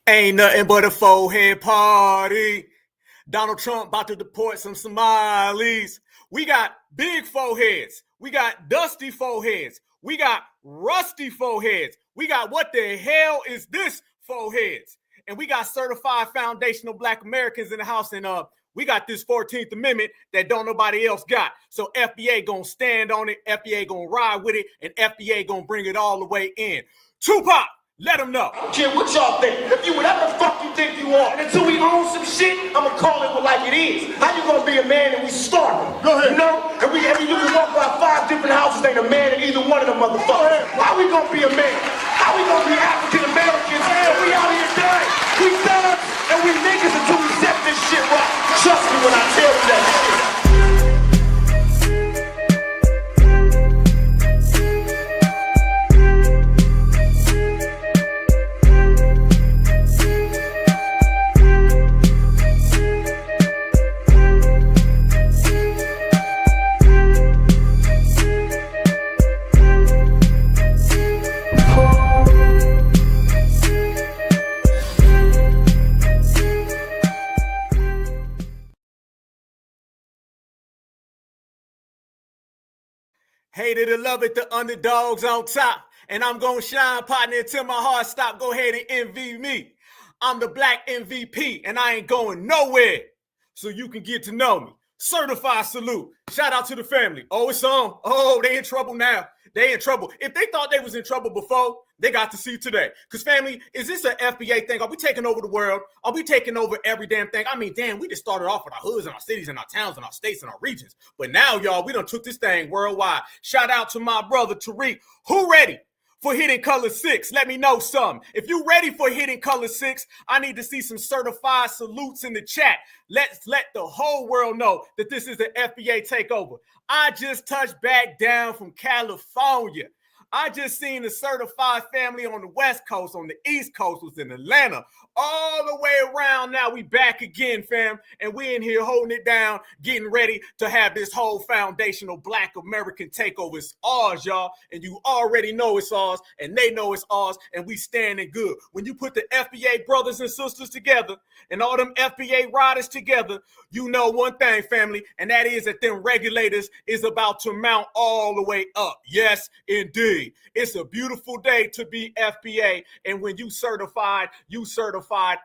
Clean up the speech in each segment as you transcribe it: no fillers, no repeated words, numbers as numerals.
Ain't nothing but a forehead party. Donald Trump about to deport some Somalis. We got big foreheads. We got dusty foreheads. We got rusty foreheads. We got what the hell is this foreheads? And we got certified foundational Black Americans in the house. And we got this 14th Amendment that don't nobody else got. So FBA gonna stand on it. FBA gonna ride with it. And FBA gonna bring it all the way in. Tupac, let them know. I don't care what y'all think. If you whatever the fuck you think you are. And until we own some shit, I'ma call it like it is. How you gonna be a man and we starving? Go ahead. You know? And you can walk by 5 different houses, ain't a man in either one of them motherfuckers. How we gonna be a man? How we gonna be African Americans? And we out here dying. We thugs and we niggas until we set this shit right. Trust me when I tell you that shit. Hated to love it, the underdogs on top. And I'm going to shine, partner, until my heart stop. Go ahead and envy me. I'm the Black MVP, and I ain't going nowhere. So you can get to know me. Certified salute. Shout out to the family. Oh, it's on. Oh, they in trouble now. They in trouble. If they thought they was in trouble before, they got to see today. Because family, is this an FBA thing? Are we taking over the world? Are we taking over every damn thing? I mean, damn, we just started off with our hoods and our cities and our towns and our states and our regions. But now, y'all, we done took this thing worldwide. Shout out to my brother, Tariq. Who ready for Hidden Color 6? Let me know something. If you ready for Hidden Color 6, I need to see some certified salutes in the chat. Let's let the whole world know that this is an FBA takeover. I just touched back down from California. I just seen the certified family on the West Coast, on the East Coast, was in Atlanta, all the way around. Now we back again, fam, and we in here holding it down, getting ready to have this whole foundational Black American takeover. It's ours, y'all, and you already know it's ours, and they know it's ours, and we standing good. When you put the FBA brothers and sisters together, and all them FBA riders together, you know one thing, family, and that is that them regulators is about to mount all the way up. Yes, indeed. It's a beautiful day to be FBA, and when you certified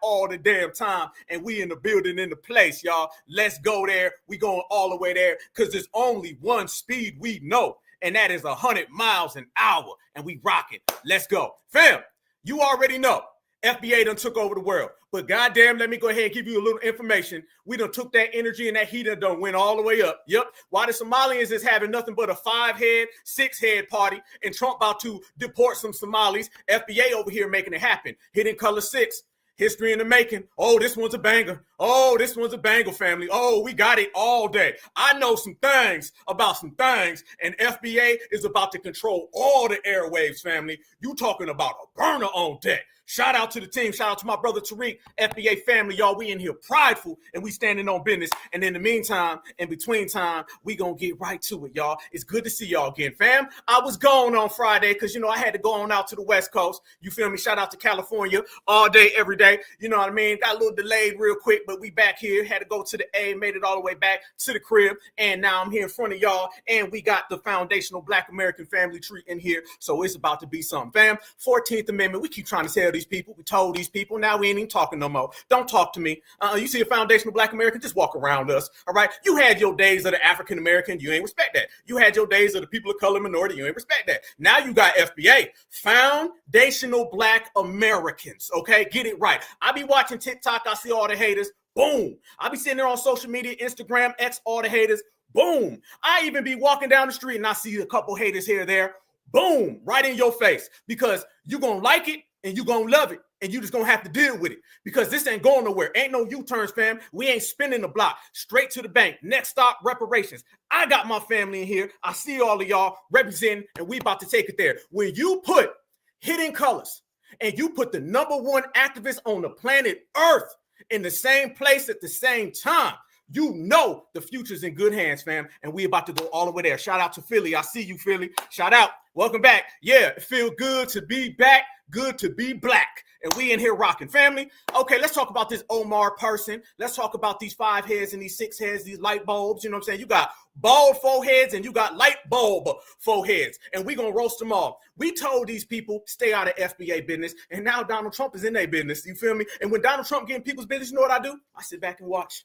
all the damn time, and we in the building, in the place, y'all. Let's go there. We going all the way there, because there's only one speed we know, and that is 100 miles an hour, and we rocking. Let's go. Fam, you already know. FBA done took over the world. But goddamn, let me go ahead and give you a little information. We done took that energy and that heat and done went all the way up. Yep. While the Somalians is having nothing but a 5-head, 6-head party, and Trump about to deport some Somalis, FBA over here making it happen. Hidden Color 6. History in the making. Oh, this one's a banger. Oh, this one's a banger, family. Oh, we got it all day. I know some things about some things, and FBA is about to control all the airwaves, family. You talking about a burner on deck. Shout out to the team. Shout out to my brother Tariq, FBA family, y'all. We in here prideful, and we standing on business. And in the meantime, in between time, we gonna get right to it, y'all. It's good to see y'all again, fam. I was gone on Friday because, you know, I had to go on out to the West Coast. You feel me? Shout out to California all day, every day. You know what I mean? Got a little delayed real quick, but we back here. Had to go to the A, made it all the way back to the crib. And now I'm here in front of y'all, and we got the foundational Black American family tree in here. So it's about to be something, fam. 14th Amendment. We keep trying to tell these people. We told these people. Now we ain't even talking no more. Don't talk to me. You see a foundational Black American, just walk around us. All right. You had your days of the African American. You ain't respect that. You had your days of the people of color minority. You ain't respect that. Now you got FBA, foundational Black Americans. Okay. Get it right. I be watching TikTok. I see all the haters. Boom. I be sitting there on social media, Instagram, X, all the haters. Boom. I even be walking down the street and I see a couple haters here or there. Boom. Right in your face, because you going to like it and you going to love it. And you just gonna have to deal with it, because this ain't going nowhere. Ain't no U-turns, fam. We ain't spinning the block. Straight to the bank. Next stop, reparations. I got my family in here. I see all of y'all representing, and we about to take it there. When you put Hidden Colors and you put the #1 activist on the planet Earth in the same place at the same time, you know the future's in good hands, fam. And we about to go all the way there. Shout out to Philly. I see you, Philly. Shout out. Welcome back. Yeah, it feel good to be back. Good to be Black. and we in here rocking. Family, okay, let's talk about this Omar person. Let's talk about these 5 heads and these 6 heads, these light bulbs. You know what I'm saying? You got bald foreheads and you got light bulb foreheads, and we gonna roast them all. We told these people stay out of FBA business, and now Donald Trump is in their business. You feel me? And when Donald Trump get in people's business, you know what I do? I sit back and watch.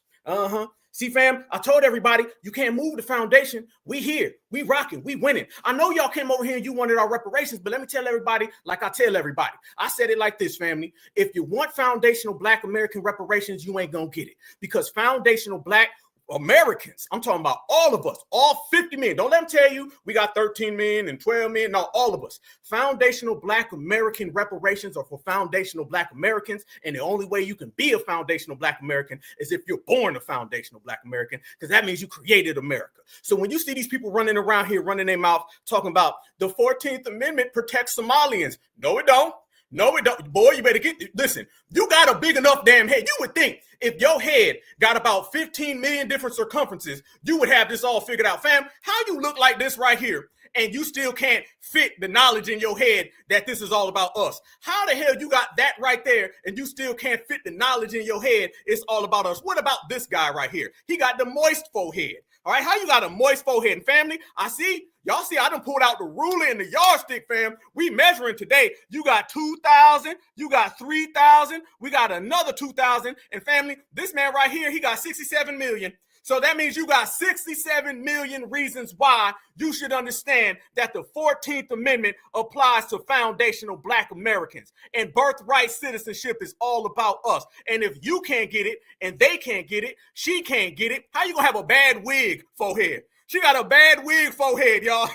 See, fam, I told everybody, you can't move the foundation. We here. We rocking. We winning. I know y'all came over here and you wanted our reparations, but let me tell everybody, like I tell everybody, I said it like this, family. If you want foundational Black American reparations, you ain't gonna get it, because foundational Black Americans, I'm talking about all of us, all 50 million. Don't let them tell you we got 13 million and 12 million. No, all of us. Foundational Black American reparations are for foundational Black Americans. And the only way you can be a foundational Black American is if you're born a foundational Black American, because that means you created America. So when you see these people running around here, running their mouth, talking about the 14th Amendment protects Somalians. No, it don't. No, it don't. Boy, you better listen, you got a big enough damn head. You would think if your head got about 15 million different circumferences, you would have this all figured out. Fam, how you look like this right here, and you still can't fit the knowledge in your head that this is all about us? How the hell you got that right there, and you still can't fit the knowledge in your head it's all about us? What about this guy right here? He got the moist forehead. All right, how you got a moist forehead? And family, I see, y'all see, I done pulled out the ruler and the yardstick, fam. We measuring today. You got 2,000, you got 3,000, we got another 2,000. And family, this man right here, he got 67 million. So that means you got 67 million reasons why you should understand that the 14th Amendment applies to foundational Black Americans. And birthright citizenship is all about us. And if you can't get it, and they can't get it, she can't get it, how you gonna have a bad wig forehead? She got a bad wig forehead, y'all.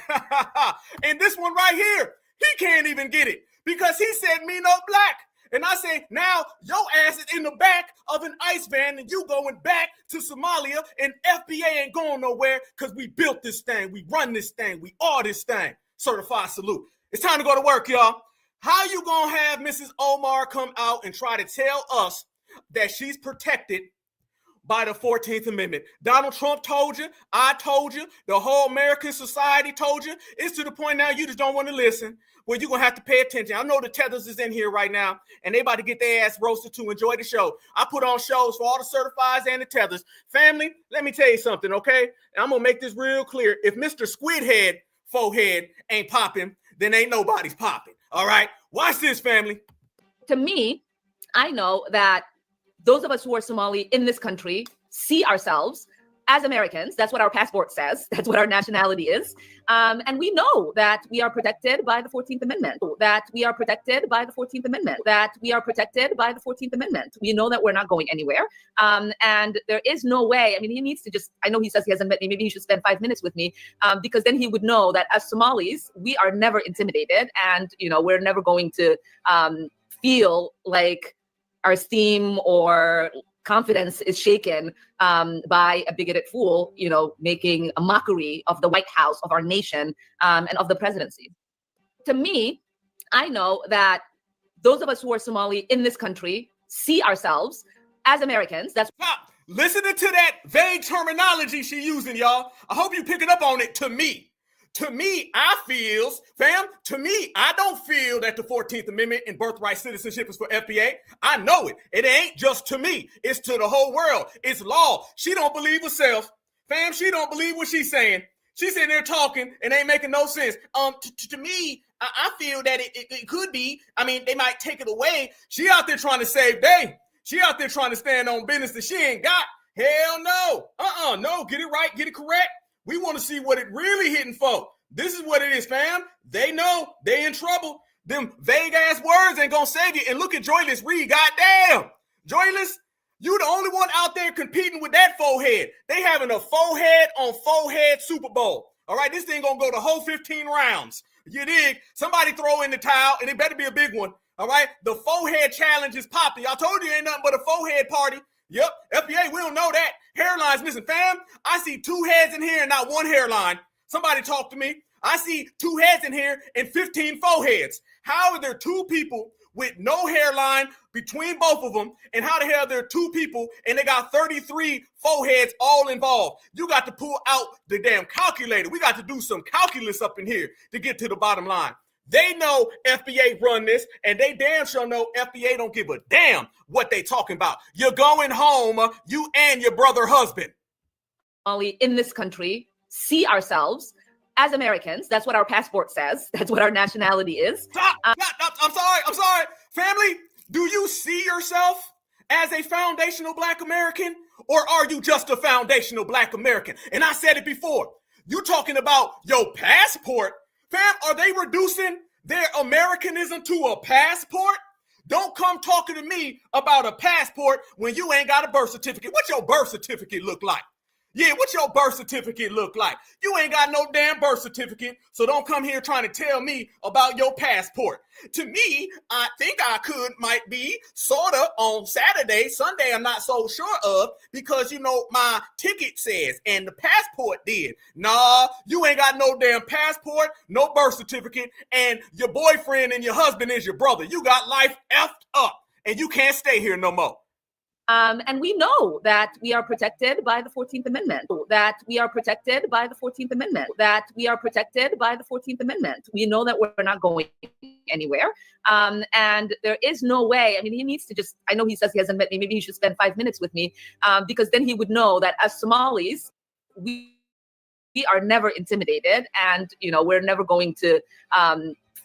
And this one right here, he can't even get it because he said me no black. And I say, now your ass is in the back of an ICE van and you going back to Somalia, and FBA ain't going nowhere because we built this thing. We run this thing. We are this thing. Certified salute. It's time to go to work, y'all. How you going to have Mrs. Omar come out and try to tell us that she's protected by the 14th Amendment? Donald Trump told you, I told you, the whole American society told you. It's to the point now you just don't want to listen. Well, you're going to have to pay attention. I know the Tethers is in here right now, and they about to get their ass roasted to enjoy the show. I put on shows for all the certifieds and the Tethers. Family, let me tell you something, okay? And I'm going to make this real clear. If Mr. Squidhead forehead ain't popping, then ain't nobody's popping, all right? Watch this, family. To me, I know that those of us who are Somali in this country see ourselves as Americans. That's what our passport says. That's what our nationality is. And we know that we are protected by the 14th Amendment, that we are protected by the 14th Amendment, that we are protected by the 14th Amendment. We know that we're not going anywhere. And there is no way, I mean, he needs to just, I know he says he hasn't met me, maybe he should spend 5 minutes with me, because then he would know that as Somalis, we are never intimidated, and, you know, we're never going to feel like our esteem or confidence is shaken by a bigoted fool, you know, making a mockery of the White House, of our nation, and of the presidency. To me, I know that those of us who are Somali in this country see ourselves as Americans. That's listening to that vague terminology she using, y'all. I hope you picking up on it. To me, I feels, fam, to me, I don't feel that the 14th Amendment and birthright citizenship is for FBA. I know it. It ain't just to me. It's to the whole world. It's law. She don't believe herself. Fam, she don't believe what she's saying. She's sitting there talking and ain't making no sense. To me, I feel that it could be. I mean, they might take it away. She out there trying to save day. She out there trying to stand on business that she ain't got. Hell no. No, get it right, get it correct. We want to see what it really hitting for. This is what it is, fam. They know they in trouble. Them vague ass words ain't gonna save you. And look at Joyless Reed. Goddamn. Joyless, you the only one out there competing with that forehead. They having a forehead on forehead Super Bowl. All right, this thing gonna go the whole 15 rounds. You dig? Somebody throw in the towel, and it better be a big one. All right, the forehead challenge is popping. I told you ain't nothing but a forehead party. Yep, FBA, we don't know that. Hairline's missing, fam. I see 2 heads in here and not 1 hairline. Somebody talk to me. I see 2 heads in here and 15 foreheads. How are there 2 people with no hairline between both of them? And how the hell are there 2 people and they got 33 foreheads all involved? You got to pull out the damn calculator. We got to do some calculus up in here to get to the bottom line. They know FBA run this, and they damn sure know FBA don't give a damn what they talking about. You're going home, you and your brother husband. In this country, see ourselves as Americans. That's what our passport says. That's what our nationality is. Stop. I'm sorry. Family, do you see yourself as a foundational Black American, or are you just a foundational Black American? And I said it before. You talking about your passport? Fam, are they reducing their Americanism to a passport? Don't come talking to me about a passport when you ain't got a birth certificate. What your birth certificate look like? Yeah, what your birth certificate look like? You ain't got no damn birth certificate, so don't come here trying to tell me about your passport. To me, I think I might be sort of on Saturday. Sunday, I'm not so sure of, because, my ticket says, and the passport did. Nah, you ain't got no damn passport, no birth certificate, and your boyfriend and your husband is your brother. You got life effed up, and you can't stay here no more. And we know that we are protected by the 14th Amendment, that we are protected by the 14th Amendment, that we are protected by the 14th Amendment. We know that we're not going anywhere. And there is no way. I mean, he needs to just, I know he says he hasn't met me. Maybe he should spend 5 minutes with me, because then he would know that as Somalis, we are never intimidated, and, we're never going to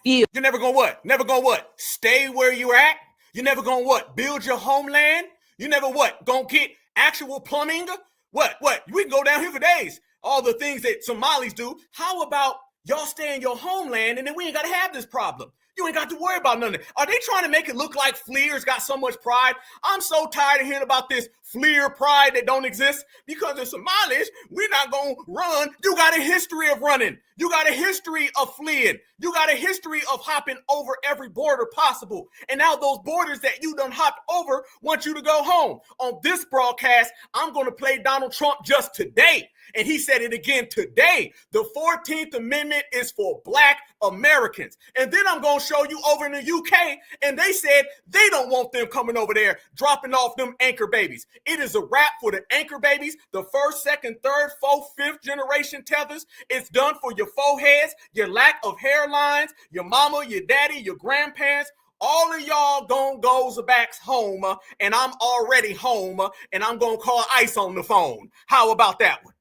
feel. You're never going to what? Never going to what? Stay where you're at? You're never going to what? Build your homeland? You never what? Gonna get actual plumbing? What? We can go down here for days. All the things that Somalis do. How about y'all stay in your homeland and then we ain't got to have this problem? You ain't got to worry about none of it. Are they trying to make it look like Fleer's got so much pride? I'm so tired of hearing about this Fleer pride that don't exist, because in Somalis, we're not going to run. You got a history of running. You got a history of fleeing. You got a history of hopping over every border possible. And now those borders that you done hopped over want you to go home. On this broadcast, I'm going to play Donald Trump just today. And he said it again today. The 14th Amendment is for Black Americans. And then I'm going to show you over in the UK, and they said they don't want them coming over there dropping off them anchor babies. It is a wrap for the anchor babies, the first, second, third, fourth, fifth generation tethers. It's done for your foreheads, your lack of hairlines, your mama, your daddy, your grandparents. All of y'all gonna go back home, and I'm already home, and I'm gonna call ICE on the phone. How about that one?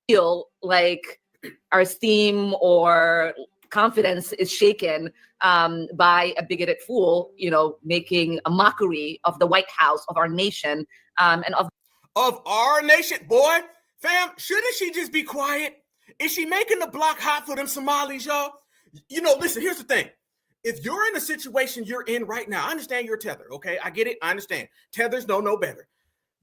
Feel like our esteem or confidence is shaken by a bigoted fool, making a mockery of the White House, of our nation, and of our nation. Boy, fam, shouldn't she just be quiet? Is she making the block hot for them Somalis, y'all? Listen, here's the thing. If you're in the situation you're in right now, I understand you're a tether, okay? I get it. I understand. Tethers know no better.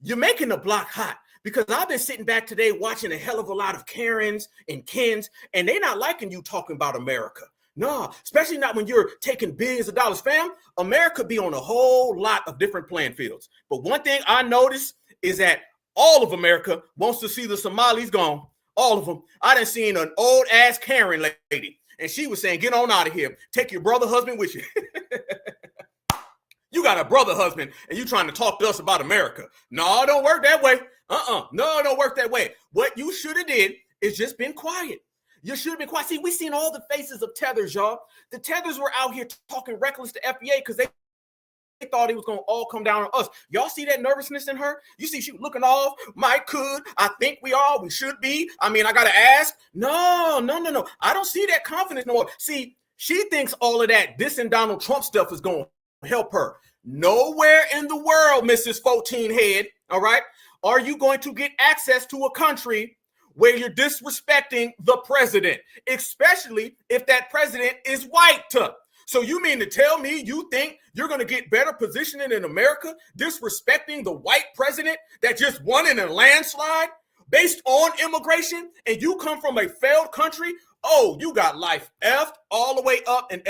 You're making the block hot, because I've been sitting back today watching a hell of a lot of Karens and Kens, and they're not liking you talking about America. No, especially not when you're taking billions of dollars. Fam, America be on a whole lot of different playing fields. But one thing I noticed is that all of America wants to see the Somalis gone. All of them. I done seen an old ass Karen lady, and she was saying, get on out of here. Take your brother husband with you. You got a brother husband and you trying to talk to us about America. No, it don't work that way. No, it don't work that way. What you should have did is just been quiet. You should have been quiet. See, we seen all the faces of tethers, y'all. The tethers were out here talking reckless to FBA because they thought it was going to all come down on us. Y'all see that nervousness in her? You see she was looking off. I think we should be. I mean, I got to ask. No. I don't see that confidence no more. See, she thinks all of that dissing Donald Trump stuff is going to help her. Nowhere in the world, Mrs. 14 Head, all right, are you going to get access to a country where you're disrespecting the president, especially if that president is white. So you mean to tell me you think you're going to get better positioning in America disrespecting the white president that just won in a landslide based on immigration, and you come from a failed country? Oh, you got life effed all the way up in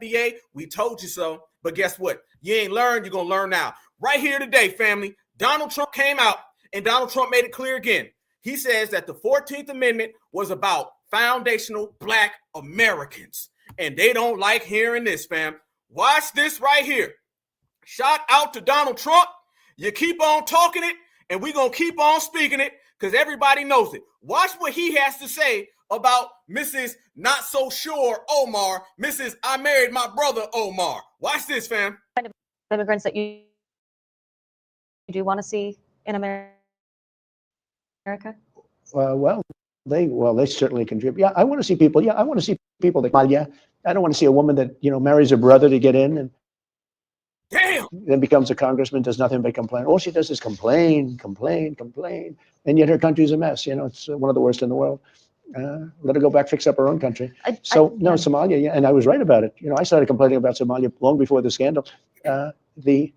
FBA. We told you so. But guess what? You ain't learned. You're going to learn now. Right here today, family, Donald Trump came out, and Donald Trump made it clear again. He says that the 14th Amendment was about foundational Black Americans. And they don't like hearing this, fam. Watch this right here. Shout out to Donald Trump. You keep on talking it, and we're going to keep on speaking it because everybody knows it. Watch what he has to say about Mrs. Not So Sure Omar, Mrs. I Married My Brother Omar. Watch this, fam. Immigrants that you do want to see in America? Well, they certainly contribute. Yeah, I want to see people. Yeah, I want to see people that. Yeah, I don't want to see a woman that marries her brother to get in and Damn. then becomes a congressman, does nothing but complain. All she does is complain, and yet her country's a mess. It's one of the worst in the world. Let her go back, fix up her own country. Somalia, yeah, and I was right about it. I started complaining about Somalia long before the scandal. The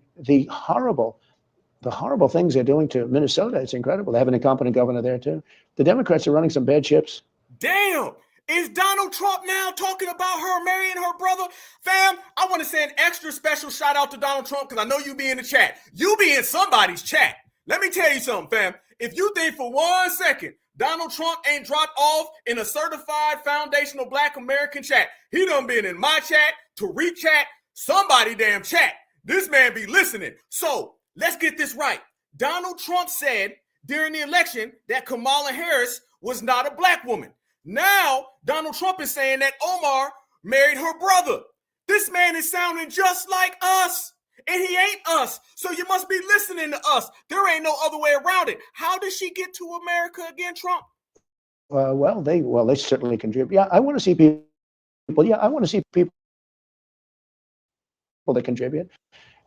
horrible things they're doing to Minnesota, it's incredible. They have an incompetent governor there too. The Democrats are running some bad ships. Damn. Is Donald Trump now talking about her marrying her brother? Fam, I want to say an extra special shout out to Donald Trump because I know you be in the chat. You be in somebody's chat. Let me tell you something, fam. If you think for 1 second Donald Trump ain't dropped off in a certified foundational Black American chat, he done been in my chat, Tariq chat, somebody damn chat. This man be listening. So let's get this right. Donald Trump said during the election that Kamala Harris was not a Black woman. Now, Donald Trump is saying that Omar married her brother. This man is sounding just like us, and he ain't us. So you must be listening to us. There ain't no other way around it. How did she get to America again, Trump? They certainly contribute. Yeah, I want to see people. Yeah, I want to see people that contribute.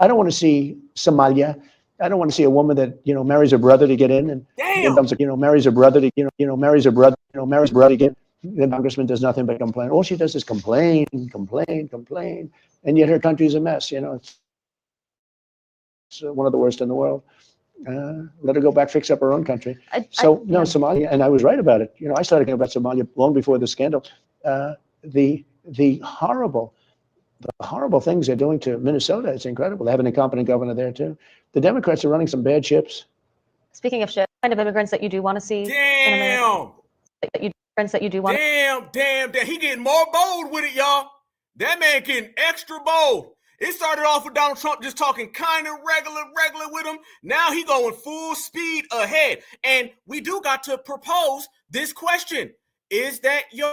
I don't want to see Somalia. I don't want to see a woman that marries her brother to get in and becomes marries her brother to marries her brother to get. The congressman does nothing but complain. All she does is complain, and yet her country's a mess. It's one of the worst in the world. Let her go back, fix up her own country. Somalia, and I was right about it. I started thinking about Somalia long before the scandal. The horrible things they're doing to Minnesota, it's incredible. They have an incompetent governor there too. The Democrats are running some bad ships. Speaking of ships, kind of immigrants that you do want to see in America? Damn. He getting more bold with it, y'all. That man getting extra bold. It started off with Donald Trump just talking kind of regular with him. Now he going full speed ahead. And we do got to propose this question. Is that your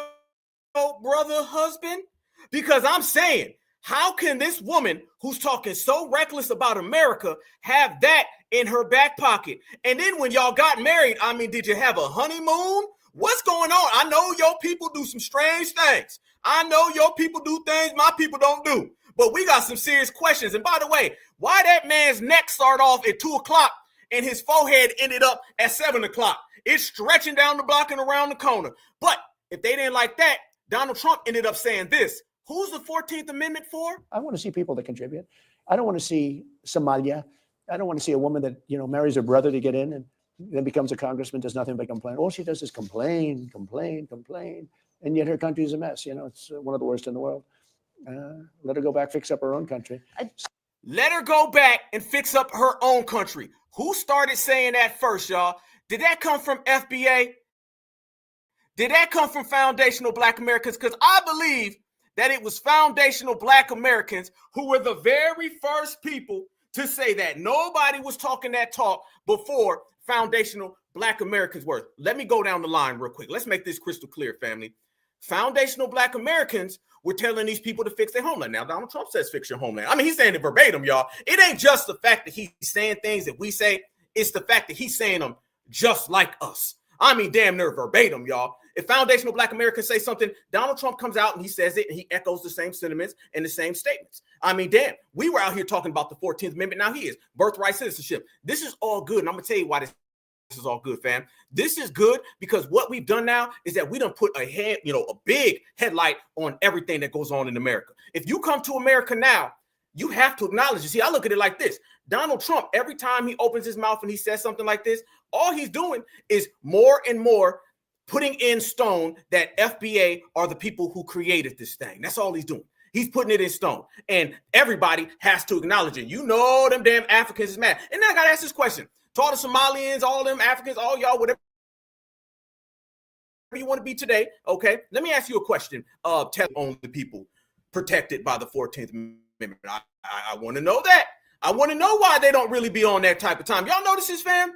brother husband? Because I'm saying, how can this woman who's talking so reckless about America have that in her back pocket? And then when y'all got married, did you have a honeymoon? What's going on? I know your people do some strange things. I know your people do things my people don't do. But we got some serious questions. And by the way, why that man's neck started off at 2 o'clock and his forehead ended up at 7 o'clock? It's stretching down the block and around the corner. But if they didn't like that, Donald Trump ended up saying this. Who's the 14th Amendment for? I want to see people that contribute. I don't want to see Somalia. I don't want to see a woman that marries her brother to get in and then becomes a congressman, does nothing but complain. All she does is complain, and yet her country's a mess. It's one of the worst in the world. Let her go back, fix up her own country. Let her go back and fix up her own country. Who started saying that first, y'all? Did that come from FBA? Did that come from foundational Black Americans? Because I believe that it was foundational Black Americans who were the very first people to say that. Nobody was talking that talk before foundational Black Americans were. Let me go down the line real quick. Let's make this crystal clear, family. Foundational Black Americans were telling these people to fix their homeland. Now, Donald Trump says fix your homeland. He's saying it verbatim, y'all. It ain't just the fact that he's saying things that we say. It's the fact that he's saying them just like us. Damn near verbatim, y'all. If foundational Black Americans say something, Donald Trump comes out and he says it and he echoes the same sentiments and the same statements. Damn, we were out here talking about the 14th Amendment. Now he is birthright citizenship. This is all good. And I'm going to tell you why this is all good, fam. This is good because what we've done now is that we done put a big headlight on everything that goes on in America. If you come to America now, you have to acknowledge it. See, I look at it like this. Donald Trump, every time he opens his mouth and he says something like this, all he's doing is more and more putting in stone that FBA are the people who created this thing. That's all he's doing. He's putting it in stone. And everybody has to acknowledge it. Them damn Africans is mad. And then I got to ask this question. To all the Somalians, all them Africans, all y'all, whatever you want to be today, okay? Let me ask you a question. Tell on the people protected by the 14th Amendment. I want to know that. I want to know why they don't really be on that type of time. Y'all notice this, fam?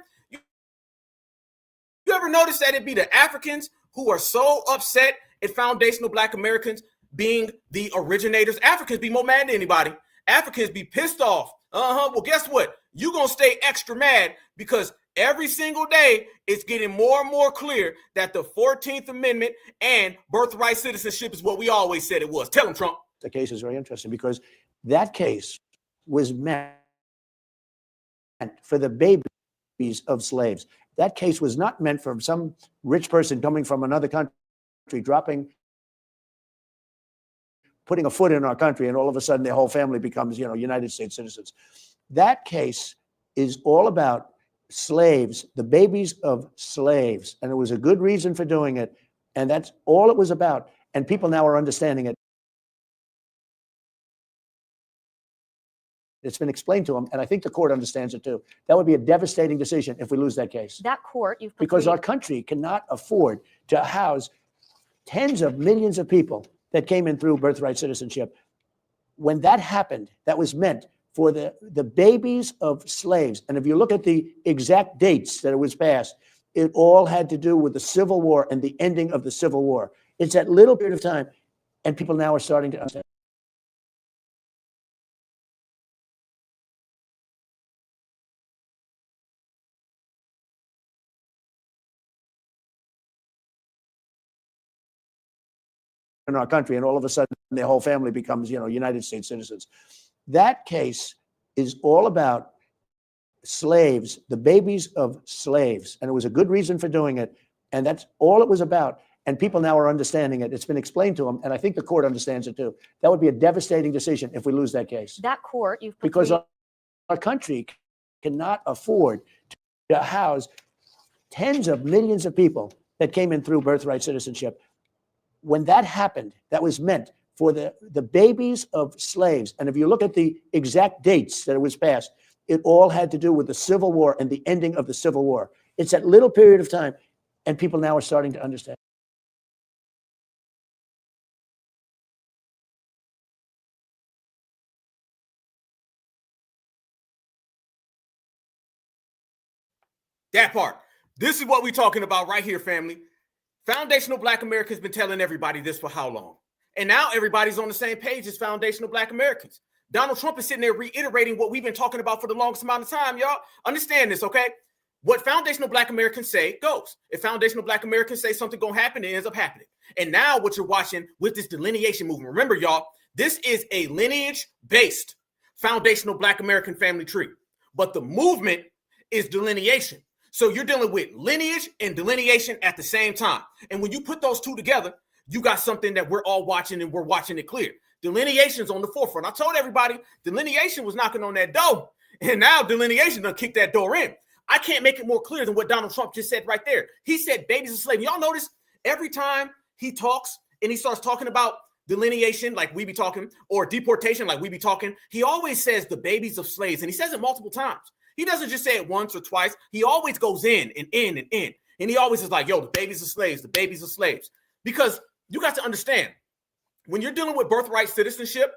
You ever notice that it be the Africans who are so upset at foundational Black Americans being the originators. Africans be more mad than anybody. Africans be pissed off. Well, guess what? You're going to stay extra mad because every single day it's getting more and more clear that the 14th Amendment and birthright citizenship is what we always said it was. Tell them, Trump. The case is very interesting because that case was meant for the babies of slaves. That case was not meant for some rich person coming from another country, putting a foot in our country, and all of a sudden their whole family becomes, United States citizens. That case is all about slaves, the babies of slaves. And it was a good reason for doing it. And that's all it was about. And people now are understanding it. It's been explained to them, and I think the court understands it too. That would be a devastating decision if we lose that case. That court, because our country cannot afford to house tens of millions of people that came in through birthright citizenship. When that happened, that was meant for the babies of slaves. And if you look at the exact dates that it was passed, it all had to do with the Civil War and the ending of the Civil War. It's that little period of time, and people now are starting to understand. In our country, and all of a sudden their whole family becomes, United States citizens. That case is all about slaves, the babies of slaves. And it was a good reason for doing it. And that's all it was about. And people now are understanding it. It's been explained to them. And I think the court understands it too. That would be a devastating decision if we lose that case. That court, because our country cannot afford to house tens of millions of people that came in through birthright citizenship. When that happened, that was meant for the babies of slaves. And if you look at the exact dates that it was passed, it all had to do with the Civil War and the ending of the Civil War. It's that little period of time, and people now are starting to understand. That part. This is what we're talking about right here, family. Foundational Black Americans been telling everybody this for how long? And now everybody's on the same page as foundational Black Americans. Donald Trump is sitting there reiterating what we've been talking about for the longest amount of time, y'all. Understand this, okay? What foundational Black Americans say goes. If foundational Black Americans say something gonna happen, it ends up happening. And now what you're watching with this delineation movement, remember, y'all, this is a lineage-based foundational Black American family tree. But the movement is delineation. So you're dealing with lineage and delineation at the same time. And when you put those two together, you got something that we're all watching, and we're watching it clear. Delineation's on the forefront. I told everybody delineation was knocking on that door, and now delineation done kicked that door in. I can't make it more clear than what Donald Trump just said right there. He said babies of slaves. Y'all notice every time he talks and he starts talking about delineation like we be talking, or deportation like we be talking, he always says the babies of slaves, and he says it multiple times. He doesn't just say it once or twice. He always goes in and in and in. And he always is like, yo, the babies of slaves, the babies of slaves. Because you got to understand, when you're dealing with birthright citizenship,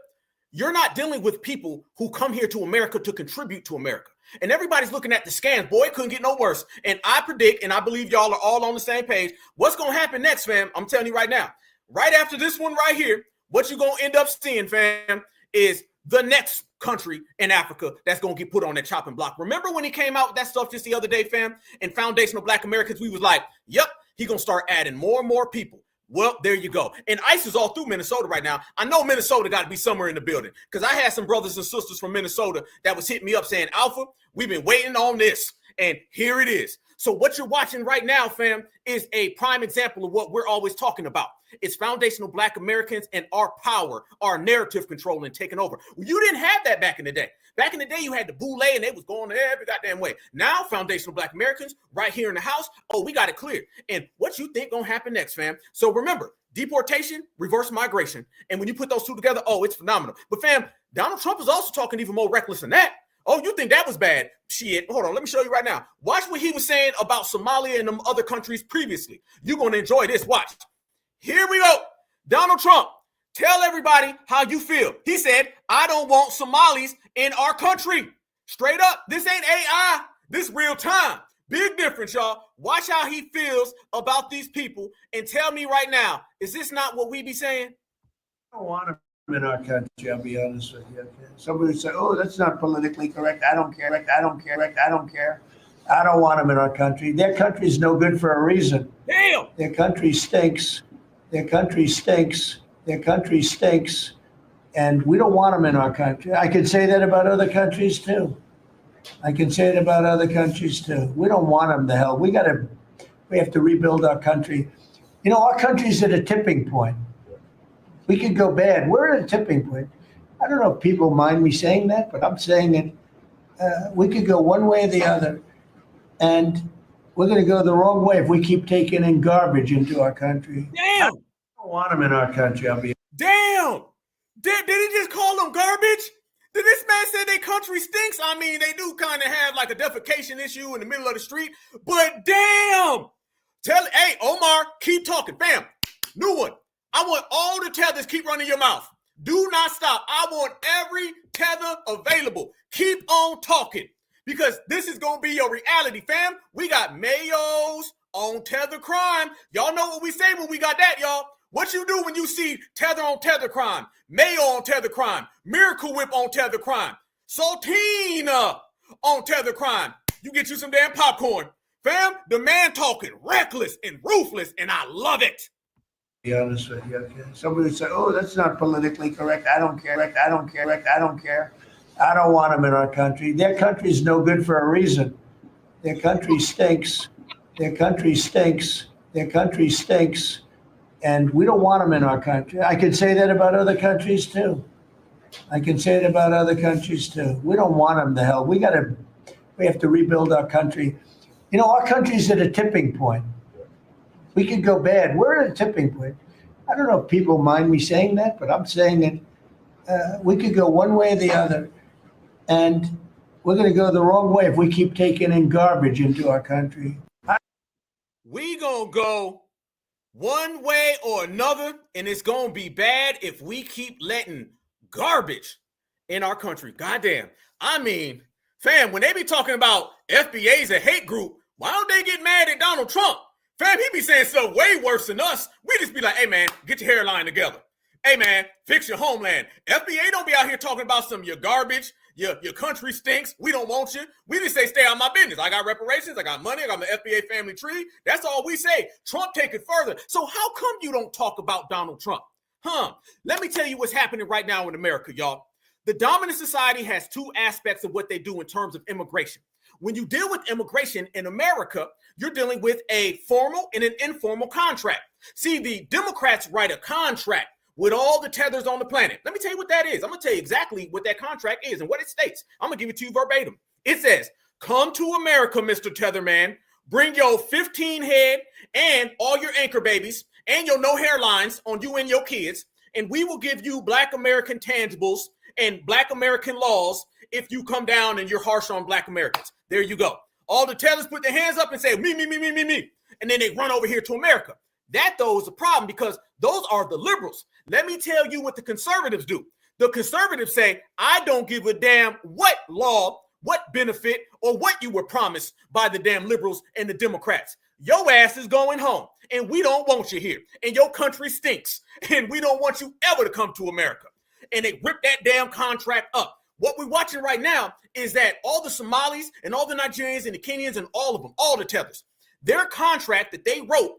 you're not dealing with people who come here to America to contribute to America. And everybody's looking at the scans. Boy, it couldn't get no worse. And I predict, and I believe y'all are all on the same page, what's going to happen next, fam? I'm telling you right now. Right after this one right here, what you're going to end up seeing, fam, is the next country in Africa that's going to get put on that chopping block. Remember when he came out with that stuff just the other day, fam? And foundational Black Americans, we was like, yep, he going to start adding more and more people. Well, there you go. And ICE is all through Minnesota right now. I know Minnesota got to be somewhere in the building because I had some brothers and sisters from Minnesota that was hitting me up saying, Alpha, we've been waiting on this. And here it is. So what you're watching right now, fam, is a prime example of what we're always talking about. It's foundational Black Americans and our power, our narrative control and taking over. You didn't have that back in the day. Back in the day, you had the boule and they was going every goddamn way. Now, foundational Black Americans right here in the house, oh, we got it cleared. And what you think gonna happen next, fam? So remember, deportation, reverse migration. And when you put those two together, oh, it's phenomenal. But fam, Donald Trump is also talking even more reckless than that. Oh, you think that was bad? Shit, hold on, let me show you right now. Watch what he was saying about Somalia and them other countries previously. You're gonna enjoy this, watch. Here we go. Donald Trump, tell everybody how you feel. He said, I don't want Somalis in our country. Straight up, this ain't AI. This real time. Big difference, y'all. Watch how he feels about these people and tell me right now, is this not what we be saying? I don't want them in our country, I'll be honest with you. Okay? Somebody would say, oh, that's not politically correct. I don't care. I don't care. I don't care. I don't want them in our country. Their country's no good for a reason. Damn. Their country stinks. Their country stinks. Their country stinks. And we don't want them in our country. I could say that about other countries too. I can say it about other countries too. We don't want them to hell. We have to rebuild our country. You know, our country's at a tipping point. We could go bad. We're at a tipping point. I don't know if people mind me saying that, but I'm saying it. We could go one way or the other. And we're going to go the wrong way if we keep taking in garbage into our country. Damn. I don't want them in our country. Damn. Did he just call them garbage? Did this man say their country stinks? I mean, they do kind of have like a defecation issue in the middle of the street, but damn. Hey, Omar, keep talking. Bam. New one. I want all the tethers keep running your mouth. Do not stop. I want every tether available. Keep on talking because this is going to be your reality, fam. We got mayos on tether crime. Y'all know what we say when we got that, y'all. What you do when you see tether on tether crime, mayo on tether crime, Miracle Whip on tether crime, Saltina on tether crime. You get you some damn popcorn. Fam, the man talking reckless and ruthless, and I love it. Be honest with you, okay? Somebody would say, oh, that's not politically correct. I don't care. I don't care. I don't care. I don't want them in our country. Their country's no good for a reason. Their country stinks. Their country stinks. Their country stinks. And we don't want them in our country. I can say that about other countries too. I can say it about other countries too. We don't want them to hell. We have to rebuild our country. You know, our country's at a tipping point. We could go bad. We're at a tipping point. I don't know if people mind me saying that, but I'm saying it. We could go one way or the other. And we're going to go the wrong way if we keep taking in garbage into our country. We going to go one way or another, and it's going to be bad if we keep letting garbage in our country. Goddamn. I mean, fam, when they be talking about FBA's a hate group, why don't they get mad at Donald Trump? Fam, he be saying stuff way worse than us. We just be like, hey, man, get your hairline together. Hey, man, fix your homeland. FBA don't be out here talking about some of your garbage. Your country stinks. We don't want you. We just say, stay out of my business. I got reparations. I got money. I got my FBA family tree. That's all we say. Trump take it further. So how come you don't talk about Donald Trump? Let me tell you what's happening right now in America, y'all. The dominant society has two aspects of what they do in terms of immigration. When you deal with immigration in America, you're dealing with a formal and an informal contract. See, the Democrats write a contract with all the tethers on the planet. Let me tell you what that is. I'm going to tell you exactly what that contract is and what it states. I'm going to give it to you verbatim. It says, come to America, Mr. Tetherman. Bring your 15 head and all your anchor babies and your no hairlines on you and your kids. And we will give you Black American tangibles and Black American laws if you come down and you're harsh on Black Americans. There you go. All the tethers put their hands up and say, me. And then they run over here to America. That, though, is a problem because those are the liberals. Let me tell you what the conservatives do. The conservatives say, I don't give a damn what law, what benefit, or what you were promised by the damn liberals and the Democrats. Your ass is going home, and we don't want you here. And your country stinks, and we don't want you ever to come to America. And they rip that damn contract up. What we're watching right now is that all the Somalis and all the Nigerians and the Kenyans and all of them, all the tethers, their contract that they wrote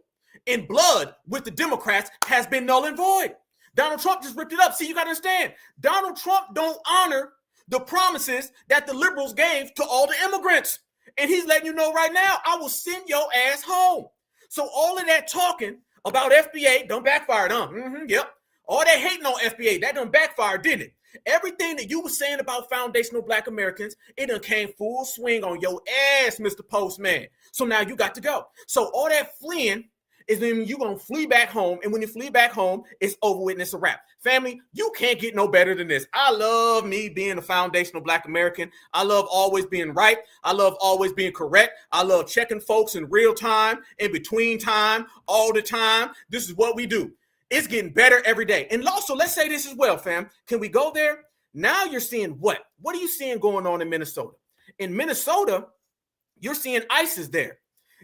in blood with the Democrats has been null and void. Donald Trump just ripped it up. See, you got to understand, Donald Trump don't honor the promises that the liberals gave to all the immigrants. And he's letting you know right now, I will send your ass home. So all of that talking about FBA don't backfire, huh? Yep. All that hating on FBA, that done backfire, didn't it? Everything that you were saying about foundational Black Americans, it done came full swing on your ass, Mr. Postman. So now you got to go. So all that fleeing is then you're going to flee back home. And when you flee back home, it's over with and it's a wrap. Family, you can't get no better than this. I love me being a foundational Black American. I love always being right. I love always being correct. I love checking folks in real time, in between time, all the time. This is what we do. It's getting better every day. And also, let's say this as well, fam. Can we go there? Now you're seeing what? What are you seeing going on in Minnesota? In Minnesota, you're seeing ISIS there.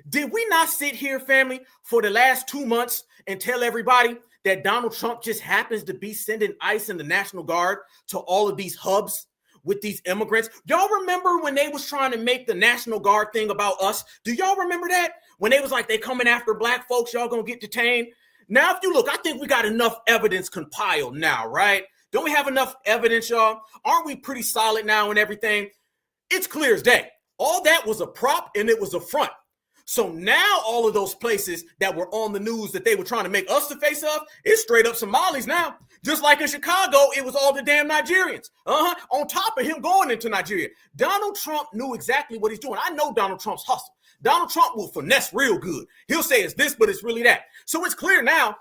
Did we not sit here, family, for the last 2 months and tell everybody that Donald Trump just happens to be sending ICE and the National Guard to all of these hubs with these immigrants? Y'all remember when they was trying to make the National Guard thing about us? Do y'all remember that? When they was like, they coming after black folks, y'all gonna get detained. Now, if you look, I think we got enough evidence compiled now, right? Don't we have enough evidence, y'all? Aren't we pretty solid now and everything? It's clear as day. All that was a prop and it was a front. So now all of those places that were on the news that they were trying to make us the face of, it's straight up Somalis now. Just like in Chicago, it was all the damn Nigerians. On top of him going into Nigeria. Donald Trump knew exactly what he's doing. I know Donald Trump's hustle. Donald Trump will finesse real good. He'll say it's this, but it's really that. So it's clear now,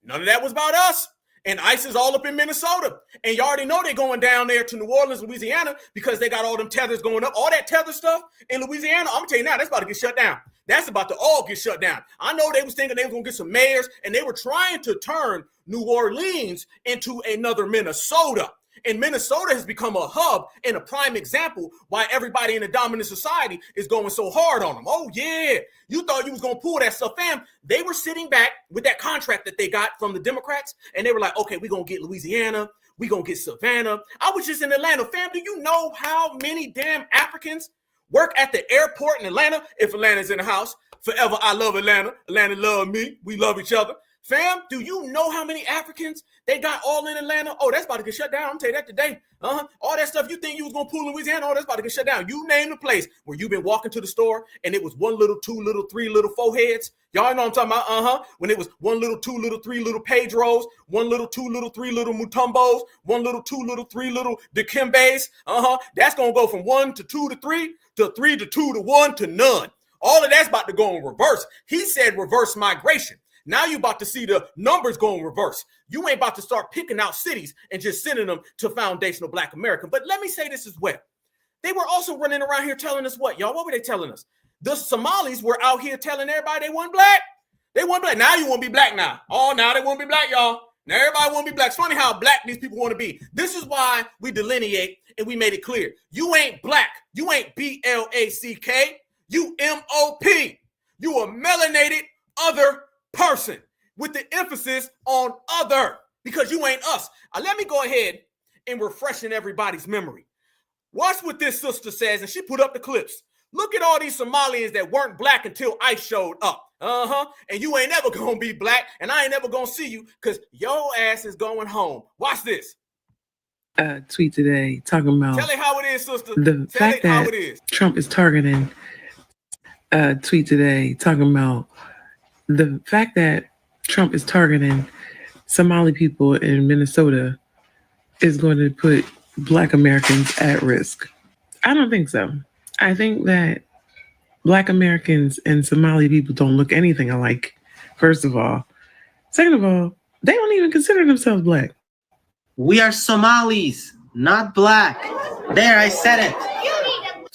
none of that was about us. And ICE is all up in Minnesota. And you already know they're going down there to New Orleans, Louisiana, because they got all them tethers going up. All that tether stuff in Louisiana, I'm going to tell you now, that's about to get shut down. That's about to all get shut down. I know they was thinking they was going to get some mayors, and they were trying to turn New Orleans into another Minnesota. And Minnesota has become a hub and a prime example why everybody in the dominant society is going so hard on them. Oh, yeah. You thought you was going to pull that stuff, fam. They were sitting back with that contract that they got from the Democrats, and they were like, okay, we're going to get Louisiana. We're going to get Savannah. I was just in Atlanta. Fam, do you know how many damn Africans work at the airport in Atlanta? If Atlanta's in the house, forever I love Atlanta. Atlanta love me. We love each other. Fam, do you know how many Africans they got all in Atlanta? Oh, that's about to get shut down. I'm telling you that today. All that stuff you think you was going to pull in Louisiana, oh, that's about to get shut down. You name the place where you've been walking to the store and it was 1 little, 2 little, 3 little foreheads. Y'all know what I'm talking about? When it was 1 little, 2 little, 3 little Pedros, 1 little, 2 little, 3 little Mutombos, 1 little, 2 little, 3 little Dikembes. That's going to go from 1 to 2 to 3 to 3 to 2 to 1 to none. All of that's about to go in reverse. He said reverse migration. Now you about to see the numbers go in reverse. You ain't about to start picking out cities and just sending them to foundational Black America. But let me say this as well. They were also running around here telling us what, y'all? What were they telling us? The Somalis were out here telling everybody they weren't black. They weren't black. Now you want to be black now. Oh, now they want to be black, y'all. Now everybody want to be black. It's funny how black these people want to be. This is why we delineate and we made it clear. You ain't black. You ain't BLACK. You MOP. You a melanated other person with the emphasis on other, because you ain't us. Let me go ahead and refreshing everybody's memory. Watch what this sister says, and she put up the clips. Look at all these Somalians that weren't black until ICE showed up. And you ain't never gonna be black, and I ain't never gonna see you because your ass is going home. Watch this. Tweet today talking about tell it how it is, sister. The tell fact it how that it is. Trump is targeting. Tweet today talking about the fact that Trump is targeting Somali people in Minnesota is going to put Black Americans at risk. I don't think so. I think that Black Americans and Somali people don't look anything alike, first of all. Second of all, they don't even consider themselves Black. We are Somalis, not Black. There, I said it.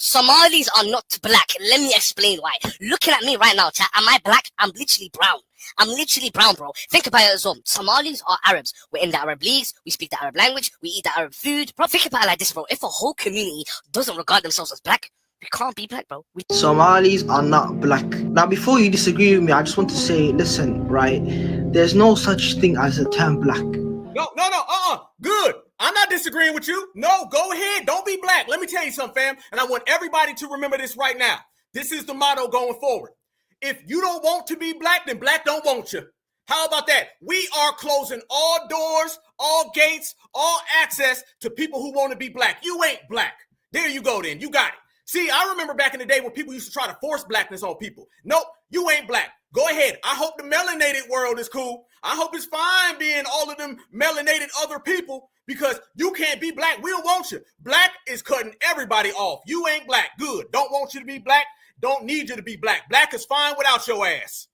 Somalis are not black. Let me explain why. Looking at me right now, chat, am I black? I'm literally brown. I'm literally brown, bro. Think about it as well. Somalis are Arabs. We're in the Arab leagues. We speak the Arab language. We eat the Arab food. Bro, think about it like this, bro. If a whole community doesn't regard themselves as black, we can't be black, bro. Somalis are not black. Now, before you disagree with me, I just want to say, listen, right? There's no such thing as a term black. No. Good. I'm not disagreeing with you. No, go ahead. Don't be black. Let me tell you something, fam. And I want everybody to remember this right now. This is the motto going forward. If you don't want to be black, then black don't want you. How about that? We are closing all doors, all gates, all access to people who want to be black. You ain't black. There you go then. You got it. See, I remember back in the day when people used to try to force blackness on people. Nope, you ain't black. Go ahead. I hope the melanated world is cool. I hope it's fine being all of them melanated other people, because you can't be black. We don't want you. Black is cutting everybody off. You ain't black. Good. Don't want you to be black. Don't need you to be black. Black is fine without your ass.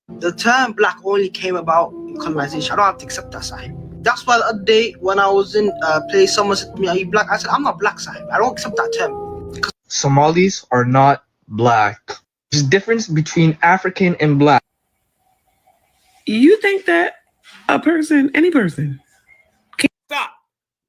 The term black only came about in colonization. I don't have to accept that, Sahib. That's why the other day when I was in a place, someone said to me, are you black? I said, I'm not black, Sahib. I don't accept that term. Somalis are not black. There's a difference between African and black. You think that a person, any person, Stop.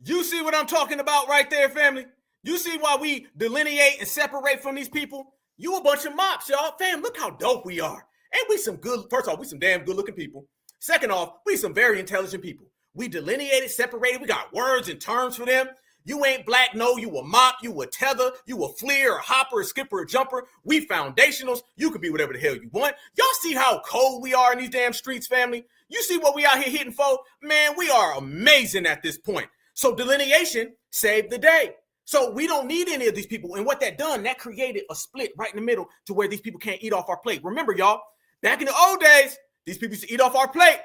You see what I'm talking about right there, family? You see why we delineate and separate from these people? You a bunch of mops, y'all. Fam, look how dope we are. Ain't we some good, first off, we some damn good looking people. Second off, we some very intelligent people. We delineated, separated, we got words and terms for them. You ain't black, no, you a mop, you a tether, you a fleer, a hopper, a skipper, a jumper. We foundationals. You can be whatever the hell you want. Y'all see how cold we are in these damn streets, family? You see what we out here hitting for? Man, we are amazing at this point. So delineation saved the day. So we don't need any of these people. And what that done, that created a split right in the middle to where these people can't eat off our plate. Remember, y'all, back in the old days, these people used to eat off our plate.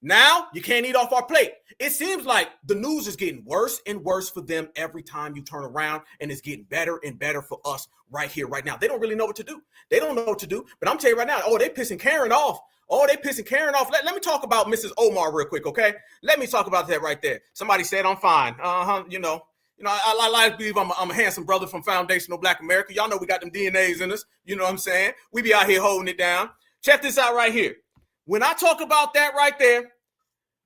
Now you can't eat off our plate. It seems like the news is getting worse and worse for them every time you turn around, and it's getting better and better for us right here, right now. They don't really know what to do. They don't know what to do. But I'm telling you right now, oh, they pissing Karen off. Oh, they pissing Karen off. Let me talk about Mrs. Omar real quick, okay? Let me talk about that right there. Somebody said I'm fine. You know, I like to believe I'm a handsome brother from foundational Black America. Y'all know we got them DNAs in us. You know what I'm saying? We be out here holding it down. Check this out right here. When I talk about that right there,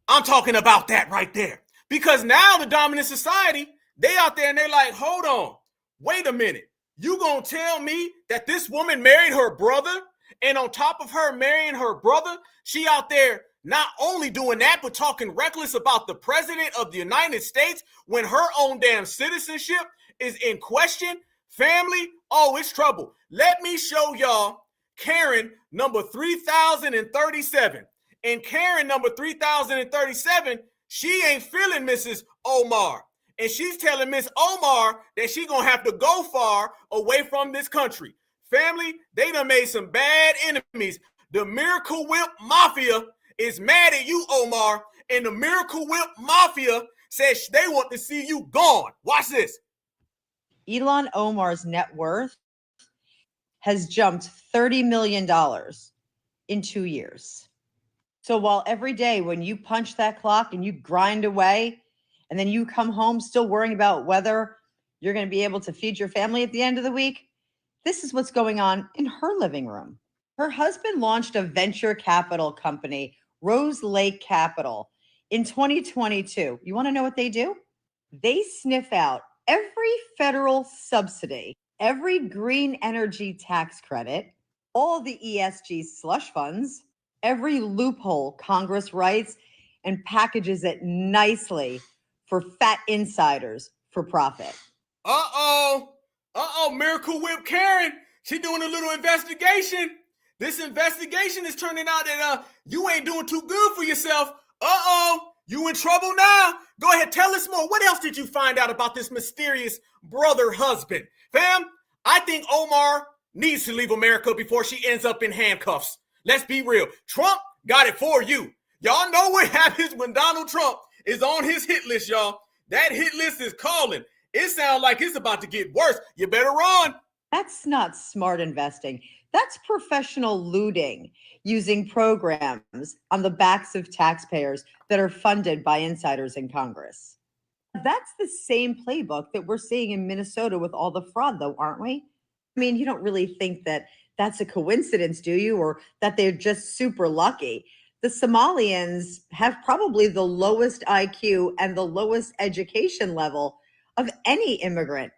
I'm talking about that right there. Because now the dominant society, they out there and they like, hold on, wait a minute. You gonna tell me that this woman married her brother, and on top of her marrying her brother, she out there not only doing that, but talking reckless about the president of the United States when her own damn citizenship is in question? Family, oh, it's trouble. Let me show y'all Karen number 3037. And Karen number 3037, she ain't feeling Mrs. Omar. And she's telling Miss Omar that she gonna have to go far away from this country. Family, they done made some bad enemies. The Miracle Whip Mafia is mad at you, Omar. And the Miracle Whip Mafia says they want to see you gone. Watch this. Ilhan Omar's net worth has jumped $30 million in 2 years. So while every day when you punch that clock and you grind away, and then you come home still worrying about whether you're going to be able to feed your family at the end of the week, this is what's going on in her living room. Her husband launched a venture capital company, Rose Lake Capital, in 2022. You want to know what they do? They sniff out every federal subsidy, every green energy tax credit, all the ESG slush funds, every loophole Congress writes, and packages it nicely for fat insiders for profit. Miracle Whip Karen. She doing a little investigation. This investigation is turning out that you ain't doing too good for yourself. You in trouble now. Go ahead, tell us more. What else did you find out about this mysterious brother husband? Fam, I think Omar needs to leave America before she ends up in handcuffs. Let's be real. Trump got it for you. Y'all know what happens when Donald Trump is on his hit list, y'all. That hit list is calling. It sounds like it's about to get worse. You better run. That's not smart investing. That's professional looting using programs on the backs of taxpayers that are funded by insiders in Congress. That's the same playbook that we're seeing in Minnesota with all the fraud, though, aren't we? I mean, you don't really think that that's a coincidence, do you? Or that they're just super lucky. The Somalians have probably the lowest IQ and the lowest education level of any immigrant.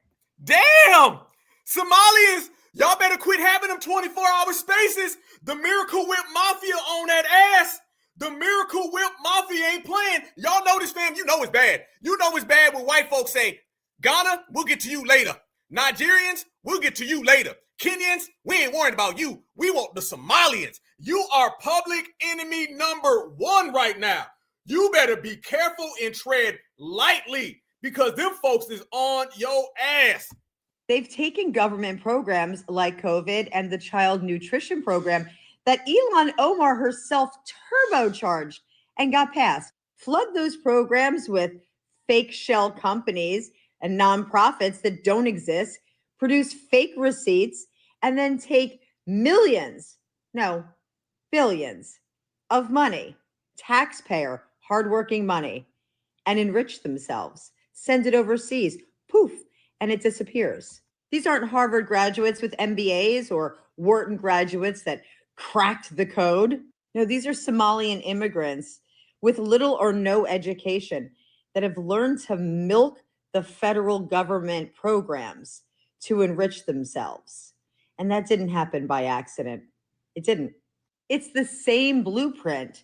Damn! Somalians, y'all better quit having them 24-hour spaces. The Miracle Whip Mafia on that ass. The Miracle Whip Mafia ain't playing. Y'all know this, fam. You know it's bad. You know it's bad when white folks say, Ghana, we'll get to you later. Nigerians, we'll get to you later. Kenyans, we ain't worried about you. We want the Somalians. You are public enemy number one right now. You better be careful and tread lightly because them folks is on your ass. They've taken government programs like COVID and the child nutrition program that Ilhan Omar herself turbocharged and got passed. Flood those programs with fake shell companies and nonprofits that don't exist, produce fake receipts, and then take billions of money, taxpayer, hardworking money, and enrich themselves. Send it overseas, poof, and it disappears. These aren't Harvard graduates with MBAs or Wharton graduates that cracked the code. No, these are Somalian immigrants with little or no education that have learned to milk the federal government programs to enrich themselves. And that didn't happen by accident. It didn't. It's the same blueprint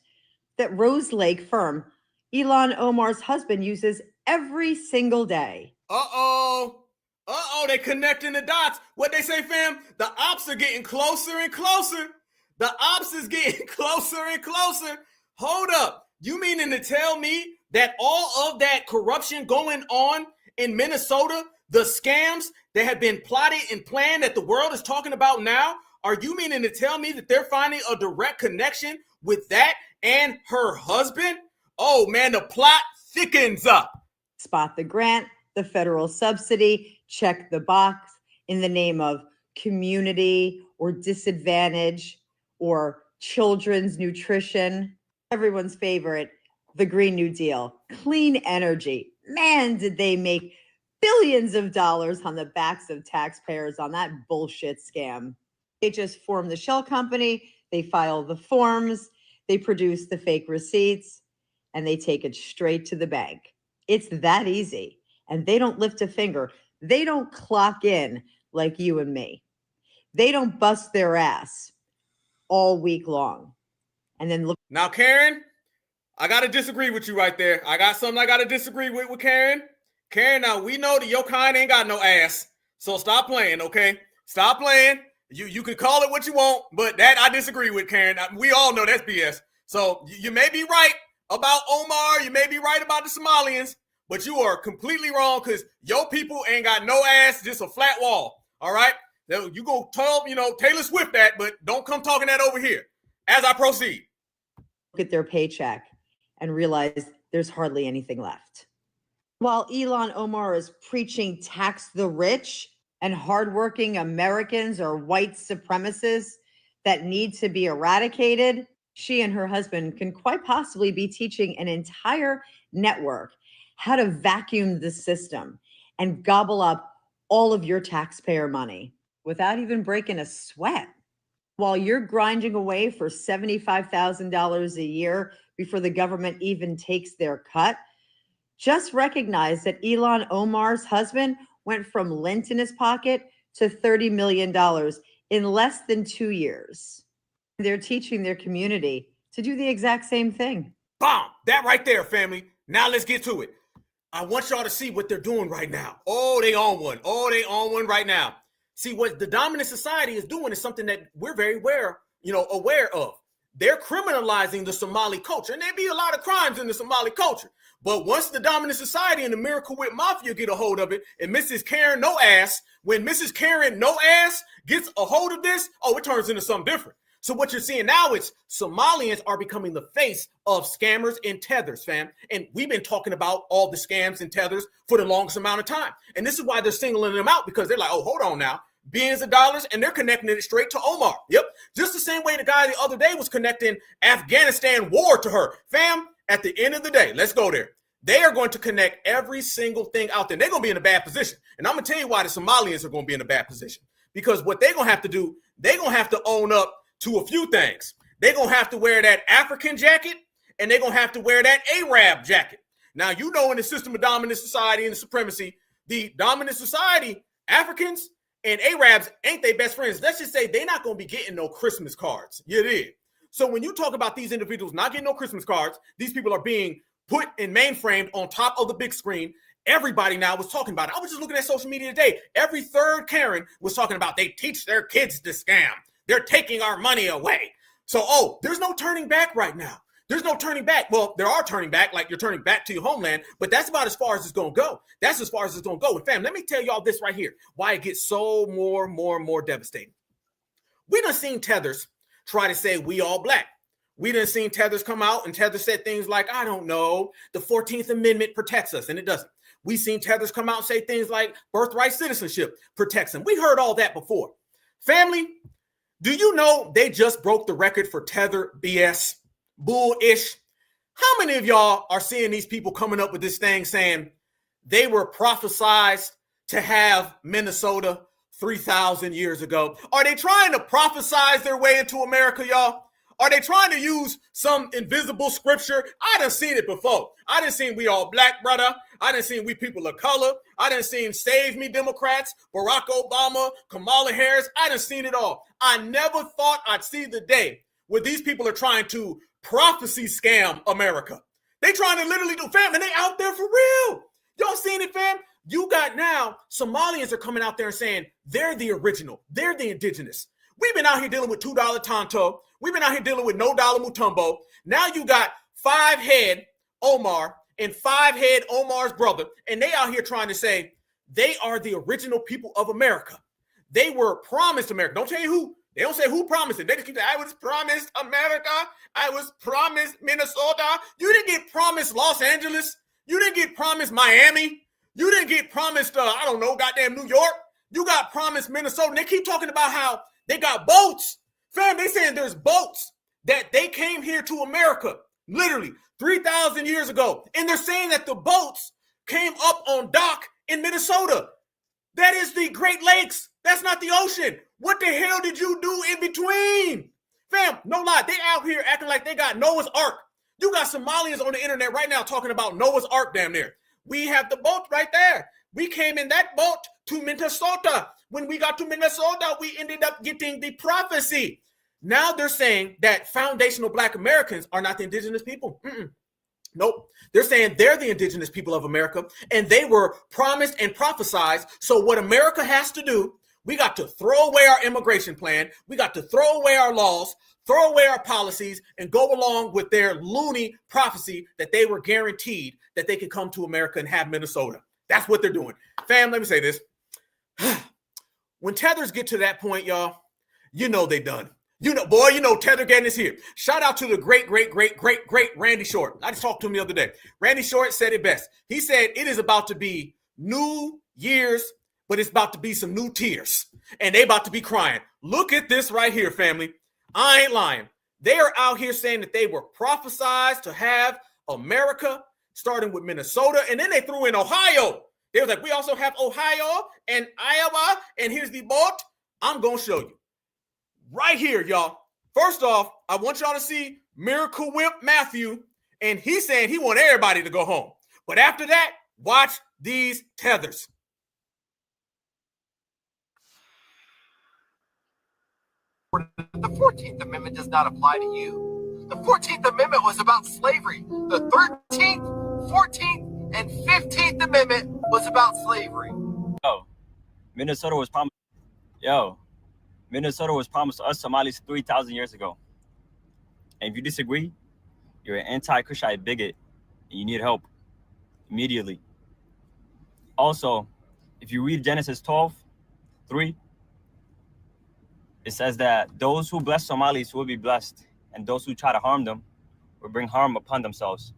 that Rose Lake firm Ilhan Omar's husband uses every single day. They connecting the dots. What they say, fam? The ops are getting closer and closer. The ops is getting closer and closer. Hold up. You meaning to tell me that all of that corruption going on in Minnesota, the scams that have been plotted and planned that the world is talking about now, are you meaning to tell me that they're finding a direct connection with that and her husband? Oh man, the plot thickens up. Spot the grant, the federal subsidy, check the box in the name of community or disadvantage or children's nutrition. Everyone's favorite, the Green New Deal, clean energy. Man, did they make billions of dollars on the backs of taxpayers on that bullshit scam. They just form the shell company, they file the forms, they produce the fake receipts, and they take it straight to the bank. It's that easy. And they don't lift a finger. They don't clock in like you and me. They don't bust their ass all week long. And then look. Now, Karen, I got to disagree with you right there. I got something I got to disagree with Karen. Karen, now we know that your kind ain't got no ass. So stop playing, okay? Stop playing. You can call it what you want, but that I disagree with, Karen. We all know that's BS. So you may be right about Omar. You may be right about the Somalians, but you are completely wrong because your people ain't got no ass, just a flat wall. All right? Now, you go tell, Taylor Swift that, but don't come talking that over here as I proceed. Look at their paycheck and realize there's hardly anything left. While Ilhan Omar is preaching tax the rich and hardworking Americans are white supremacists that need to be eradicated, she and her husband can quite possibly be teaching an entire network how to vacuum the system and gobble up all of your taxpayer money without even breaking a sweat. While you're grinding away for $75,000 a year before the government even takes their cut, just recognize that Ilhan Omar's husband went from lint in his pocket to $30 million in less than 2 years. They're teaching their community to do the exact same thing. Bomb! That right there, family. Now let's get to it. I want y'all to see what they're doing right now. Oh, they on one. Oh, they on one right now. See, what the dominant society is doing is something that we're very aware of. They're criminalizing the Somali culture, and there be a lot of crimes in the Somali culture. But once the dominant society and the Miracle Whip Mafia get a hold of it, and Mrs. Karen No Ass, when Mrs. Karen No Ass gets a hold of this, it turns into something different. So what you're seeing now is Somalians are becoming the face of scammers and tethers, fam. And we've been talking about all the scams and tethers for the longest amount of time. And this is why they're singling them out, because they're like, oh, hold on now. Billions of dollars, and they're connecting it straight to Omar. Yep. Just the same way the guy the other day was connecting Afghanistan war to her. Fam, at the end of the day, let's go there. They are going to connect every single thing out there. They're going to be in a bad position. And I'm going to tell you why the Somalians are going to be in a bad position. Because what they're going to have to do, they're going to have to own up to a few things. They're going to have to wear that African jacket, and they're going to have to wear that Arab jacket. Now, in the system of dominant society and the supremacy, the dominant society, Africans and Arabs ain't they best friends. Let's just say they're not going to be getting no Christmas cards. You did. So when you talk about these individuals not getting no Christmas cards, these people are being put in mainframed on top of the big screen. Everybody now was talking about it. I was just looking at social media today. Every third Karen was talking about they teach their kids to scam. They're taking our money away. So, there's no turning back right now. There's no turning back. Well, there are turning back, like you're turning back to your homeland, but that's about as far as it's going to go. That's as far as it's going to go. And fam, let me tell y'all this right here, why it gets so more devastating. We done seen tethers try to say we all black. We done seen tethers come out and tethers said things like, I don't know, the 14th Amendment protects us, and it doesn't. We seen tethers come out and say things like birthright citizenship protects them. We heard all that before. Family, do you know they just broke the record for tether BS? Bullish. How many of y'all are seeing these people coming up with this thing saying they were prophesized to have Minnesota 3,000 years ago? Are they trying to prophesize their way into America, y'all? Are they trying to use some invisible scripture? I done seen it before. I done seen we all black, brother. I done seen we people of color. I done seen Save Me Democrats, Barack Obama, Kamala Harris. I done seen it all. I never thought I'd see the day where these people are trying to prophecy scam America. They trying to literally do, fam, and they out there for real. Y'all seen it, fam? You got now, Somalians are coming out there and saying they're the original. They're the indigenous. We've been out here dealing with $2 Tonto. We've been out here dealing with no dollar Mutombo. Now you got 5-head Omar and 5-head Omar's brother, and they out here trying to say they are the original people of America. They were promised America. Don't tell you who. They don't say who promised it. They just keep saying, I was promised America. I was promised Minnesota. You didn't get promised Los Angeles. You didn't get promised Miami. You didn't get promised, I don't know, goddamn New York. You got promised Minnesota. And they keep talking about how they got boats. Fam, they saying there's boats that they came here to America, literally 3,000 years ago. And they're saying that the boats came up on dock in Minnesota. That is the Great Lakes. That's not the ocean. What the hell did you do in between? Fam, no lie. They out here acting like they got Noah's Ark. You got Somalians on the internet right now talking about Noah's Ark damn near. We have the boat right there. We came in that boat to Minnesota. When we got to Minnesota, we ended up getting the prophecy. Now they're saying that foundational Black Americans are not the indigenous people. Nope. They're saying they're the indigenous people of America, and they were promised and prophesied. So what America has to do, we got to throw away our immigration plan. We got to throw away our laws, throw away our policies, and go along with their loony prophecy that they were guaranteed that they could come to America and have Minnesota. That's what they're doing. Fam, let me say this. When tethers get to that point, y'all, you know they done. You know, boy, you know Tether Gang is here. Shout out to the great Randy Short. I just talked to him the other day. Randy Short said it best. He said it is about to be New Year's, but it's about to be some new tears. And they about to be crying. Look at this right here, family. I ain't lying. They are out here saying that they were prophesied to have America, starting with Minnesota, and then they threw in Ohio. They was like, we also have Ohio and Iowa, and here's the boat. I'm going to show you. Right here, y'all. First off, I want y'all to see Miracle Whip Matthew, and he's saying he want everybody to go home. But after that, watch these tethers. The 14th Amendment does not apply to you. The 14th Amendment was about slavery. The 13th, 14th, and 15th Amendment was about slavery. Minnesota was promised to us Somalis 3,000 years ago. And if you disagree, you're an anti-Kushite bigot and you need help immediately. Also, if you read Genesis 12:3, it says that those who bless Somalis will be blessed, and those who try to harm them will bring harm upon themselves.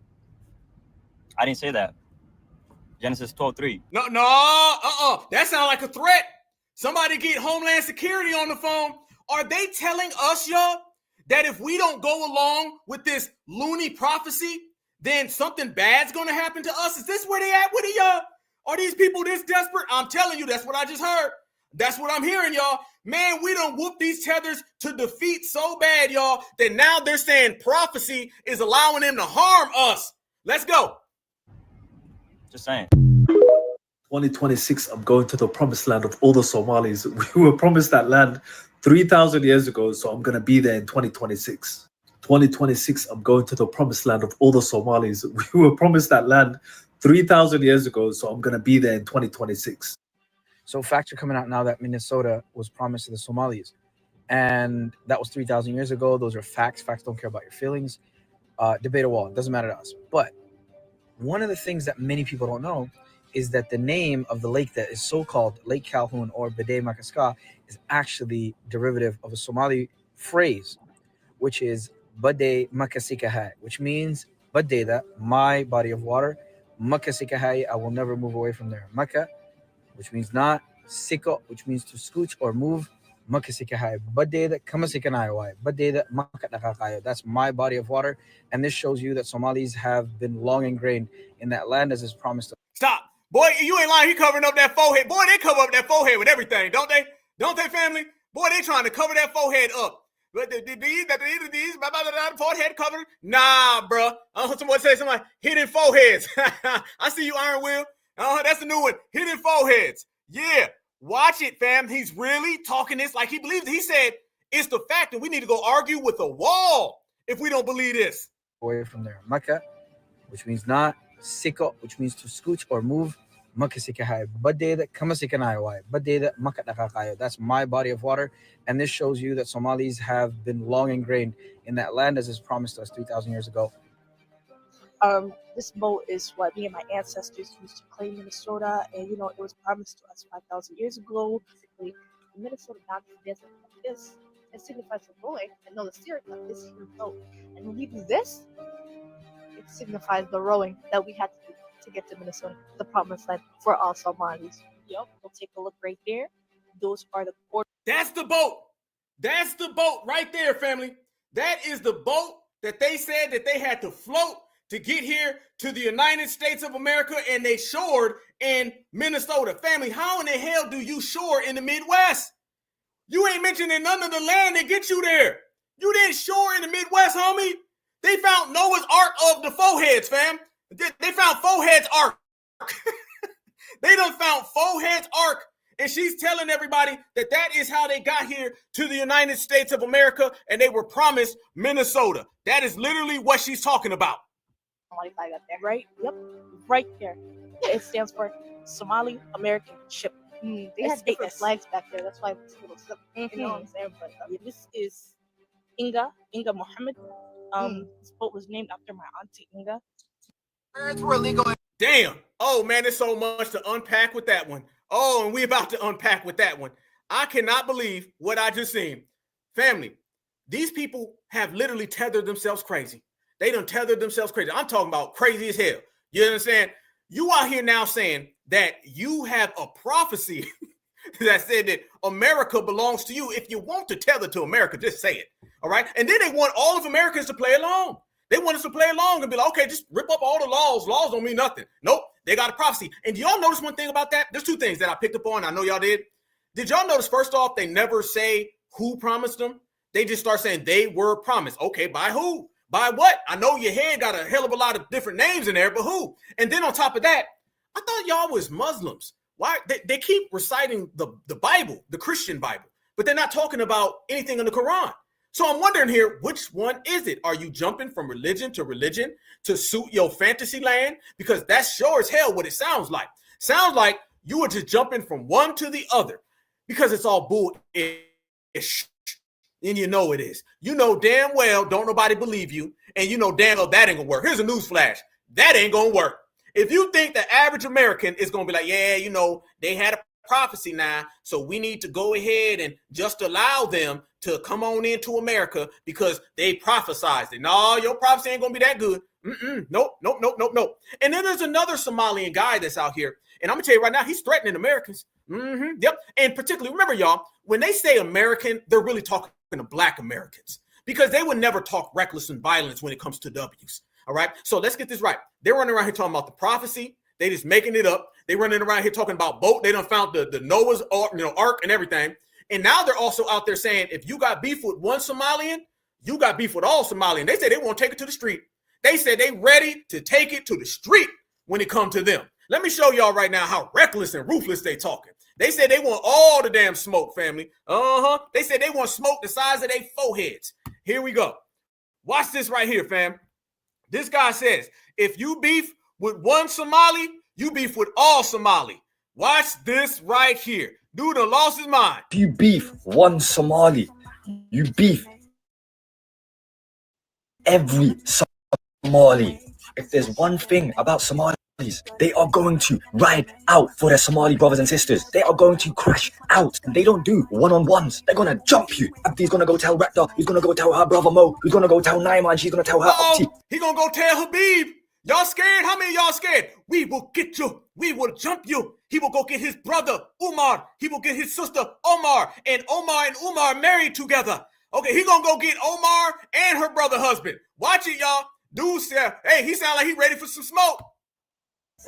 I didn't say that. Genesis 12:3. No, that sounds like a threat. Somebody get Homeland Security on the phone. Are they telling us, y'all, that if we don't go along with this loony prophecy, then something bad's going to happen to us? Is this where they at with it, y'all? Are these people this desperate? I'm telling you, that's what I just heard. That's what I'm hearing, y'all. Man, we done whoop these tethers to defeat so bad, y'all, that now they're saying prophecy is allowing them to harm us. Let's go. Just saying. 2026, I'm going to the promised land of all the Somalis. We were promised that land 3,000 years ago, so I'm going to be there in 2026. 2026, I'm going to the promised land of all the Somalis. We were promised that land 3,000 years ago, so I'm going to be there in 2026. So facts are coming out now that Minnesota was promised to the Somalis. And that was 3,000 years ago. Those are facts. Facts don't care about your feelings. Debate a wall. It doesn't matter to us. But one of the things that many people don't know is that the name of the lake that is so-called Lake Calhoun or Bede Makaska is actually derivative of a Somali phrase, which is Bade Makasikahai, which means Badeda, my body of water, Makasikahai, I will never move away from there. Maka, which means not, Siko, which means to scooch or move, Makasikahai, Badeda Kamasikanai, Badeda Makatakayo. That's my body of water. And this shows you that Somalis have been long ingrained in that land as is promised. Stop. Boy, you ain't lying. He covering up that forehead. Boy, they cover up that forehead with everything, don't they? Don't they, family? Boy, they trying to cover that forehead up. But these, forehead covered. Nah, bro. Someone say something like hidden foreheads. I see you, Iron Will. That's the new one. Hidden foreheads. Yeah. Watch it, fam. He's really talking this like he believes it. He said it's the fact that we need to go argue with a wall if we don't believe this. Away from there. Maka, which means not. Siko, which means to scooch or move. That's my body of water, and this shows you that Somalis have been long ingrained in that land as is promised to us 3,000 years ago. This boat is what me and my ancestors used to claim Minnesota, and it was promised to us 5,000 years ago. Basically, the Minnesota boundary desert like this, it signifies the rowing, and the steering of this huge boat. And when we do this, it signifies the rowing that we had to do to get to Minnesota, the promised land for all Somalis. Yep, we'll take a look right there. Those are the borders. That's the boat. That's the boat right there, family. That is the boat that they said that they had to float to get here to the United States of America, and they shored in Minnesota. Family, how in the hell do you shore in the Midwest? You ain't mentioning none of the land that gets you there. You didn't shore in the Midwest, homie. They found Noah's Ark of the foreheads, fam. They found Forehead's Ark. They done found Forehead's Ark, and she's telling everybody that that is how they got here to the United States of America, and they were promised Minnesota. That is literally what she's talking about. Right? Yep. Right there. It stands for Somali American Ship. They had different flags back there. That's why it's a little simple. You know what I'm saying? But this is Inga Muhammad. This boat was named after my auntie Inga. Parents were illegal. Damn. Oh, man, there's so much to unpack with that one. Oh, and we about to unpack with that one. I cannot believe what I just seen. Family, these people have literally tethered themselves crazy. They done tethered themselves crazy. I'm talking about crazy as hell. You understand? You out here now saying that you have a prophecy that said that America belongs to you. If you want to tether to America, just say it. All right? And then they want all of Americans to play along. They want us to play along and be like, okay, just rip up all the laws. Laws don't mean nothing. Nope, they got a prophecy. And do y'all notice one thing about that? There's two things that I picked up on. I know y'all did. Did y'all notice, first off, they never say who promised them? They just start saying they were promised. Okay, by who? By what? I know your head got a hell of a lot of different names in there, but who? And then on top of that, I thought y'all was Muslims. Why? They keep reciting the Bible, the Christian Bible, but they're not talking about anything in the Quran. So I'm wondering here, which one is it? Are you jumping from religion to suit your fantasy land? Because that's sure as hell what it sounds like. Sounds like you were just jumping from one to the other because it's all bull-ish. And you know it is. You know damn well don't nobody believe you, and you know damn well that ain't gonna work. Here's a news flash. That ain't gonna work. If you think the average American is gonna be like, yeah, they had a prophecy now, so we need to go ahead and just allow them to come on into America because they prophesized it. No, your prophecy ain't gonna be that good. Nope. And then there's another Somalian guy that's out here, and I'm gonna tell you right now, he's threatening Americans. Yep. And particularly, remember, y'all, when they say American, they're really talking to Black Americans because they would never talk reckless and violence when it comes to W's. All right. So let's get this right. They're running around here talking about the prophecy. They just making it up. They running around here talking about boat. They done found the Noah's Ark and everything. And now they're also out there saying, if you got beef with one Somalian, you got beef with all Somalian. They say they won't take it to the street. They said they ready to take it to the street when it comes to them. Let me show y'all right now how reckless and ruthless they talking. They said they want all the damn smoke, family. They said they want smoke the size of their foreheads. Here we go. Watch this right here, fam. This guy says, if you beef with one Somali, you beef with all Somali. Watch this right here. Dude done lost his mind. If you beef one Somali, you beef every Somali. If there's one thing about Somalis, they are going to ride out for their Somali brothers and sisters. They are going to crash out. And they don't do one-on-ones. They're going to jump you. Abdi's going to go tell Rector. He's going to go tell her brother Mo. He's going to go tell Naima, and she's going to tell her Opti. He going to go tell Habib. Y'all scared? How many of y'all scared? We will get you. We will jump you. He will go get his brother, Umar. He will get his sister, Omar. And Umar married together. Okay, he going to go get Omar and her brother husband. Watch it, y'all. Dude said, hey, he sound like he ready for some smoke.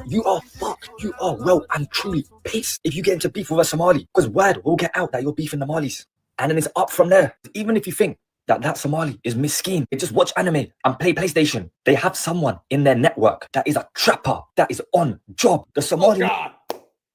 You are fucked. You are well and truly pissed if you get into beef with a Somali. Because word will get out that you're beefing the Malis. And then it's up from there. Even if you think that Somali is miskin. They just watch anime and play PlayStation. They have someone in their network that is a trapper, that is on job. The Somali. Oh God.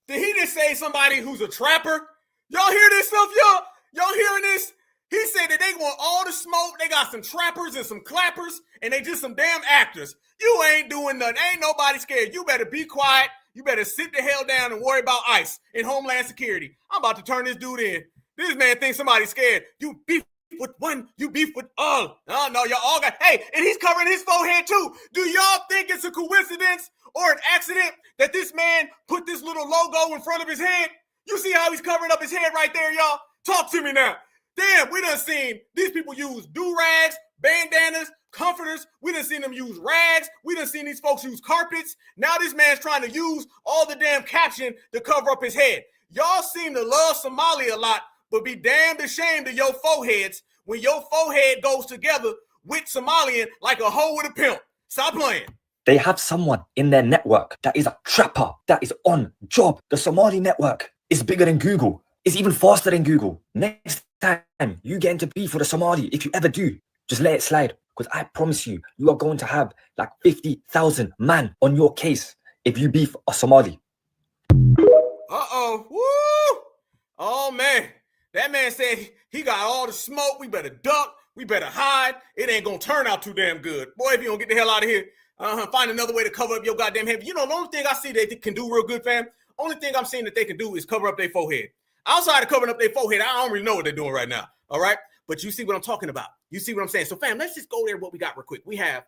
Did he just say somebody who's a trapper? Y'all hear this stuff, y'all? Y'all hearing this? He said that they want all the smoke. They got some trappers and some clappers, and they just some damn actors. You ain't doing nothing. Ain't nobody scared. You better be quiet. You better sit the hell down and worry about ICE and Homeland Security. I'm about to turn this dude in. This man thinks somebody's scared. You beef with one, you beef with all. Oh, no, y'all all got, hey, and he's covering his forehead too. Do y'all think it's a coincidence or an accident that this man put this little logo in front of his head? You see how he's covering up his head right there, y'all? Talk to me now. Damn, we done seen these people use do-rags, bandanas, comforters. We done seen them use rags. We done seen these folks use carpets. Now this man's trying to use all the damn caption to cover up his head. Y'all seem to love Somalia a lot, but be damned ashamed of your foreheads when your forehead goes together with Somalian like a hoe with a pimp. Stop playing. They have someone in their network that is a trapper, that is on job. The Somali network is bigger than Google. It's even faster than Google. Next time you get into beef for the Somali, if you ever do, just let it slide. Because I promise you, you are going to have like 50,000 man on your case if you beef a Somali. Uh-oh. Woo! Oh, man. That man said he got all the smoke. We better duck. We better hide. It ain't going to turn out too damn good. Boy, if you don't get the hell out of here, find another way to cover up your goddamn head. You know, the only thing I see they can do real good, fam, only thing I'm seeing that they can do is cover up their forehead. Outside of covering up their forehead, I don't really know what they're doing right now, all right? But you see what I'm talking about. You see what I'm saying? So, fam, let's just go there what we got real quick. We have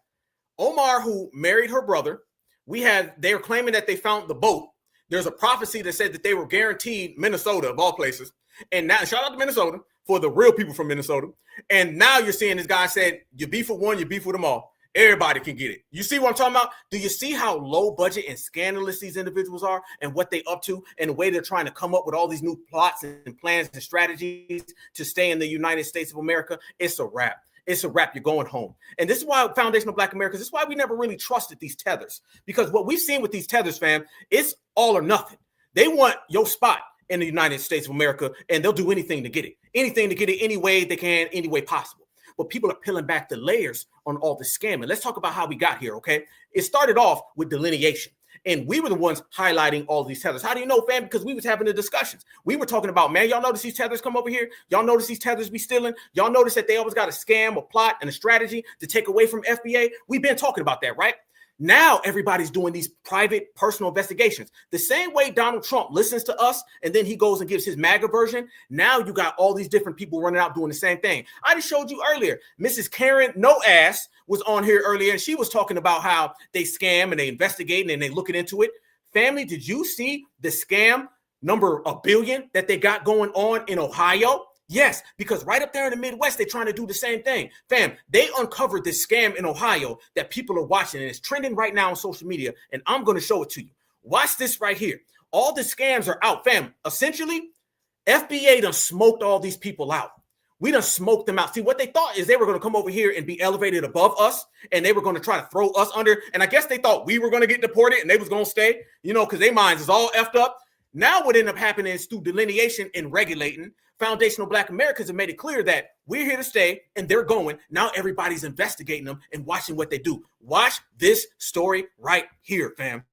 Omar, who married her brother. They're claiming that they found the boat. There's a prophecy that said that they were guaranteed Minnesota, of all places. And now, shout out to Minnesota for the real people from Minnesota. And now you're seeing this guy said, you beef with one, you beef with them all. Everybody can get it. You see what I'm talking about? Do you see how low budget and scandalous these individuals are and what they up to and the way they're trying to come up with all these new plots and plans and strategies to stay in the United States of America? It's a wrap. It's a wrap. You're going home. And this is why Foundational Black Americans, this is why we never really trusted these tethers. Because what we've seen with these tethers, fam, it's all or nothing. They want your spot in the United States of America, and they'll do anything to get it. Anything to get it any way they can, any way possible. But people are peeling back the layers on all the scamming. Let's talk about how we got here, okay? It started off with delineation. And we were the ones highlighting all these tethers. How do you know, fam? Because we was having the discussions. We were talking about, man, y'all notice these tethers come over here? Y'all notice these tethers be stealing? Y'all notice that they always got a scam, a plot, and a strategy to take away from FBA? We've been talking about that, right? Now everybody's doing these private, personal investigations. The same way Donald Trump listens to us and then he goes and gives his MAGA version. Now you got all these different people running out doing the same thing. I just showed you earlier. Mrs. Karen No Ass was on here earlier and she was talking about how they scam and they investigate and they looking into it. Family, did you see the scam number 1 billion that they got going on in Ohio? Yes, because right up there in the Midwest, they're trying to do the same thing. Fam, they uncovered this scam in Ohio that people are watching, and it's trending right now on social media, and I'm going to show it to you. Watch this right here. All the scams are out, fam. Essentially, FBA done smoked all these people out. We done smoked them out. See, what they thought is they were going to come over here and be elevated above us, and they were going to try to throw us under, and I guess they thought we were going to get deported, and they was going to stay, you know, because their minds is all effed up. Now what ended up happening is through delineation and regulating, Foundational Black Americans have made it clear that we're here to stay and they're going. Now everybody's investigating them and watching what they do. Watch this story right here, fam.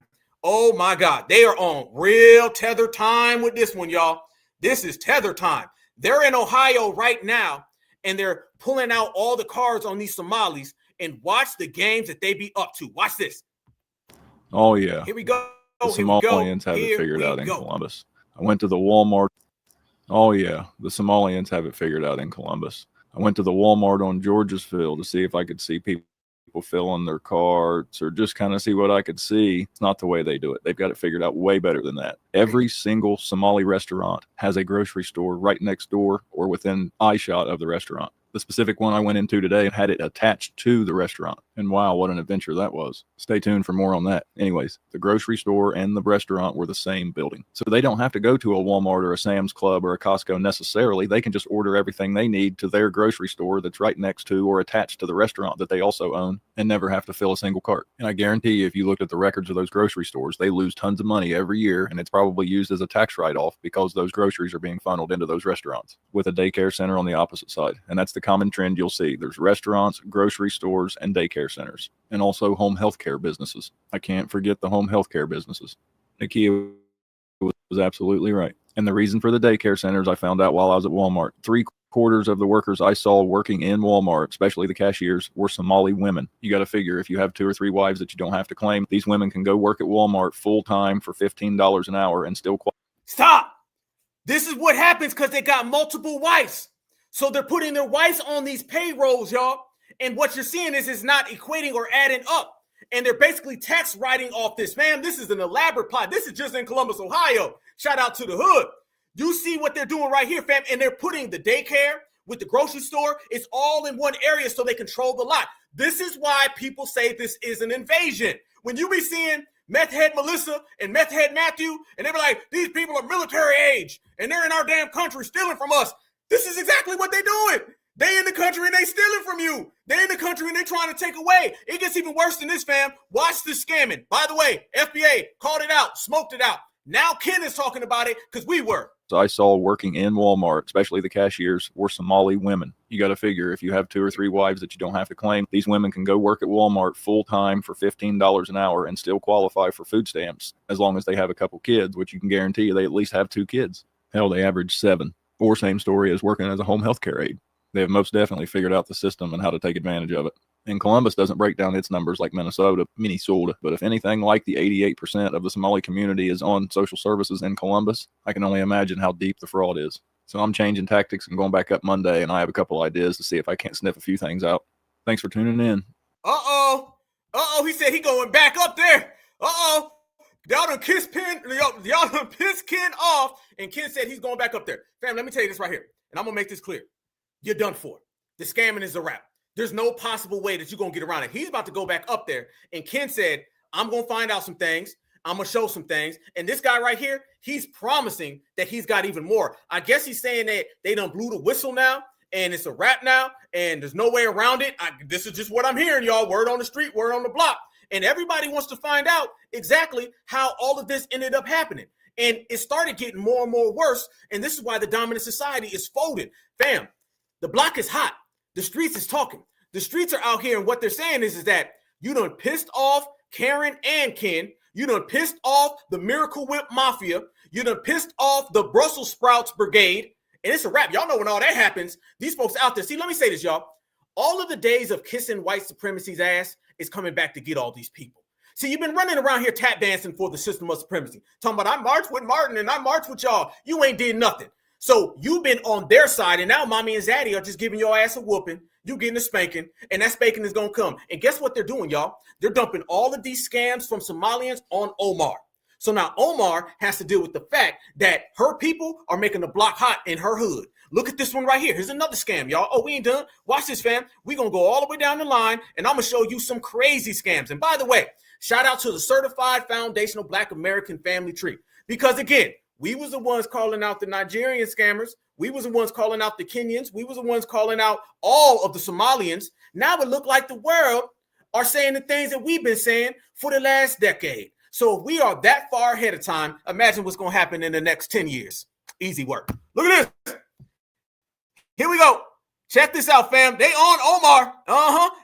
Oh my God. They are on real tether time with this one, y'all. This is tether time. They're in Ohio right now and they're pulling out all the cards on these Somalis and watch the games that they be up to. Watch this. Oh, yeah. Here we go. The Somalians have it figured out in Columbus. I went to the Walmart. Oh, yeah. The Somalians have it figured out in Columbus. I went to the Walmart on Georgesville to see if I could see people filling their carts or just kind of see what I could see. It's not the way they do it. They've got it figured out way better than that. Every single Somali restaurant has a grocery store right next door or within eyeshot of the restaurant. The specific one I went into today had it attached to the restaurant. And wow, what an adventure that was. Stay tuned for more on that. Anyways, the grocery store and the restaurant were the same building. So they don't have to go to a Walmart or a Sam's Club or a Costco necessarily. They can just order everything they need to their grocery store that's right next to or attached to the restaurant that they also own and never have to fill a single cart. And I guarantee you, if you looked at the records of those grocery stores, they lose tons of money every year, and it's probably used as a tax write-off because those groceries are being funneled into those restaurants with a daycare center on the opposite side. And that's the common trend you'll see. There's restaurants, grocery stores, and daycare centers, and also home health care businesses. I can't forget the home health care businesses. Nakia was absolutely right. And the reason for the daycare centers, I found out while I was at Walmart. 3/4 of the workers I saw working in Walmart, especially the cashiers, were Somali women. You got to figure if you have 2 or 3 wives that you don't have to claim, these women can go work at Walmart full time for $15 an hour and still qualify. Stop. This is what happens because they got multiple wives. So they're putting their wives on these payrolls, y'all. And what you're seeing is it's not equating or adding up. And they're basically tax writing off this. Man, this is an elaborate plot. This is just in Columbus, Ohio. Shout out to the hood. You see what they're doing right here, fam. And they're putting the daycare with the grocery store. It's all in one area so they control the lot. This is why people say this is an invasion. When you be seeing meth head Melissa and meth head Matthew, and they be like, these people are military age, and they're in our damn country stealing from us. This is exactly what they're doing. They in the country and they stealing from you. They in the country and they trying to take away. It gets even worse than this, fam. Watch this scamming. By the way, FBA called it out, smoked it out. Now Ken is talking about it because we were. So I saw working in Walmart, especially the cashiers, were Somali women. You got to figure if you have 2 or 3 wives that you don't have to claim, these women can go work at Walmart full time for $15 an hour and still qualify for food stamps as long as they have a couple kids, which you can guarantee you they at least have 2 kids. Hell, they average 7. Or same story as working as a home health care aide. They have most definitely figured out the system and how to take advantage of it. And Columbus doesn't break down its numbers like Minnesota, but if anything like the 88% of the Somali community is on social services in Columbus, I can only imagine how deep the fraud is. So I'm changing tactics and going back up Monday, and I have a couple ideas to see if I can't sniff a few things out. Thanks for tuning in. He said he going back up there. Y'all done pissed Ken off, and Ken said he's going back up there. Fam, let me tell you this right here, and I'm going to make this clear. You're done for. The scamming is a wrap. There's no possible way that you're going to get around it. He's about to go back up there, and Ken said, I'm going to find out some things. I'm going to show some things. And this guy right here, he's promising that he's got even more. I guess he's saying that they done blew the whistle now, and it's a wrap now, and there's no way around it. This is just what I'm hearing, y'all. Word on the street, word on the block. And everybody wants to find out exactly how all of this ended up happening. And it started getting more and more worse, and this is why the dominant society is folded. Fam, the block is hot. The streets is talking. The streets are out here, and what they're saying is that you done pissed off Karen and Ken. You done pissed off the Miracle Whip Mafia. You done pissed off the Brussels Sprouts Brigade. And it's a wrap. Y'all know when all that happens, these folks out there. See, let me say this, y'all. All of the days of kissing white supremacy's ass is coming back to get all these people. See, you've been running around here tap dancing for the system of supremacy. Talking about I marched with Martin and I marched with y'all. You ain't did nothing. So you've been on their side, and now mommy and zaddy are just giving your ass a whooping. You getting a spanking, and that spanking is going to come. And guess what they're doing, y'all? They're dumping all of these scams from Somalians on Omar. So now Omar has to deal with the fact that her people are making the block hot in her hood. Look at this one right here. Here's another scam, y'all. Oh, we ain't done. Watch this, fam. We're going to go all the way down the line, and I'm going to show you some crazy scams. And by the way, shout out to the Certified Foundational Black American Family Tree. Because, again, we was the ones calling out the Nigerian scammers. We was the ones calling out the Kenyans. We was the ones calling out all of the Somalians. Now it look like the world are saying the things that we've been saying for the last decade. So if we are that far ahead of time, imagine what's going to happen in the next 10 years. Easy work. Look at this. Here we go. Check this out, fam. They on Omar.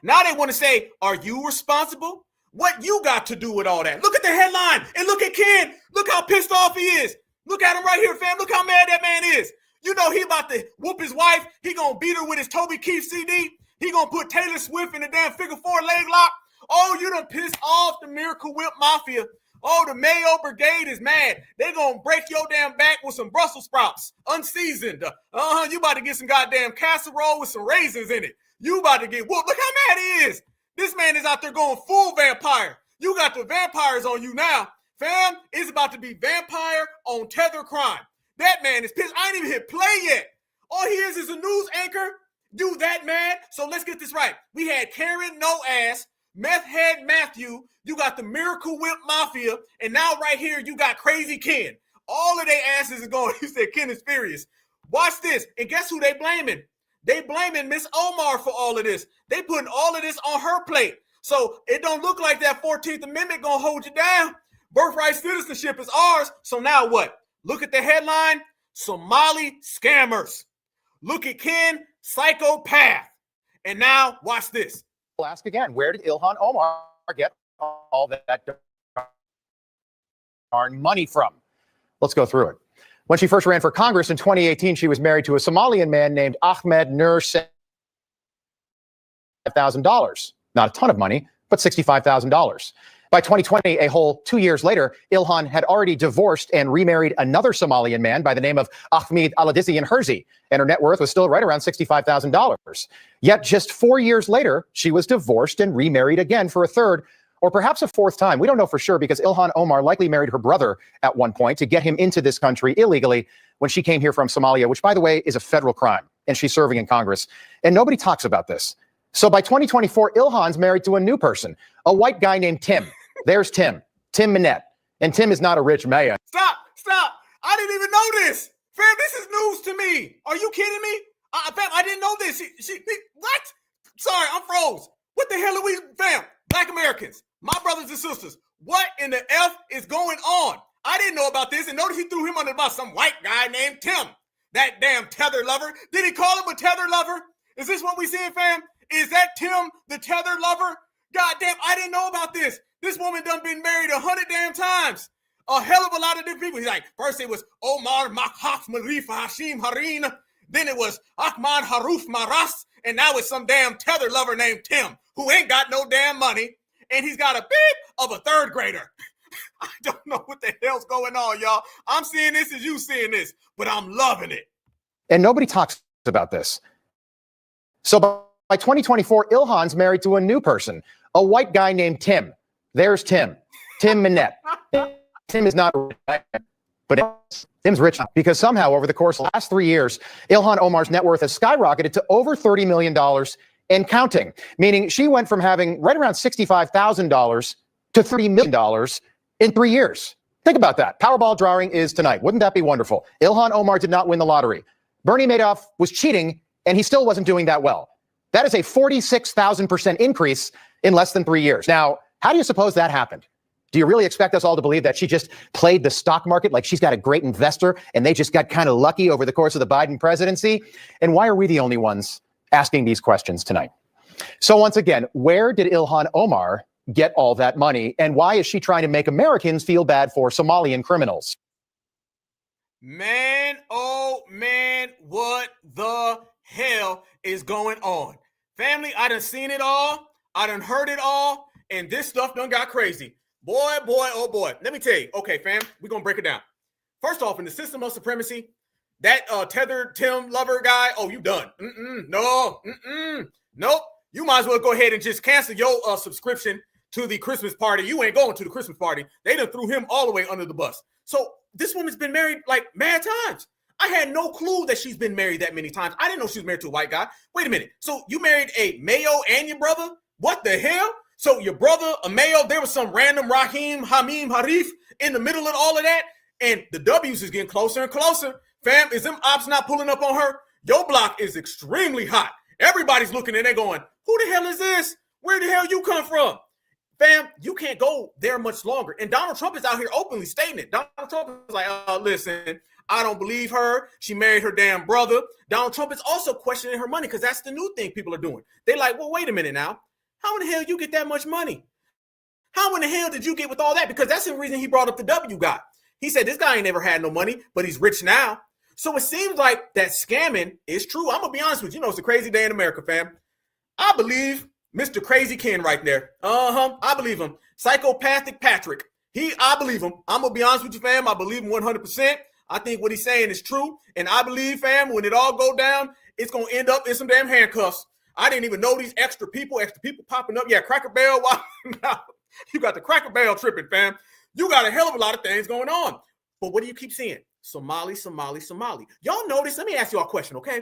Now they want to say, are you responsible? What you got to do with all that? Look at the headline and look at Ken. Look how pissed off he is. Look at him right here, fam. Look how mad that man is. You know he about to whoop his wife. He going to beat her with his Toby Keith CD. He going to put Taylor Swift in the damn figure 4 leg lock. Oh, you done pissed off the Miracle Whip Mafia. Oh, the Mayo Brigade is mad. They going to break your damn back with some Brussels sprouts, unseasoned. You about to get some goddamn casserole with some raisins in it. You about to get whooped. Look how mad he is. This man is out there going full vampire. You got the vampires on you now. Fam, it's about to be vampire on tether crime. That man is pissed. I ain't even hit play yet. All he is a news anchor. You that mad? So let's get this right. We had Karen No Ass Meth Head Matthew, you got the Miracle Whip Mafia, and now right here you got Crazy Ken. All of their asses is going. He said Ken is furious. Watch this, and guess who they blaming? They blaming Miss Omar for all of this. They putting all of this on her plate. So it don't look like that 14th Amendment gonna hold you down. Birthright citizenship is ours. So now what? Look at the headline, Somali scammers. Look at Ken, psychopath. And now watch this. I'll ask again, where did Ilhan Omar get all that darn money from? Let's go through it. When she first ran for Congress in 2018, she was married to a Somalian man named Ahmed Nur $65,000. Not a ton of money, but $65,000. By 2020, a whole 2 years later, Ilhan had already divorced and remarried another Somalian man by the name of Ahmed Aladizian Herzi, and her net worth was still right around $65,000. Yet just 4 years later, she was divorced and remarried again for a third, or perhaps a fourth time. We don't know for sure because Ilhan Omar likely married her brother at one point to get him into this country illegally when she came here from Somalia, which, by the way, is a federal crime, and she's serving in Congress. And nobody talks about this. So by 2024, Ilhan's married to a new person, a white guy named Tim. There's Tim Minette. And Tim is not a rich man. Stop. I didn't even know this. Fam, this is news to me. Are you kidding me? Fam, I didn't know this. What? Sorry, I'm froze. What the hell are we, fam? Black Americans, my brothers and sisters, what in the F is going on? I didn't know about this, and notice he threw him under the bus, some white guy named Tim. That damn tether lover. Did he call him a tether lover? Is this what we seeing, fam? Is that Tim, the tether lover? God damn, I didn't know about this. This woman done been married 100 damn times. A hell of a lot of different people. He's like, first it was Omar Makhaf Marifa Hashim Harin. Then it was Ahmad Haruf Maras. And now it's some damn tether lover named Tim who ain't got no damn money. And he's got a beep of a third grader. I don't know what the hell's going on, y'all. I'm seeing this as you seeing this, but I'm loving it. And nobody talks about this. So by 2024, Ilhan's married to a new person, a white guy named Tim. There's Tim Minette. Tim is not rich, but Tim's rich because somehow over the course of the last 3 years, Ilhan Omar's net worth has skyrocketed to over $30 million and counting, meaning she went from having right around $65,000 to $30 million in 3 years. Think about that. Powerball drawing is tonight. Wouldn't that be wonderful? Ilhan Omar did not win the lottery. Bernie Madoff was cheating, and he still wasn't doing that well. That is a 46,000% increase in less than 3 years. Now, how do you suppose that happened? Do you really expect us all to believe that she just played the stock market like she's got a great investor and they just got kind of lucky over the course of the Biden presidency? And why are we the only ones asking these questions tonight? So once again, where did Ilhan Omar get all that money? And why is she trying to make Americans feel bad for Somalian criminals? Man, oh man, what the hell is going on? Family, I done seen it all. I done heard it all. And this stuff done got crazy. Boy, oh boy. Let me tell you. Okay, fam, we're going to break it down. First off, in the system of supremacy, that tethered Tim lover guy, oh, you done. Nope. You might as well go ahead and just cancel your subscription to the Christmas party. You ain't going to the Christmas party. They done threw him all the way under the bus. So this woman's been married like mad times. I had no clue that she's been married that many times. I didn't know she was married to a white guy. Wait a minute. So you married a Mayo and your brother? What the hell? So your brother, a Mayo, there was some random Rahim, Hamim, Harif in the middle of all of that. And the W's is getting closer and closer. Fam, is them ops not pulling up on her? Your block is extremely hot. Everybody's looking and they're going, who the hell is this? Where the hell you come from? Fam, you can't go there much longer. And Donald Trump is out here openly stating it. Donald Trump is like, listen, I don't believe her. She married her damn brother. Donald Trump is also questioning her money because that's the new thing people are doing. They're like, well, wait a minute now. How in the hell you get that much money? How in the hell did you get with all that? Because that's the reason he brought up the W guy. He said this guy ain't never had no money, but he's rich now. So it seems like that scamming is true. I'm going to be honest with you. You know, it's a crazy day in America, fam. I believe Mr. Crazy Ken right there. I believe him. Psychopathic Patrick. I believe him. I'm going to be honest with you, fam. I believe him 100%. I think what he's saying is true. And I believe, fam, when it all go down, it's going to end up in some damn handcuffs. I didn't even know these extra people popping up. Yeah, Cracker Barrel. You got the Cracker Barrel tripping, fam. You got a hell of a lot of things going on. But what do you keep seeing? Somali. Y'all notice? Let me ask y'all a question, okay?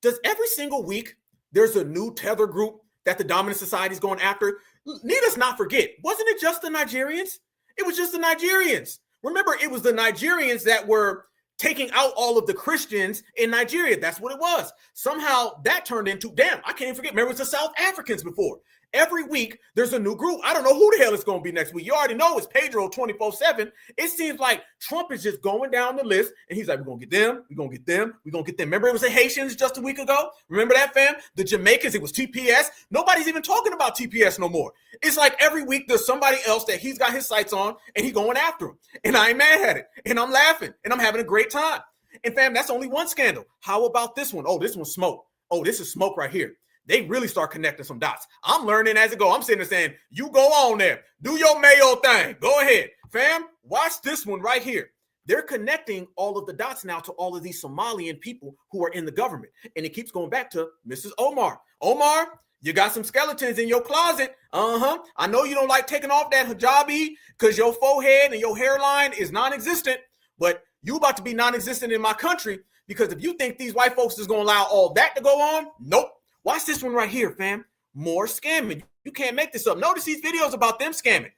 Does every single week there's a new tether group that the dominant society is going after. Need us not forget, wasn't it just the Nigerians? It was just the Nigerians. Remember, it was the Nigerians that were taking out all of the Christians in Nigeria. That's what it was. Somehow that turned into, damn, I can't even forget. Remember, it was the South Africans before. Every week, there's a new group. I don't know who the hell it's going to be next week. You already know it's Pedro 24/7. It seems like Trump is just going down the list, and he's like, we're going to get them, we're going to get them, we're going to get them. Remember, it was the Haitians just a week ago? Remember that, fam? The Jamaicans, it was TPS. Nobody's even talking about TPS no more. It's like every week there's somebody else that he's got his sights on, and he's going after him. And I ain't mad at it. And I'm laughing, and I'm having a great time. And, fam, that's only one scandal. How about this one? Oh, this one's smoke. Oh, this is smoke right here. They really start connecting some dots. I'm learning as it goes. I'm sitting there saying, you go on there. Do your Mayo thing. Go ahead. Fam, watch this one right here. They're connecting all of the dots now to all of these Somalian people who are in the government. And it keeps going back to Mrs. Omar. Omar, you got some skeletons in your closet. I know you don't like taking off that hijabi because your forehead and your hairline is non-existent, but you about to be non-existent in my country because if you think these white folks is going to allow all that to go on, nope. Watch this one right here, fam. More scamming. You can't make this up. Notice these videos about them scamming.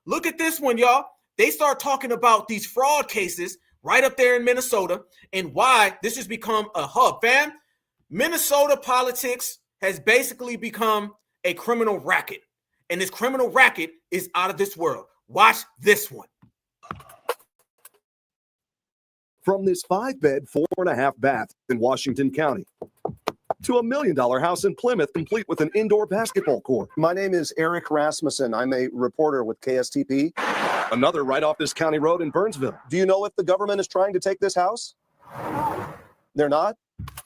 Look at this one, y'all. They start talking about these fraud cases right up there in Minnesota and why this has become a hub, fam. Minnesota politics has basically become a criminal racket. And this criminal racket is out of this world. Watch this one. From this 5-bed, 4.5-bath in Washington County to a $1 million house in Plymouth, complete with an indoor basketball court. My name is Eric Rasmussen. I'm a reporter with KSTP. Another right off this county road in Burnsville. Do you know if the government is trying to take this house? They're not?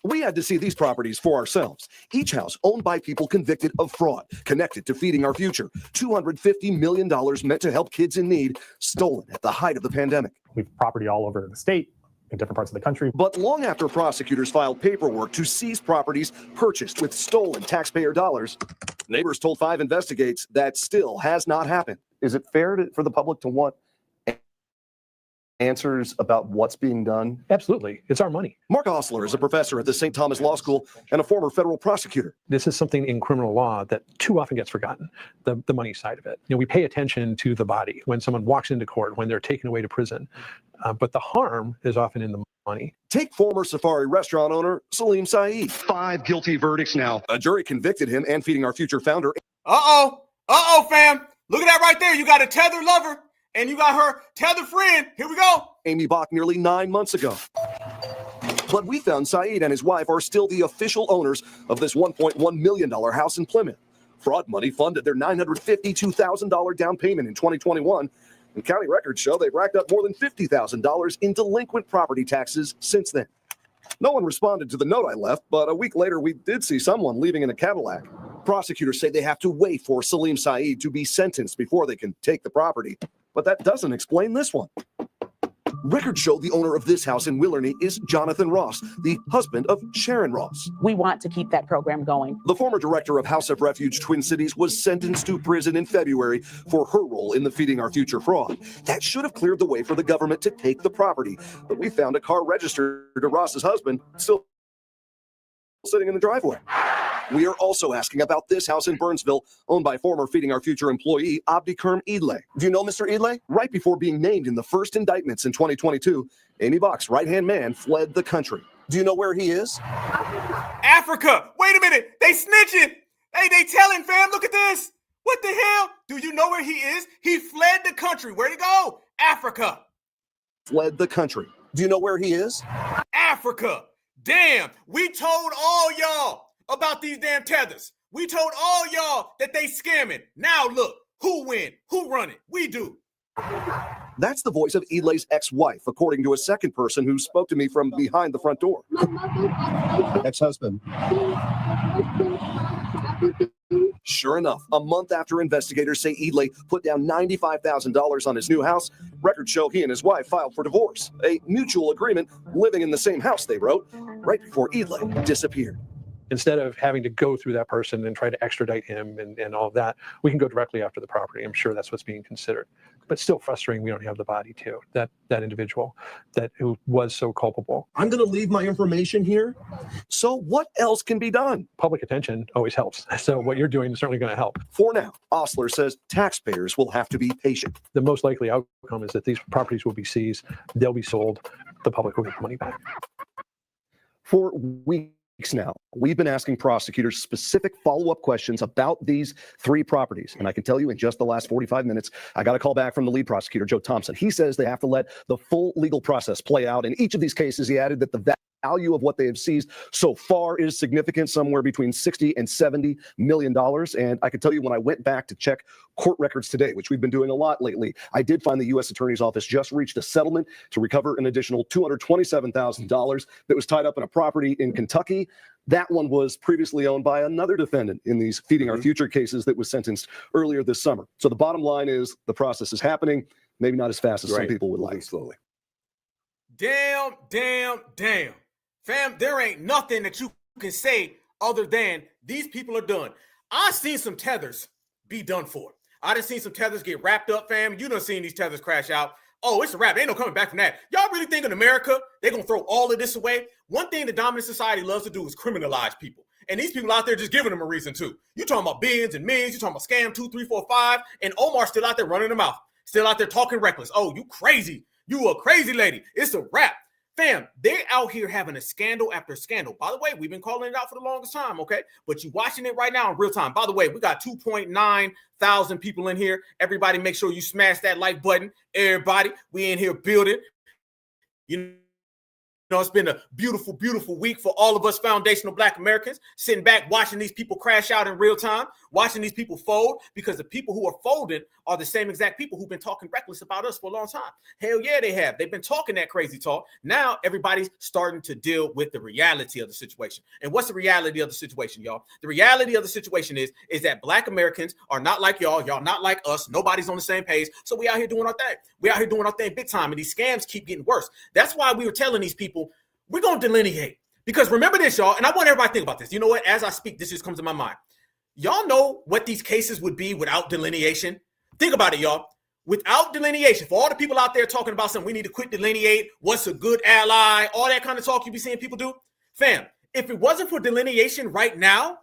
We had to see these properties for ourselves. Each house owned by people convicted of fraud, connected to Feeding Our Future. $250 million meant to help kids in need, stolen at the height of the pandemic. We've property all over the state, in different parts of the country. But long after prosecutors filed paperwork to seize properties purchased with stolen taxpayer dollars, neighbors told 5 Investigates that still has not happened. Is it fair for the public to want answers about what's being done? Absolutely. It's our money. Mark Osler is a professor at the St. Thomas Law School and a former federal prosecutor. This is something in criminal law that too often gets forgotten, the money side of it. You know, we pay attention to the body when someone walks into court, when they're taken away to prison, but the harm is often in the money. Take former Safari restaurant owner Salim Saeed. 5 guilty verdicts now. A jury convicted him and Feeding Our Future founder. Uh-oh, fam. Look at that right there. You got a tethered lover. And you got her tethered friend. Here we go. Amy Bach nearly 9 months ago. But we found Saeed and his wife are still the official owners of this $1.1 million house in Plymouth. Fraud money funded their $952,000 down payment in 2021. And county records show they've racked up more than $50,000 in delinquent property taxes since then. No one responded to the note I left, but a week later we did see someone leaving in a Cadillac. Prosecutors say they have to wait for Salim Saeed to be sentenced before they can take the property. But that doesn't explain this one. Records show the owner of this house in Willerny is Jonathan Ross, the husband of Sharon Ross. We want to keep that program going. The former director of House of Refuge Twin Cities was sentenced to prison in February for her role in the Feeding Our Future fraud. That should have cleared the way for the government to take the property. But we found a car registered to Ross's husband still sitting in the driveway. We are also asking about this house in Burnsville, owned by former Feeding Our Future employee Abdikerm Idle. Do you know Mr. Idle? Right before being named in the first indictments in 2022, Amy Bach's right-hand man fled the country. Do you know where he is? Africa. Wait a minute. They snitching. Hey, they telling, fam. Look at this. What the hell? Do you know where he is? He fled the country. Where'd he go? Africa. Fled the country. Do you know where he is? Africa. Damn. We told all y'all about these damn tethers. We told all y'all that they scamming. Now look, who win? Who run it? We do. That's the voice of Idle's ex-wife, according to a second person who spoke to me from behind the front door. Ex-husband. Sure enough, a month after investigators say Idle put down $95,000 on his new house, records show he and his wife filed for divorce. A mutual agreement, living in the same house, they wrote, right before Idle disappeared. Instead of having to go through that person and try to extradite him and all of that, we can go directly after the property. I'm sure that's what's being considered. but still frustrating. We don't have the body to that individual who was so culpable. I'm going to leave my information here. So what else can be done? Public attention always helps. So what you're doing is certainly going to help. For now, Osler says taxpayers will have to be patient. The most likely outcome is that these properties will be seized, they'll be sold, the public will get the money back. For weeks now, we've been asking prosecutors specific follow-up questions about these 3 properties. And I can tell you in just the last 45 minutes, I got a call back from the lead prosecutor, Joe Thompson. He says they have to let the full legal process play out. In each of these cases, he added that the value of what they have seized so far is significant, somewhere between $60 and $70 million. And I can tell you, when I went back to check court records today, which we've been doing a lot lately, I did find the U.S. Attorney's Office just reached a settlement to recover an additional $227,000 that was tied up in a property in Kentucky. That one was previously owned by another defendant in these Feeding Our Future cases that was sentenced earlier this summer. So the bottom line is the process is happening, maybe not as fast as some people would like. Slowly. Damn. Fam, there ain't nothing that you can say other than these people are done. I've seen some tethers be done for. I done seen some tethers get wrapped up, fam. You done seen these tethers crash out. Oh, it's a wrap. Ain't no coming back from that. Y'all really think in America, they're going to throw all of this away? One thing the dominant society loves to do is criminalize people. And these people out there just giving them a reason to. You talking about billions and millions. You talking about scam 2, 3, 4, 5. And Omar still out there running their mouth. Still out there talking reckless. Oh, you crazy. You a crazy lady. It's a wrap. Fam, they're out here having a scandal after scandal. By the way, we've been calling it out for the longest time, okay? But you're watching it right now in real time. By the way, we got 2.9 thousand people in here. Everybody make sure you smash that like button. Everybody, we in here building. You know, it's been a beautiful, beautiful week for all of us foundational Black Americans, sitting back, watching these people crash out in real time, watching these people fold, because the people who are folding are the same exact people who've been talking reckless about us for a long time. Hell yeah, they have. They've been talking that crazy talk. Now everybody's starting to deal with the reality of the situation. And what's the reality of the situation, y'all? The reality of the situation is that Black Americans are not like y'all. Y'all not like us. Nobody's on the same page. So we out here doing our thing. We out here doing our thing big time. And these scams keep getting worse. That's why we were telling these people, we're going to delineate. Because remember this, y'all, and I want everybody to think about this. You know what? As I speak, this just comes to my mind. Y'all know what these cases would be without delineation? Think about it, y'all. Without delineation, for all the people out there talking about something, we need to quit delineate, what's a good ally, all that kind of talk you be seeing people do. Fam, if it wasn't for delineation right now,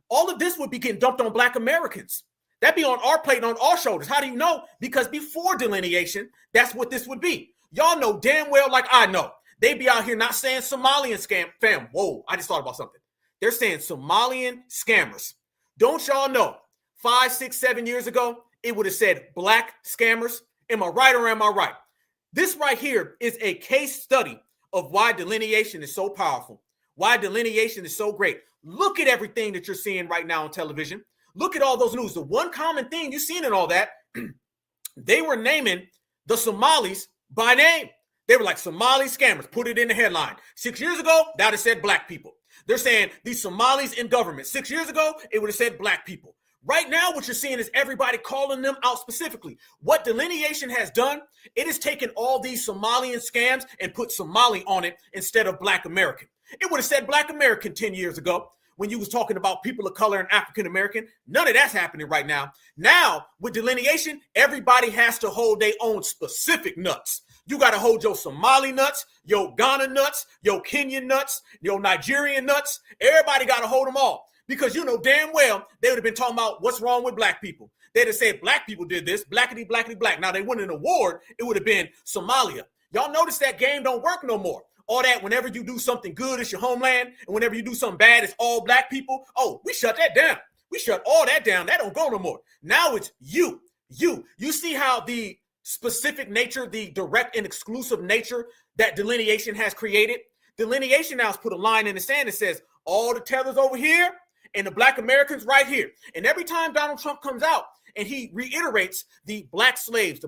all of this would be getting dumped on Black Americans. That'd be on our plate and on our shoulders. How do you know? Because before delineation, that's what this would be. Y'all know damn well, like I know, they be out here not saying Somalian scam. Fam, whoa, I just thought about something. They're saying Somalian scammers. Don't y'all know, 5, 6, 7 years ago, it would have said Black scammers. Am I right or am I right? This right here is a case study of why delineation is so powerful, why delineation is so great. Look at everything that you're seeing right now on television. Look at all those news. The one common thing you've seen in all that, they were naming the Somalis by name. They were like Somali scammers, put it in the headline. 6 years ago, that would have said Black people. They're saying these Somalis in government. 6 years ago, it would have said Black people. Right now, what you're seeing is everybody calling them out specifically. What delineation has done, it has taken all these Somalian scams and put Somali on it instead of Black American. It would have said Black American 10 years ago when you was talking about people of color and African American. None of that's happening right now. Now, with delineation, everybody has to hold their own specific nuts. You got to hold your Somali nuts, your Ghana nuts, your Kenyan nuts, your Nigerian nuts. Everybody got to hold them all. Because you know damn well they would have been talking about what's wrong with Black people. They'd have said Black people did this, blackity, blackity, black. Now they win an award, it would have been Somalia. Y'all notice that game don't work no more. All that whenever you do something good, it's your homeland. And whenever you do something bad, it's all Black people. Oh, we shut that down. We shut all that down. That don't go no more. Now it's you. You see how the specific nature, the direct and exclusive nature that delineation has created? Delineation now has put a line in the sand that says all the tethers over here and the Black Americans right here. And every time Donald Trump comes out and he reiterates the black slaves,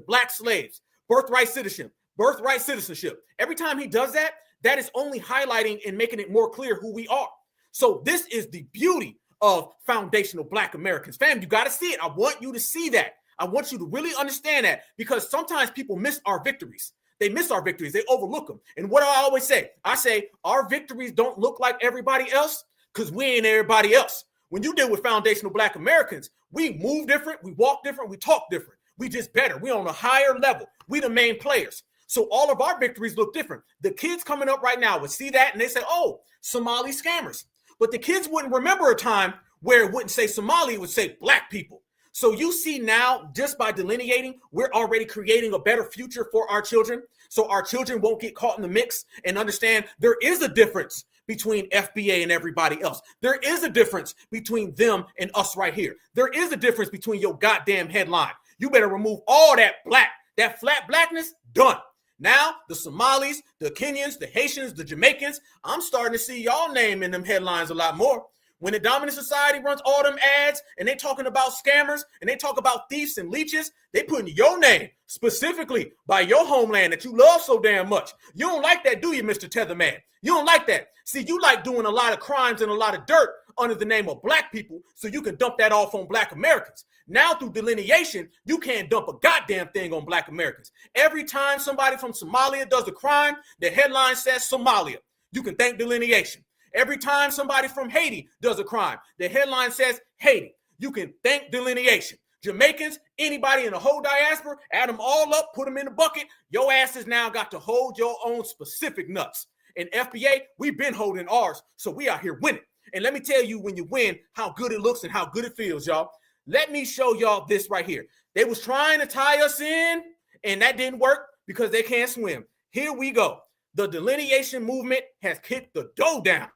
birthright citizenship. Every time he does that, that is only highlighting and making it more clear who we are. So this is the beauty of foundational Black Americans. Fam, you got to see it. I want you to see that. I want you to really understand that, because sometimes people miss our victories. They miss our victories. They overlook them. And what do I always say? I say our victories don't look like everybody else because we ain't everybody else. When you deal with foundational Black Americans, we move different, we walk different, we talk different. We just better. We on a higher level. We the main players. So all of our victories look different. The kids coming up right now would see that and they say, oh, Somali scammers. But the kids wouldn't remember a time where it wouldn't say Somali, it would say black people. So you see now, just by delineating, we're already creating a better future for our children. So our children won't get caught in the mix and understand there is a difference between FBA and everybody else. There is a difference between them and us right here. There is a difference between your goddamn headline. You better remove all that black, that flat blackness, done. Now, the Somalis, the Kenyans, the Haitians, the Jamaicans, I'm starting to see y'all name in them headlines a lot more. When the dominant society runs all them ads and they talking about scammers and they talk about thieves and leeches, they putting your name specifically by your homeland that you love so damn much. You don't like that, do you, Mr. Tetherman? You don't like that. See, you like doing a lot of crimes and a lot of dirt under the name of black people so you can dump that off on black Americans. Now, through delineation, you can't dump a goddamn thing on black Americans. Every time somebody from Somalia does a crime, the headline says Somalia. You can thank delineation. Every time somebody from Haiti does a crime, the headline says Haiti. You can thank delineation. Jamaicans, anybody in the whole diaspora, add them all up, put them in the bucket. Your asses now got to hold your own specific nuts. In FBA, we've been holding ours, so we out here winning. And let me tell you, when you win, how good it looks and how good it feels, y'all. Let me show y'all this right here. They was trying to tie us in, and that didn't work because they can't swim. Here we go. The delineation movement has kicked the dough down,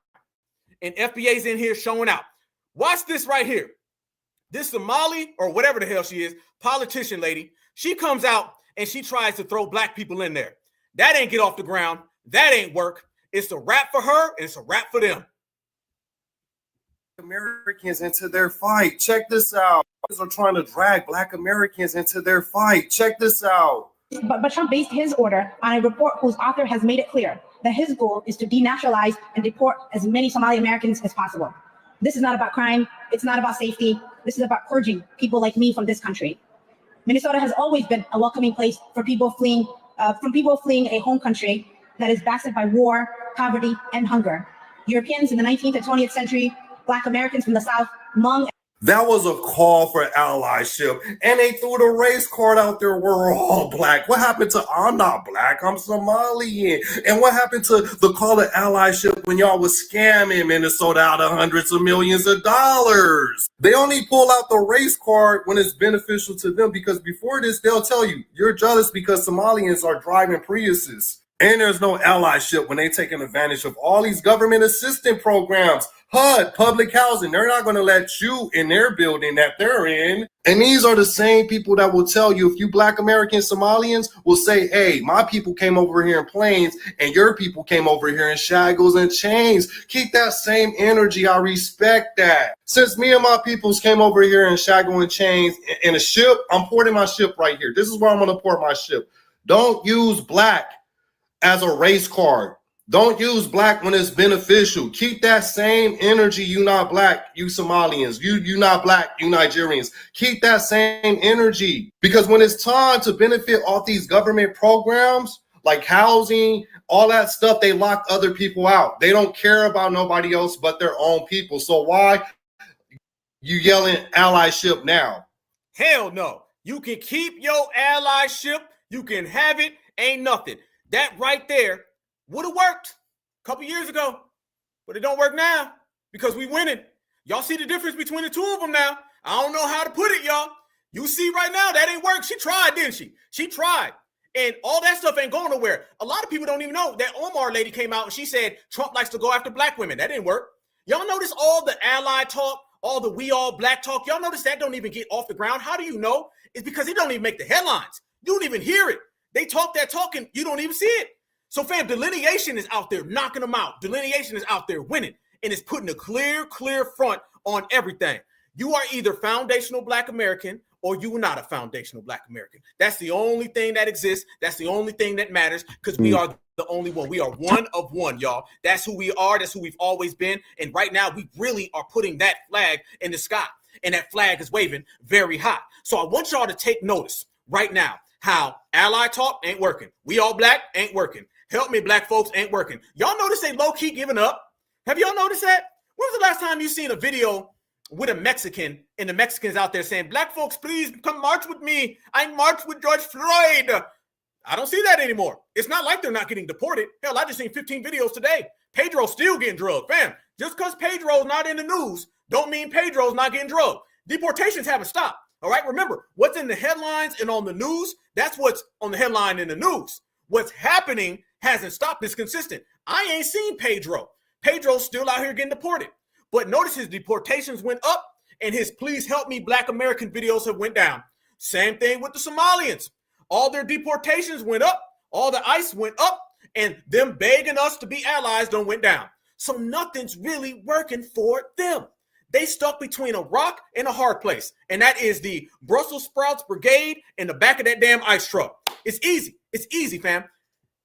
and FBA's in here showing out. Watch this right here. This Somali, or whatever the hell she is, politician lady, she comes out and she tries to throw black people in there. That ain't get off the ground. That ain't work. It's a wrap for her, and it's a wrap for them. Americans into their fight. Check this out. They're trying to drag black Americans into their fight. Check this out. But Trump based his order on a report whose author has made it clear that his goal is to denationalize and deport as many Somali Americans as possible. This is not about crime. It's not about safety. This is about purging people like me from this country. Minnesota has always been a welcoming place for people fleeing a home country that is blasted by war, poverty, and hunger. Europeans in the 19th and 20th century, Black Americans from the South, Hmong. That was a call for allyship, and they threw the race card out there. We're all black. What happened to I'm not black, I'm Somalian? And what happened to the call to allyship when y'all was scamming Minnesota out of hundreds of millions of dollars? They only pull out the race card when it's beneficial to them, because before this, they'll tell you you're jealous because Somalians are driving Priuses. And there's no allyship when they're taking advantage of all these government assistance programs. HUD, public housing, they're not going to let you in their building that they're in. And these are the same people that will tell you, if you Black American Somalians will say, hey, my people came over here in planes and your people came over here in shackles and chains. Keep that same energy. I respect that. Since me and my peoples came over here in shackle and chains in a ship, I'm porting my ship right here. This is where I'm going to port my ship. Don't use black as a race card. Don't use black when it's beneficial. Keep that same energy. You not black, you Somalians. You not black, you Nigerians. Keep that same energy. Because when it's time to benefit off these government programs, like housing, all that stuff, they lock other people out. They don't care about nobody else but their own people. So why you yelling allyship now? Hell no. You can keep your allyship. You can have it. Ain't nothing. That right there would have worked a couple years ago, but it don't work now because we winning. Y'all see the difference between the two of them now. I don't know how to put it, y'all. You see right now that ain't work. She tried, didn't she? She tried. And all that stuff ain't going nowhere. A lot of people don't even know that Omar lady came out and she said Trump likes to go after black women. That didn't work. Y'all notice all the ally talk, all the we all black talk. Y'all notice that don't even get off the ground. How do you know? It's because it don't even make the headlines. You don't even hear it. They talk that talk and you don't even see it. So fam, delineation is out there knocking them out. Delineation is out there winning. And it's putting a clear front on everything. You are either foundational Black American or you are not a foundational Black American. That's the only thing that exists. That's the only thing that matters, because we are the only one. We are one of one, y'all. That's who we are. That's who we've always been. And right now, we really are putting that flag in the sky. And that flag is waving very high. So I want y'all to take notice right now how ally talk ain't working. We all black ain't working. Help me, black folks ain't working. Y'all notice they low-key giving up? Have y'all noticed that? When was the last time you seen a video with a Mexican and the Mexicans out there saying, black folks, please come march with me. I marched with George Floyd. I don't see that anymore. It's not like they're not getting deported. Hell, I just seen 15 videos today. Pedro's still getting drugged. Fam, just because Pedro's not in the news don't mean Pedro's not getting drugged. Deportations haven't stopped. All right, remember, what's in the headlines and on the news, that's what's on the headline in the news. What's happening hasn't stopped. It's consistent. I ain't seen Pedro. Pedro's still out here getting deported. But notice his deportations went up and his please help me black American videos have went down. Same thing with the Somalians. All their deportations went up. All the ICE went up. And them begging us to be allies don't went down. So nothing's really working for them. They stuck between a rock and a hard place. And that is the Brussels sprouts brigade in the back of that damn ice truck. It's easy. It's easy, fam.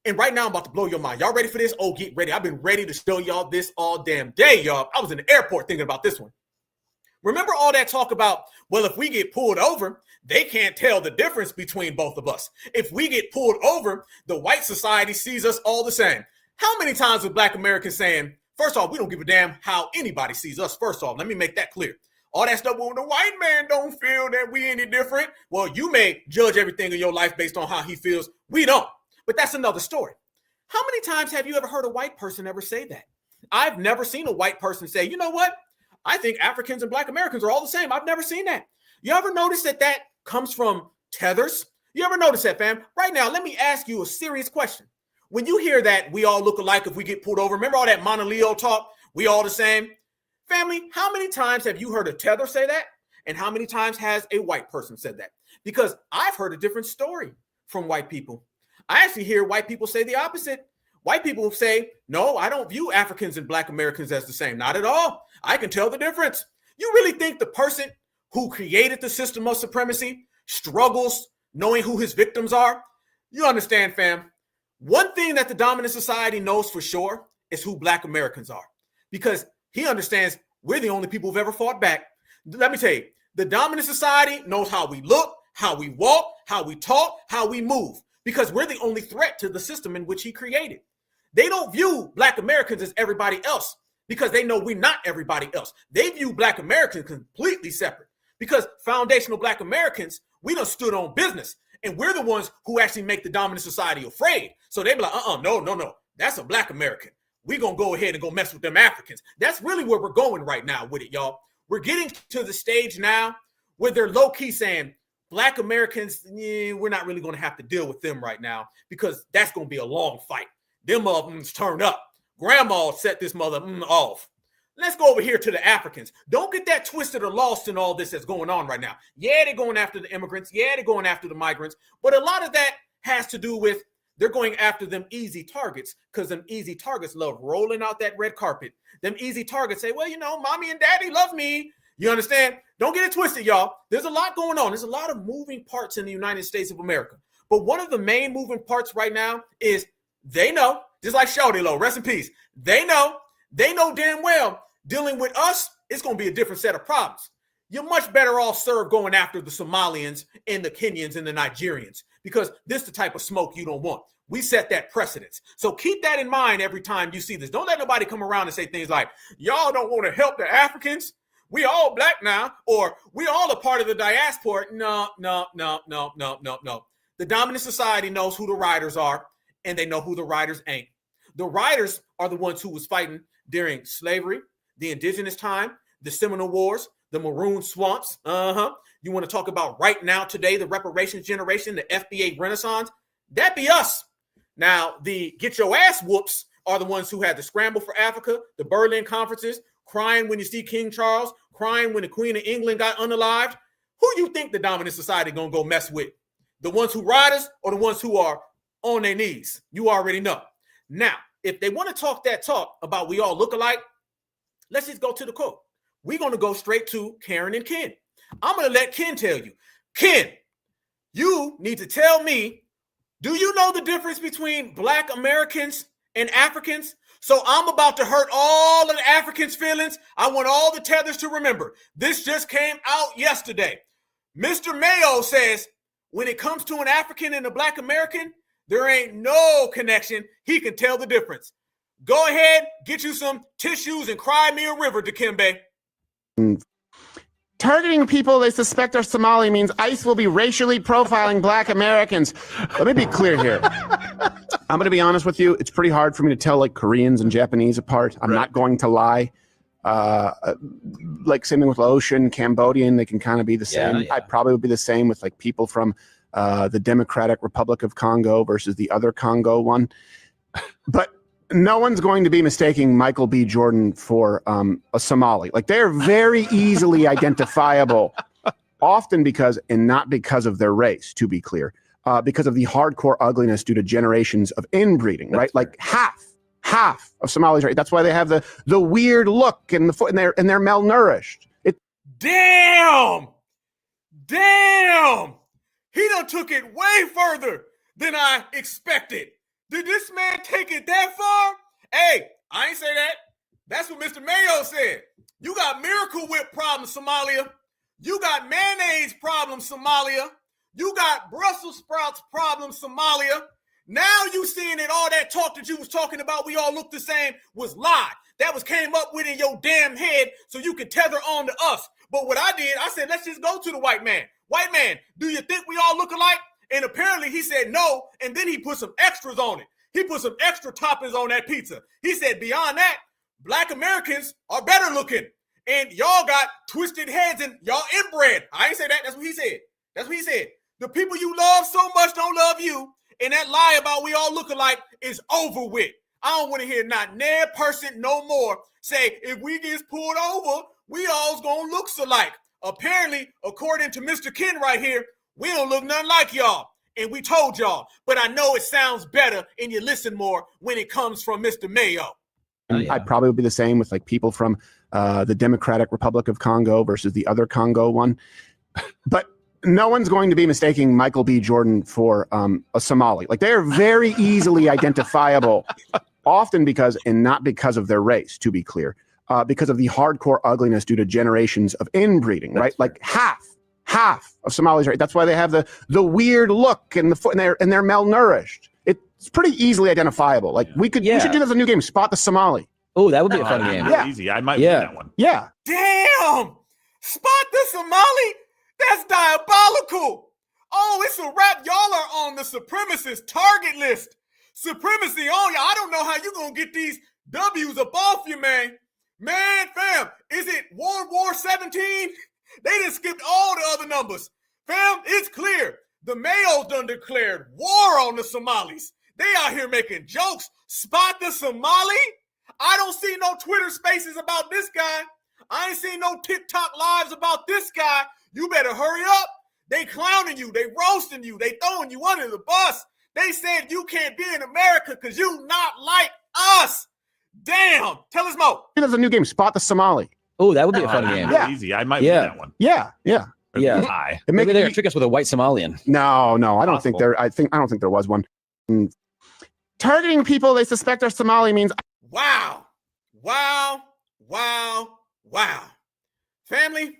And right now I'm about to blow your mind. Y'all ready for this? Oh, get ready. I've been ready to show y'all this all damn day, y'all. I was in the airport thinking about this one. Remember all that talk about, well, if we get pulled over, they can't tell the difference between both of us. If we get pulled over, the white society sees us all the same. How many times with black Americans saying, first off, we don't give a damn how anybody sees us. First off, let me make that clear. All that stuff, well, the white man don't feel that we any different. Well, you may judge everything in your life based on how he feels. We don't. But that's another story. How many times have you ever heard a white person ever say that? I've never seen a white person say, you know what? I think Africans and black Americans are all the same. I've never seen that. You ever notice that that comes from tethers? You ever notice that, fam? Right now, let me ask you a serious question. When you hear that we all look alike if we get pulled over, remember all that Monoleo talk? We all the same? Family, how many times have you heard a tether say that? And how many times has a white person said that? Because I've heard a different story from white people. I actually hear white people say the opposite. White people say, no, I don't view Africans and black Americans as the same. Not at all. I can tell the difference. You really think the person who created the system of supremacy struggles knowing who his victims are? You understand, fam? One thing that the dominant society knows for sure is who black Americans are, because he understands we're the only people who've ever fought back. Let me tell you, the dominant society knows how we look, how we walk, how we talk, how we move, because we're the only threat to the system in which he created. They don't view black Americans as everybody else because they know we're not everybody else. They view black Americans completely separate because foundational black Americans, we done stood on business. And we're the ones who actually make the dominant society afraid. So they be like, no. That's a black American. We're going to go ahead and go mess with them Africans. That's really where we're going right now with it, y'all. We're getting to the stage now where they're low-key saying, black Americans, we're not really going to have to deal with them right now because that's going to be a long fight. Them motherfuckers turn up. Grandma set this mother off. Let's go over here to the Africans. Don't get that twisted or lost in all this that's going on right now. Yeah, they're going after the immigrants. Yeah, they're going after the migrants. But a lot of that has to do with they're going after them easy targets because them easy targets love rolling out that red carpet. Them easy targets say, well, mommy and daddy love me. You understand? Don't get it twisted, y'all. There's a lot going on. There's a lot of moving parts in the United States of America. But one of the main moving parts right now is they know, just like Shawty Low, rest in peace. They know damn well dealing with us, it's going to be a different set of problems. You're much better off served going after the Somalians and the Kenyans and the Nigerians because this is the type of smoke you don't want. We set that precedence. So keep that in mind every time you see this. Don't let nobody come around and say things like, y'all don't want to help the Africans. We all black now, or we all a part of the diaspora. No. The dominant society knows who the riders are, and they know who the riders ain't. The riders are the ones who was fighting during slavery, the indigenous time, the Seminole Wars, the Maroon Swamps. You want to talk about right now, today, the reparations generation, the FBA Renaissance? That be us. Now, the get your ass whoops are the ones who had the scramble for Africa, the Berlin conferences, crying when you see King Charles, crying when the Queen of England got unalived. Who you think the dominant society going to go mess with? The ones who riders or the ones who are on their knees? You already know. Now, if they want to talk that talk about we all look alike, let's just go to the quote. We're going to go straight to Karen and Ken. I'm going to let Ken tell you. Ken, you need to tell me, do you know the difference between black Americans and Africans? So I'm about to hurt all of the Africans' feelings. I want all the tethers to remember. This just came out yesterday. Mr. Mayo says when it comes to an African and a black American, there ain't no connection. He can tell the difference. Go ahead, get you some tissues and cry me a river, Dikembe. Targeting people they suspect are Somali means ICE will be racially profiling Black Americans. Let me be clear here. I'm going to be honest with you. It's pretty hard for me to tell like Koreans and Japanese apart. I'm not going to lie. Like same thing with Laotian, Cambodian, they can kind of be the same. I probably would be the same with like people from the Democratic Republic of Congo versus the other Congo one. But no one's going to be mistaking Michael B. Jordan for a Somali. Like they're very easily identifiable, often because, and not because of their race, to be clear, because of the hardcore ugliness due to generations of inbreeding, right? Like half of Somalis, right? That's why they have the weird look and the foot, and they're malnourished. Damn! He done took it way further than I expected. Did this man take it that far? Hey, I ain't say that. That's what Mr. Mayo said. You got Miracle Whip problems, Somalia. You got mayonnaise problems, Somalia. You got Brussels sprouts problems, Somalia. Now you seeing that all that talk that you was talking about, we all look the same, was lied. That was came up with in your damn head so you could tether on to us. But what I did, I said, let's just go to the white man. White man, do you think we all look alike? And apparently he said no, and then he put some extras on it. He put some extra toppings on that pizza. He said beyond that, Black Americans are better looking. And y'all got twisted heads and y'all inbred. I ain't say that. That's what he said. That's what he said. The people you love so much don't love you. And that lie about we all look alike is over with. I don't want to hear not near person no more say if we get pulled over, we all's gonna look alike. Apparently, according to Mr. Ken right here, we don't look nothing like y'all. And we told y'all. But I know it sounds better and you listen more when it comes from Mr. Mayo. I probably would be the same with like people from the Democratic Republic of Congo versus the other Congo one. But no one's going to be mistaking Michael B. Jordan for a Somali. Like they're very easily identifiable, often because, and not because of their race, to be clear, because of the hardcore ugliness due to generations of inbreeding, right? Like half of Somalis, right? That's why they have the weird look and the foot, and they're malnourished. It's pretty easily identifiable. Like we should do this as a new game. Spot the Somali. Oh, that would be a fun game. Yeah. Easy. I might win that one. Yeah. Damn! Spot the Somali? That's diabolical. Oh, it's a wrap. Y'all are on the supremacist target list. Supremacy on y'all. I don't know how you gonna get these W's up off you, man. Man, fam, is it World War 17? They done skipped all the other numbers. Fam, it's clear. The Mayos done declared war on the Somalis. They out here making jokes. Spot the Somali? I don't see no Twitter spaces about this guy. I ain't seen no TikTok lives about this guy. You better hurry up. They clowning you. They roasting you. They throwing you under the bus. They said you can't be in America because you not like us. Damn. Tell us more. There's a new game. Spot the Somali. Oh, that would be a fun game. Yeah. Easy. I might win that one. Yeah. Maybe they're trick us with a white Somalian. No. I don't think there. I don't think there was one. Targeting people they suspect are Somali means. Wow. Family,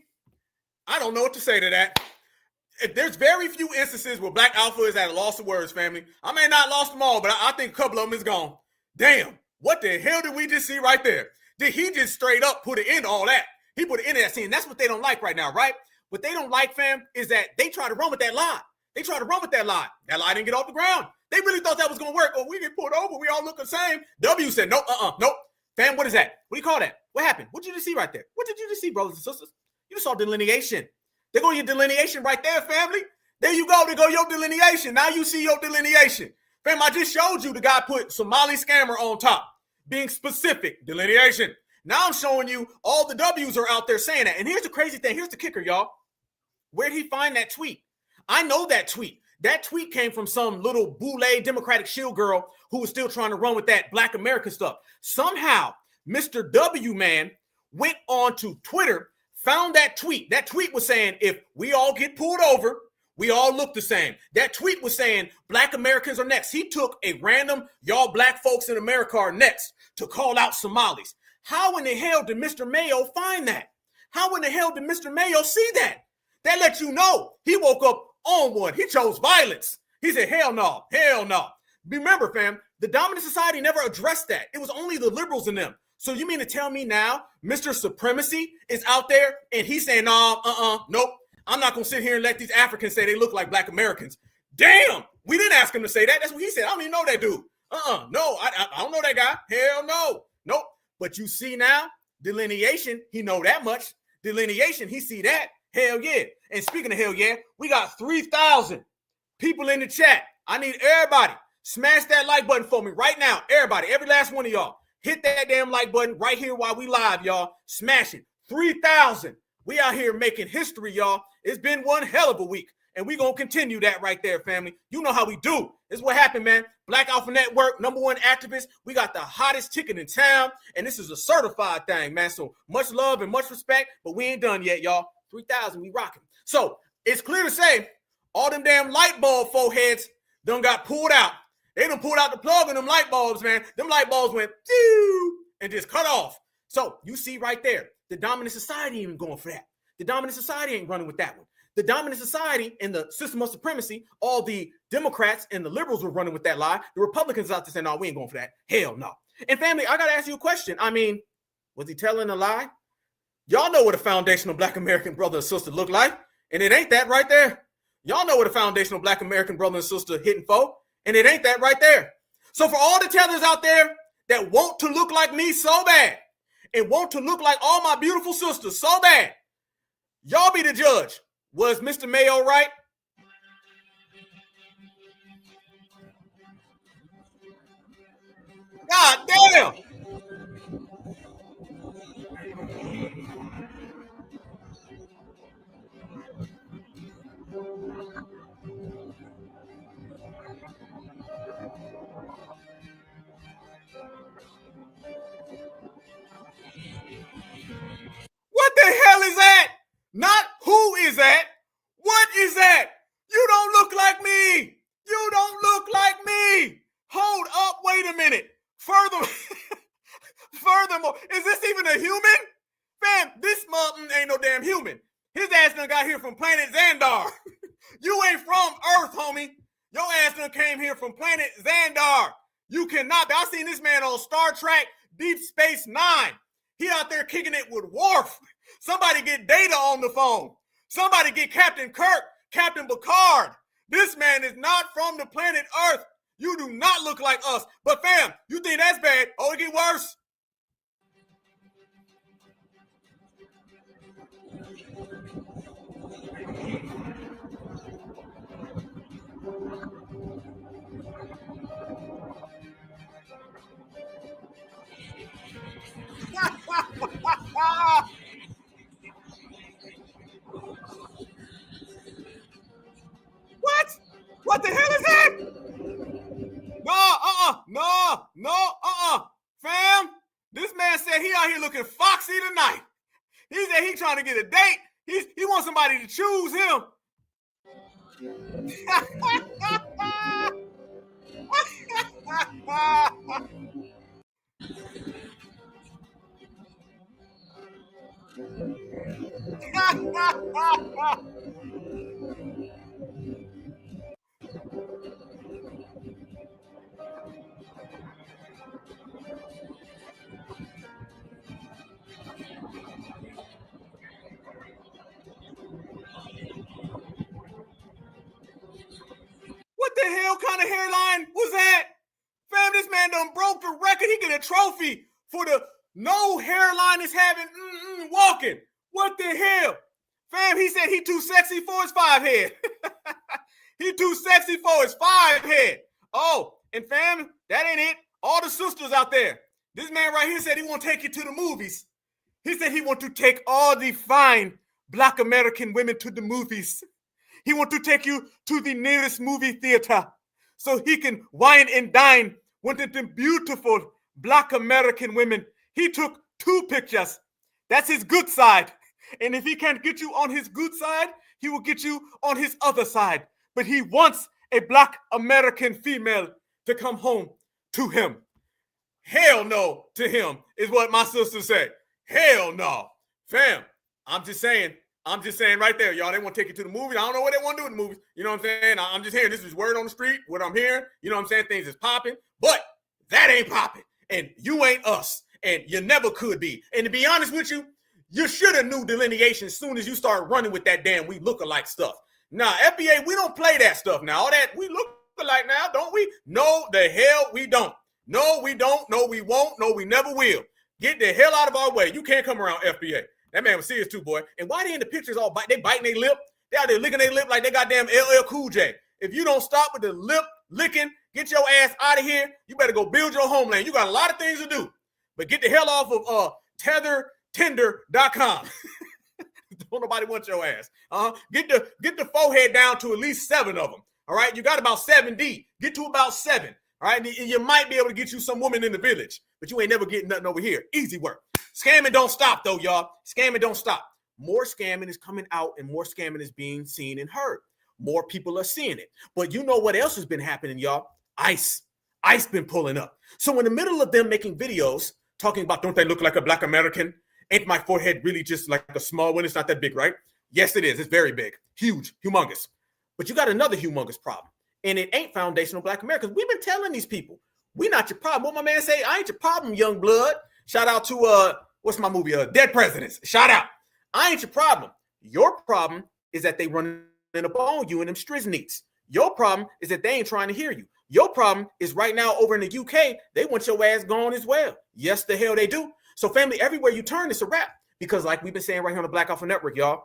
I don't know what to say to that. There's very few instances where Black Alpha is at a loss of words, family. I may not lost them all, but I think a couple of them is gone. Damn, what the hell did we just see right there? Did he just straight up put it in all that? He put it in that scene. That's what they don't like right now, right? What they don't like, fam, is that they try to run with that lie. That lie didn't get off the ground. They really thought that was going to work. Oh, we get pulled over. We all look the same. W said, nope. Fam, what is that? What do you call that? What happened? What did you just see right there? What did you just see, brothers and sisters? You just saw delineation. There go your delineation right there, family. There you go. There go your delineation. Now you see your delineation. Fam, I just showed you the guy put Somali scammer on top. Being specific. Delineation. Now I'm showing you all the W's are out there saying that. And here's the crazy thing. Here's the kicker, y'all. Where'd he find that tweet? I know that tweet. That tweet came from some little boule Democratic shield girl who was still trying to run with that Black American stuff. Somehow, Mr. W Man went on to Twitter, found that tweet. That tweet was saying, if we all get pulled over, we all look the same. That tweet was saying Black Americans are next. He took a random, y'all Black folks in America are next to call out Somalis. How in the hell did Mr. Mayo find that? How in the hell did Mr. Mayo see that? That lets you know he woke up on one. He chose violence. He said, hell no. Remember, fam, the dominant society never addressed that. It was only the liberals in them. So you mean to tell me now Mr. Supremacy is out there and he's saying, nope, I'm not going to sit here and let these Africans say they look like black Americans. Damn, we didn't ask him to say that. That's what he said. I don't even know that dude. No, I don't know that guy. Hell no. Nope. But you see now, delineation, he know that much. Delineation, he see that. Hell yeah. And speaking of hell yeah, we got 3,000 people in the chat. I need everybody. Smash that like button for me right now. Everybody, every last one of y'all. Hit that damn like button right here while we live, y'all. Smash it. 3,000. We out here making history, y'all. It's been one hell of a week. And we going to continue that right there, family. You know how we do. This is what happened, man. Black Alpha Network, #1 activist. We got the hottest ticket in town. And this is a certified thing, man. So much love and much respect. But we ain't done yet, y'all. 3,000, we rocking. So it's clear to say all them damn light bulb foreheads done got pulled out. They done pulled out the plug on them light bulbs, man. Them light bulbs went and just cut off. So you see right there, the dominant society ain't even going for that. The dominant society ain't running with that one. The dominant society and the system of supremacy, all the Democrats and the liberals were running with that lie. The Republicans out there saying, no, we ain't going for that. Hell no. And family, I got to ask you a question. I mean, was he telling a lie? Y'all know what a foundational black American brother and sister look like. And it ain't that right there. Y'all know what a foundational black American brother and sister hitting for. And it ain't that right there. So for all the tethers out there that want to look like me so bad and want to look like all my beautiful sisters so bad, y'all be the judge. Was Mr. Mayo right? God damn. What the hell is that? Not who is that? What is that? You don't look like me. You don't look like me. Hold up. Wait a minute. Furthermore, is this even a human? Fam, this ain't no damn human. His ass done got here from planet Xandar. You ain't from Earth, homie. Your ass done came here from planet Xandar. You cannot. I seen this man on Star Trek Deep Space Nine. He out there kicking it with Worf. Somebody get Data on the phone. Somebody get Captain Kirk, Captain Picard. This man is not from the planet Earth. You do not look like us. But fam, you think that's bad? Oh, it get worse. What? What the hell is that? No, fam. This man said he out here looking foxy tonight. He said he trying to get a date. He wants somebody to choose him. What the hell kind of hairline was that? Fam, this man done broke the record. He get a trophy for the no hairline is having walking. What the hell? Fam, he said he too sexy for his 5 head. He too sexy for his 5 head. Oh, and fam, that ain't it. All the sisters out there. This man right here said he want to take you to the movies. He said he want to take all the fine Black American women to the movies. He want to take you to the nearest movie theater so he can wine and dine with the beautiful Black American women. He took 2 pictures. That's his good side. And if he can't get you on his good side, he will get you on his other side. But he wants a Black American female to come home to him. Hell no to him is what my sister said. Hell no. Fam, I'm just saying right there, y'all. They want to take you to the movies. I don't know what they want to do in the movies. You know what I'm saying? I'm just hearing this is word on the street, what I'm hearing. You know what I'm saying? Things is popping. But that ain't popping. And you ain't us. and you never could be. And to be honest with you, you should have knew delineation as soon as you start running with that damn we look-alike stuff. Now, FBA, we don't play that stuff now. All that we look alike now, don't we? No, the hell we don't. No, we don't. No, we won't. No, we never will. Get the hell out of our way. You can't come around FBA. That man was serious too, boy. And why they in the pictures all they biting their lip? They out there licking their lip like they goddamn LL Cool J. If you don't stop with the lip licking, get your ass out of here. You better go build your homeland. You got a lot of things to do. But get the hell off of tethertinder.com. Don't nobody want your ass. Get the forehead down to at least 7 of them. All right, you got about 7D. Get to about 7. All right, and you might be able to get you some woman in the village, but you ain't never getting nothing over here. Easy work. Scamming don't stop though, y'all. Scamming don't stop. More scamming is coming out and more scamming is being seen and heard. More people are seeing it. But you know what else has been happening, y'all? ICE been pulling up. So in the middle of them making videos talking about, don't they look like a black American? Ain't my forehead really just like a small one? It's not that big, right? Yes, it is. It's very big. Huge. Humongous. But you got another humongous problem. And it ain't foundational black Americans. We've been telling these people, we not your problem. What my man say? I ain't your problem, young blood. Shout out to, what's my movie? Dead Presidents. Shout out. I ain't your problem. Your problem is that they running up on you in them strizneets. Your problem is that they ain't trying to hear you. Your problem is right now over in the UK, they want your ass gone as well. Yes, the hell they do. So family, everywhere you turn, it's a wrap. Because like we've been saying right here on the Black Alpha Network, y'all,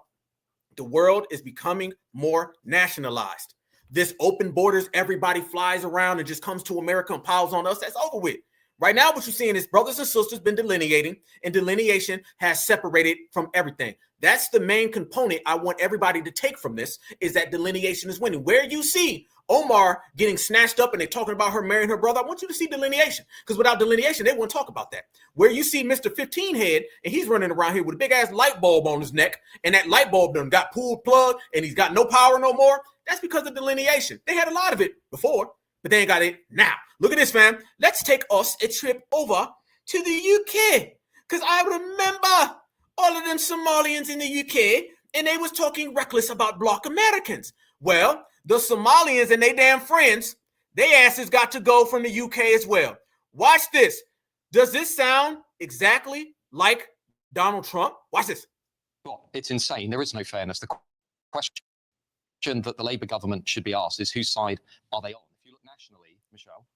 the world is becoming more nationalized. This open borders, everybody flies around and just comes to America and piles on us. That's over with. Right now, what you're seeing is brothers and sisters been delineating, and delineation has separated from everything. That's the main component I want everybody to take from this, is that delineation is winning. Where you see Omar getting snatched up and they're talking about her marrying her brother, I want you to see delineation, because without delineation, they won't talk about that. Where you see Mr. 15 head and he's running around here with a big ass light bulb on his neck, and that light bulb done got pulled plug and he's got no power no more, that's because of delineation. They had a lot of it before, but they ain't got it now. Look at this, fam. Let's take us a trip over to the UK, because I remember all of them Somalians in the UK, and they was talking reckless about Black Americans. Well, the Somalians and they damn friends, they asses got to go from the UK as well. Watch this. Does this sound exactly like Donald Trump? Watch this. It's insane. There is no fairness. The question that the Labour government should be asked is, whose side are they on? If you look nationally, Michelle,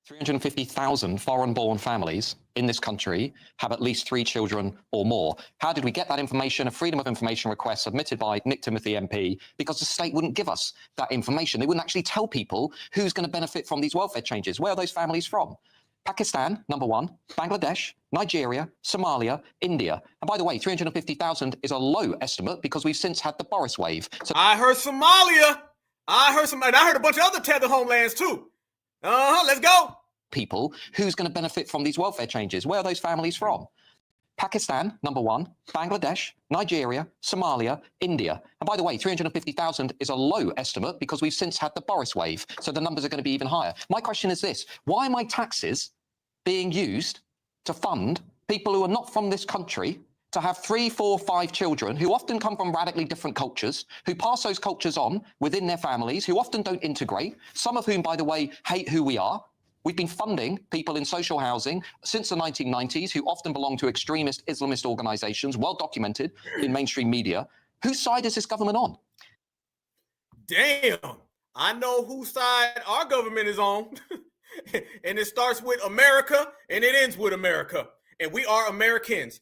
350,000 foreign-born families in this country have at least 3 children or more. How did we get that information? A Freedom of Information request submitted by Nick Timothy MP, because the state wouldn't give us that information. They wouldn't actually tell people who's going to benefit from these welfare changes. Where are those families from? Pakistan, number 1, Bangladesh, Nigeria, Somalia, India. And by the way, 350,000 is a low estimate because we've since had the Boris wave. So I heard Somalia. I heard a bunch of other tethered homelands too. Let's go. People, who's going to benefit from these welfare changes? Where are those families from? Pakistan, number 1, Bangladesh, Nigeria, Somalia, India. And by the way, 350,000 is a low estimate because we've since had the Boris wave. So the numbers are going to be even higher. My question is this: why are my taxes being used to fund people who are not from this country to have 3, 4, 5 children who often come from radically different cultures, who pass those cultures on within their families, who often don't integrate, some of whom, by the way, hate who we are? We've been funding people in social housing since the 1990s who often belong to extremist Islamist organizations, well documented in mainstream media. Whose side is this government on? Damn, I know whose side our government is on. And it starts with America and it ends with America. And we are Americans.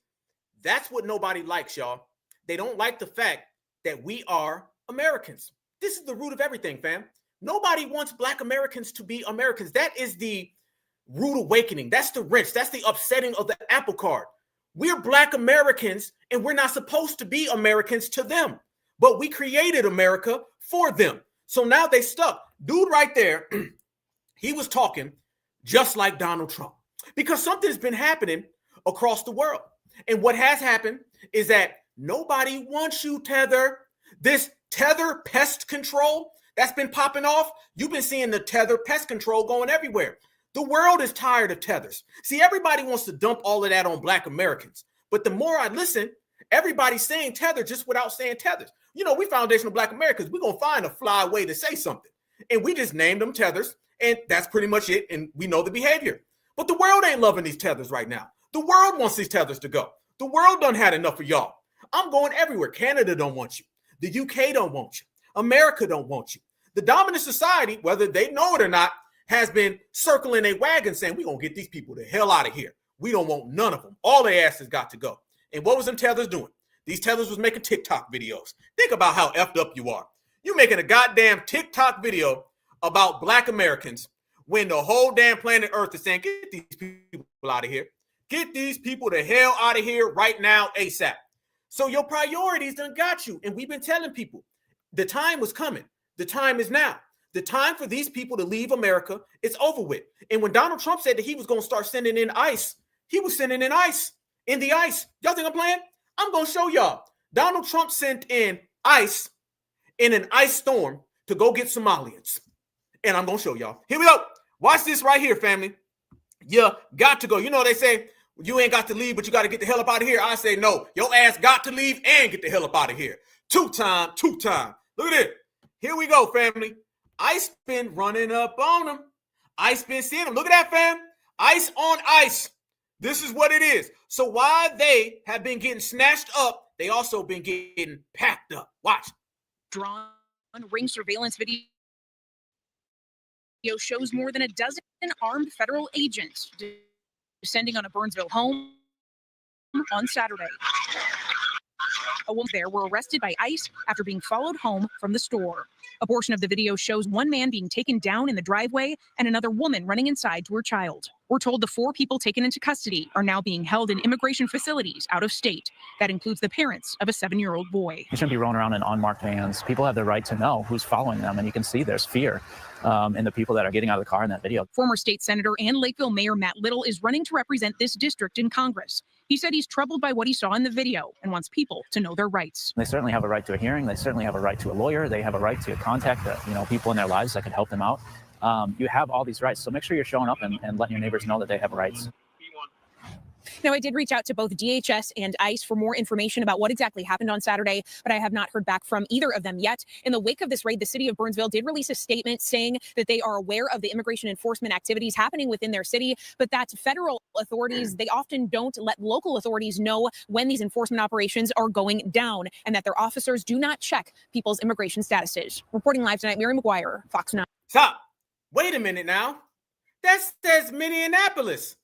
That's what nobody likes, y'all. They don't like the fact that we are Americans. This is the root of everything, fam. Nobody wants Black Americans to be Americans. That is the rude awakening. That's the wrench. That's the upsetting of the apple cart. We're Black Americans, and we're not supposed to be Americans to them. But we created America for them. So now they stuck. Dude right there, he was talking just like Donald Trump. Because something's been happening across the world. And what has happened is that nobody wants you, Tether. This Tether pest control that's been popping off. You've been seeing the Tether pest control going everywhere. The world is tired of tethers. See, everybody wants to dump all of that on Black Americans. But the more I listen, everybody's saying Tether just without saying tethers. You know, we foundational Black Americans, we're going to find a fly way to say something. And we just named them tethers. And that's pretty much it. And we know the behavior. But the world ain't loving these tethers right now. The world wants these tethers to go. The world done had enough of y'all. I'm going everywhere. Canada don't want you. The UK don't want you. America don't want you. The dominant society, whether they know it or not, has been circling a wagon saying, we're going to get these people the hell out of here. We don't want none of them. All their asses got to go. And what was them tethers doing? These tethers was making TikTok videos. Think about how effed up you are. You making a goddamn TikTok video about Black Americans when the whole damn planet Earth is saying, get these people out of here. Get these people the hell out of here right now, ASAP. So your priorities done got you. And we've been telling people the time was coming. The time is now. The time for these people to leave America is over with. And when Donald Trump said that he was going to start sending in ICE, he was sending in ICE. In the ICE. Y'all think I'm playing? I'm going to show y'all. Donald Trump sent in ICE in an ice storm to go get Somalians. And I'm going to show y'all. Here we go. Watch this right here, family. You got to go. You know, they say you ain't got to leave, but you got to get the hell up out of here. I say, no, your ass got to leave and get the hell up out of here. Two time. Look at it. Here we go, family. ICE been running up on them. ICE been seeing them. Look at that, fam. ICE on ICE. This is what it is. So while they have been getting snatched up, they also been getting packed up. Watch. Drawn ring surveillance video shows more than a dozen armed federal agents descending on a Burnsville home on Saturday. A woman there were arrested by ICE after being followed home from the store. A portion of the video shows one man being taken down in the driveway and another woman running inside to her child. We're told the 4 people taken into custody are now being held in immigration facilities out of state. That includes the parents of a 7-year-old boy. You shouldn't be rolling around in unmarked vans. People have the right to know who's following them, and you can see there's fear in the people that are getting out of the car in that video. Former state senator and Lakeville Mayor Matt Little is running to represent this district in Congress. He said he's troubled by what he saw in the video and wants people to know their rights. They certainly have a right to a hearing. They certainly have a right to a lawyer. They have a right to contact people in their lives that could help them out. You have all these rights, so make sure you're showing up and letting your neighbors know that they have rights. Now, I did reach out to both DHS and ICE for more information about what exactly happened on Saturday, but I have not heard back from either of them yet. In the wake of this raid, the city of Burnsville did release a statement saying that they are aware of the immigration enforcement activities happening within their city, but that federal authorities, they often don't let local authorities know when these enforcement operations are going down, and that their officers do not check people's immigration statuses. Reporting live tonight, Mary McGuire, Fox 9. Stop. Wait a minute now. That says Minneapolis.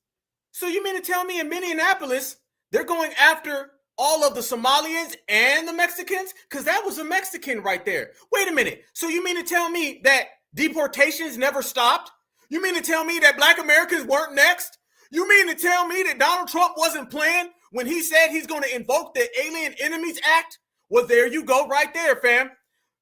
So you mean to tell me in Minneapolis, they're going after all of the Somalians and the Mexicans? Because that was a Mexican right there. Wait a minute. So you mean to tell me that deportations never stopped? You mean to tell me that Black Americans weren't next? You mean to tell me that Donald Trump wasn't playing when he said he's going to invoke the Alien Enemies Act? Well, there you go right there, fam.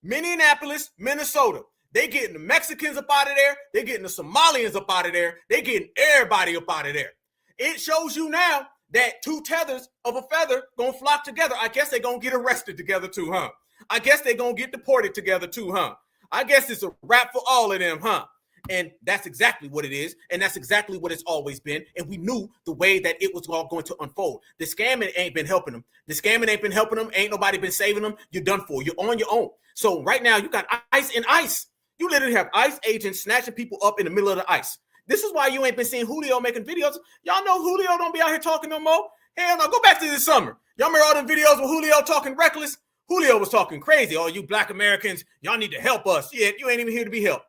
Minneapolis, Minnesota. They getting the Mexicans up out of there. They getting the Somalians up out of there. They getting everybody up out of there. It shows you now that 2 tethers of a feather gonna flock together. I guess they gonna get arrested together too, huh? I guess they gonna get deported together too, huh? I guess it's a wrap for all of them, huh? And that's exactly what it is. And that's exactly what it's always been. And we knew the way that it was all going to unfold. The scamming ain't been helping them. The scamming ain't been helping them. Ain't nobody been saving them. You're done for. You're on your own. So right now you got ICE and ICE. You literally have ICE agents snatching people up in the middle of the ICE. This is why you ain't been seeing Julio making videos. Y'all know Julio don't be out here talking no more. Hell no, go back to this summer. Y'all remember all them videos with Julio talking reckless? Julio was talking crazy. Oh, you Black Americans, y'all need to help us. Yeah, you ain't even here to be helped.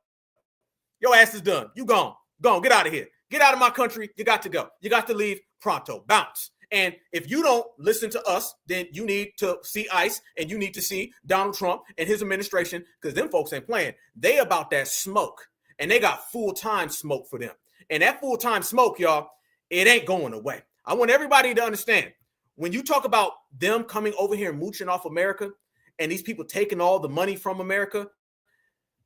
Your ass is done. You gone. Gone. Get out of here. Get out of my country. You got to go. You got to leave pronto. Bounce. And if you don't listen to us, then you need to see ICE and you need to see Donald Trump and his administration, because them folks ain't playing. They about that smoke. And they got full-time smoke for them. And that full-time smoke, y'all, it ain't going away. I want everybody to understand, when you talk about them coming over here and mooching off America and these people taking all the money from America,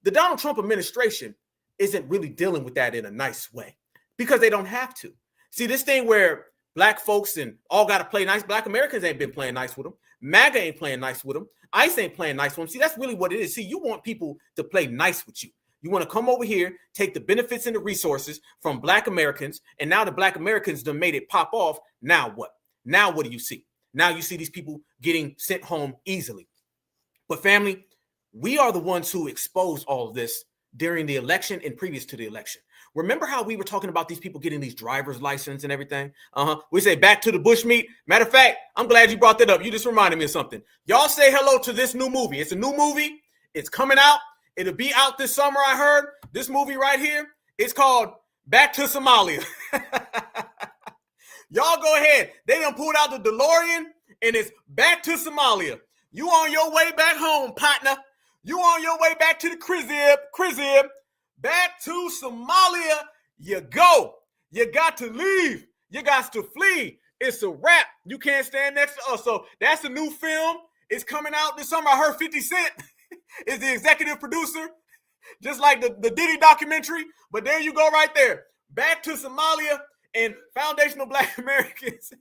the Donald Trump administration isn't really dealing with that in a nice way because they don't have to. See, this thing where Black folks and all got to play nice, Black Americans ain't been playing nice with them. MAGA ain't playing nice with them. ICE ain't playing nice with them. See, that's really what it is. See, you want people to play nice with you. You want to come over here, take the benefits and the resources from Black Americans, and now the Black Americans done made it pop off. Now what? Now what do you see? Now you see these people getting sent home easily. But family, we are the ones who exposed all of this during the election and previous to the election. Remember how we were talking about these people getting these driver's license and everything? We say back to the bushmeat. Matter of fact, I'm glad you brought that up. You just reminded me of something. Y'all say hello to this new movie. It's a new movie. It's coming out. It'll be out this summer, I heard. This movie right here, it's called Back to Somalia. Y'all go ahead. They done pulled out the DeLorean, and it's back to Somalia. You on your way back home, partner. You on your way back to the crib. Back to Somalia, you go. You got to leave. You got to flee. It's a wrap. You can't stand next to us. So that's the new film. It's coming out this summer. I heard 50 Cent is the executive producer, just like the Diddy documentary. But there you go right there. Back to Somalia, and foundational Black Americans,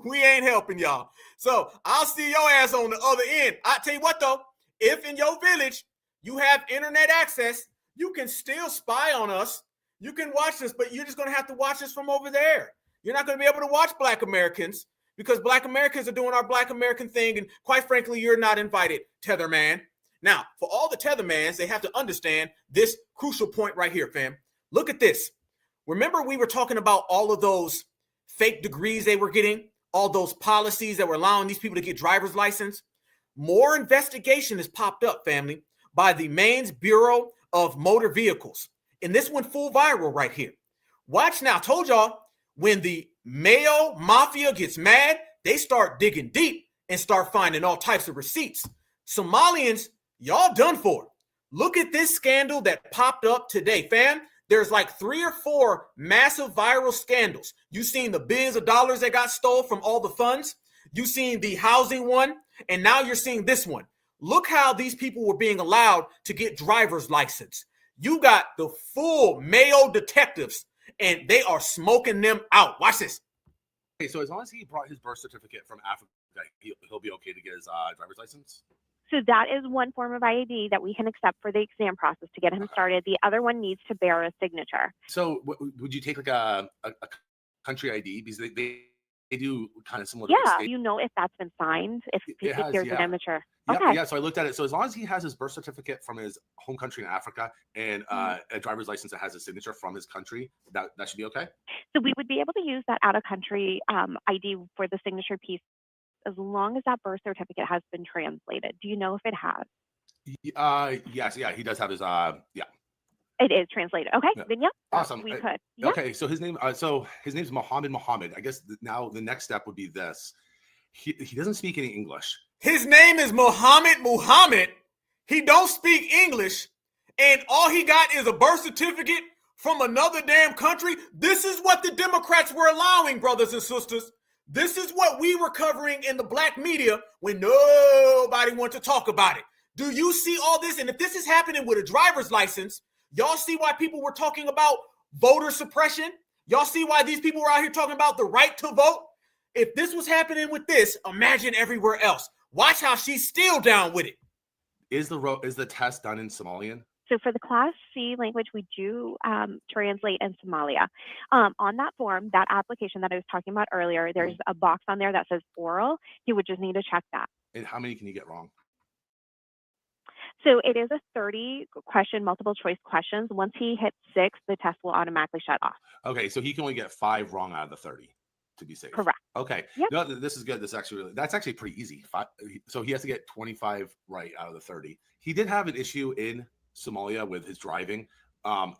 we ain't helping y'all. So I'll see your ass on the other end. I tell you what, though, if in your village you have internet access, you can still spy on us. You can watch us, but you're just going to have to watch us from over there. You're not going to be able to watch Black Americans because Black Americans are doing our Black American thing. And quite frankly, you're not invited, Tetherman. Now, for all the Tethermans, they have to understand this crucial point right here, fam. Look at this. Remember we were talking about all of those fake degrees they were getting, all those policies that were allowing these people to get driver's license? More investigation has popped up, family, by the Maine's Bureau of Motor Vehicles. And this went full viral right here. Watch now. I told y'all, when the Mayo Mafia gets mad, they start digging deep and start finding all types of receipts. Somalians, y'all done for. Look at this scandal that popped up today, fam. There's like 3 or 4 massive viral scandals. You've seen the billions of dollars that got stole from all the funds. You've seen the housing one. And now you're seeing this one. Look how these people were being allowed to get driver's license. You got the full Mayo detectives, and they are smoking them out. Watch this. Okay, so as long as he brought his birth certificate from Africa, he'll be okay to get his driver's license? So that is one form of ID that we can accept for the exam process to get him started. The other one needs to bear a signature. So would you take like a country ID? Because they do kind of similar. Yeah, you know if that's been signed, if there's an immature. Okay. Yeah, so I looked at it. So as long as he has his birth certificate from his home country in Africa and a driver's license that has a signature from his country, that should be okay? So we would be able to use that out-of-country ID for the signature piece as long as that birth certificate has been translated. Do you know if it has? Yes, yeah, he does have his, It is translated. Okay, Yeah. then yeah, Awesome. we could. Yeah. Okay, so his name's Mohammed. I guess now the next step would be this. He doesn't speak any English. His name is Muhammad. He don't speak English, and all he got is a birth certificate from another damn country. This is what the Democrats were allowing, brothers and sisters. This is what we were covering in the Black media when nobody wanted to talk about it. Do you see all this? And if this is happening with a driver's license, y'all see why people were talking about voter suppression? Y'all see why these people were out here talking about the right to vote? If this was happening with this, imagine everywhere else. Watch how she's still down with it. Is the test done in Somalian? So for the Class C language, we do translate in Somalia. On that form, that application that I was talking about earlier, there's a box on there that says oral. You would just need to check that. And how many can you get wrong? So it is a 30-question multiple choice questions. Once he hits 6, the test will automatically shut off. Okay, so he can only get 5 wrong out of the 30 to be safe. Correct. Okay. Yep. No, this is good. That's actually pretty easy. So he has to get 25 right out of the 30. He did have an issue in Somalia with his driving.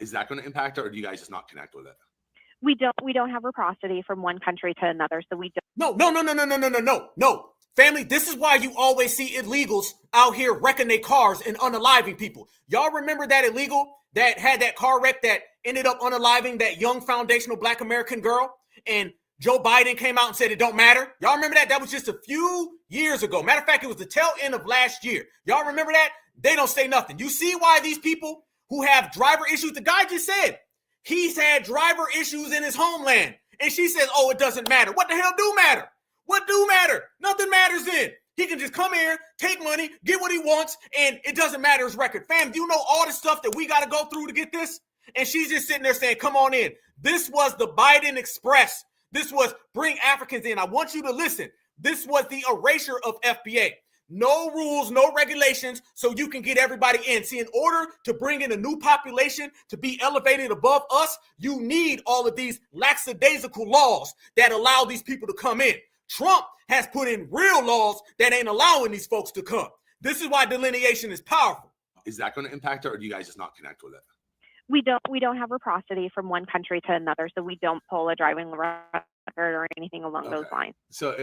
Is that going to impact it, or do you guys just not connect with it? We don't have reciprocity from one country to another, so we don't. No. Family, this is why you always see illegals out here wrecking their cars and unaliving people. Y'all remember that illegal that had that car wreck that ended up unaliving that young foundational Black American girl? And Joe Biden came out and said it don't matter. Y'all remember that? That was just a few years ago. Matter of fact, it was the tail end of last year. Y'all remember that? They don't say nothing. You see why these people who have driver issues, the guy just said he's had driver issues in his homeland. And she says, oh, it doesn't matter. What the hell do matter? What do matter? Nothing matters then. He can just come here, take money, get what he wants, and it doesn't matter his record. Fam, do you know all the stuff that we got to go through to get this? And she's just sitting there saying, come on in. This was the Biden Express. This was bring Africans in. I want you to listen. This was the erasure of FBA. no rules, no regulations, so you can get everybody in. See, in order to bring in a new population to be elevated above us, you need all of these lackadaisical laws that allow these people to come in. Trump has put in real laws that ain't allowing these folks to come. This is why delineation is powerful. Is that going to impact it, or do you guys just not connect with it? We don't have reciprocity from one country to another, so we don't pull a driving record or anything along those lines. So,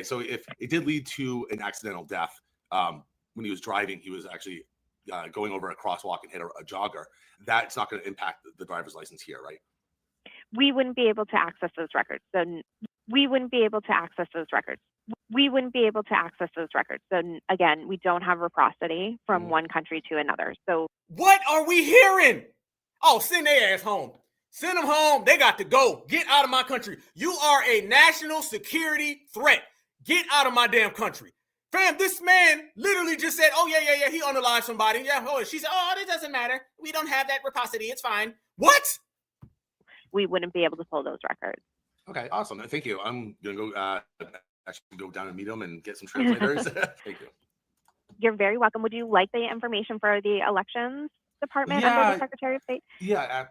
so if it did lead to an accidental death, when he was driving, he was actually going over a crosswalk and hit a jogger. That's not going to impact the driver's license here, right? We wouldn't be able to access those records. So we wouldn't be able to access those records. We wouldn't be able to access those records. So again, we don't have reciprocity from one country to another. So what are we hearing? Oh, send their ass home. Send them home. They got to go. Get out of my country. You are a national security threat. Get out of my damn country. Fam, this man literally just said, oh, yeah, he unalived somebody. Yeah, oh, she said, oh, it doesn't matter. We don't have that reciprocity. It's fine. What? We wouldn't be able to pull those records. Okay, awesome. Thank you. I'm going to go actually go down and meet them and get some translators. Thank you. You're very welcome. Would you like the information for the elections department under the Secretary of State? Yeah.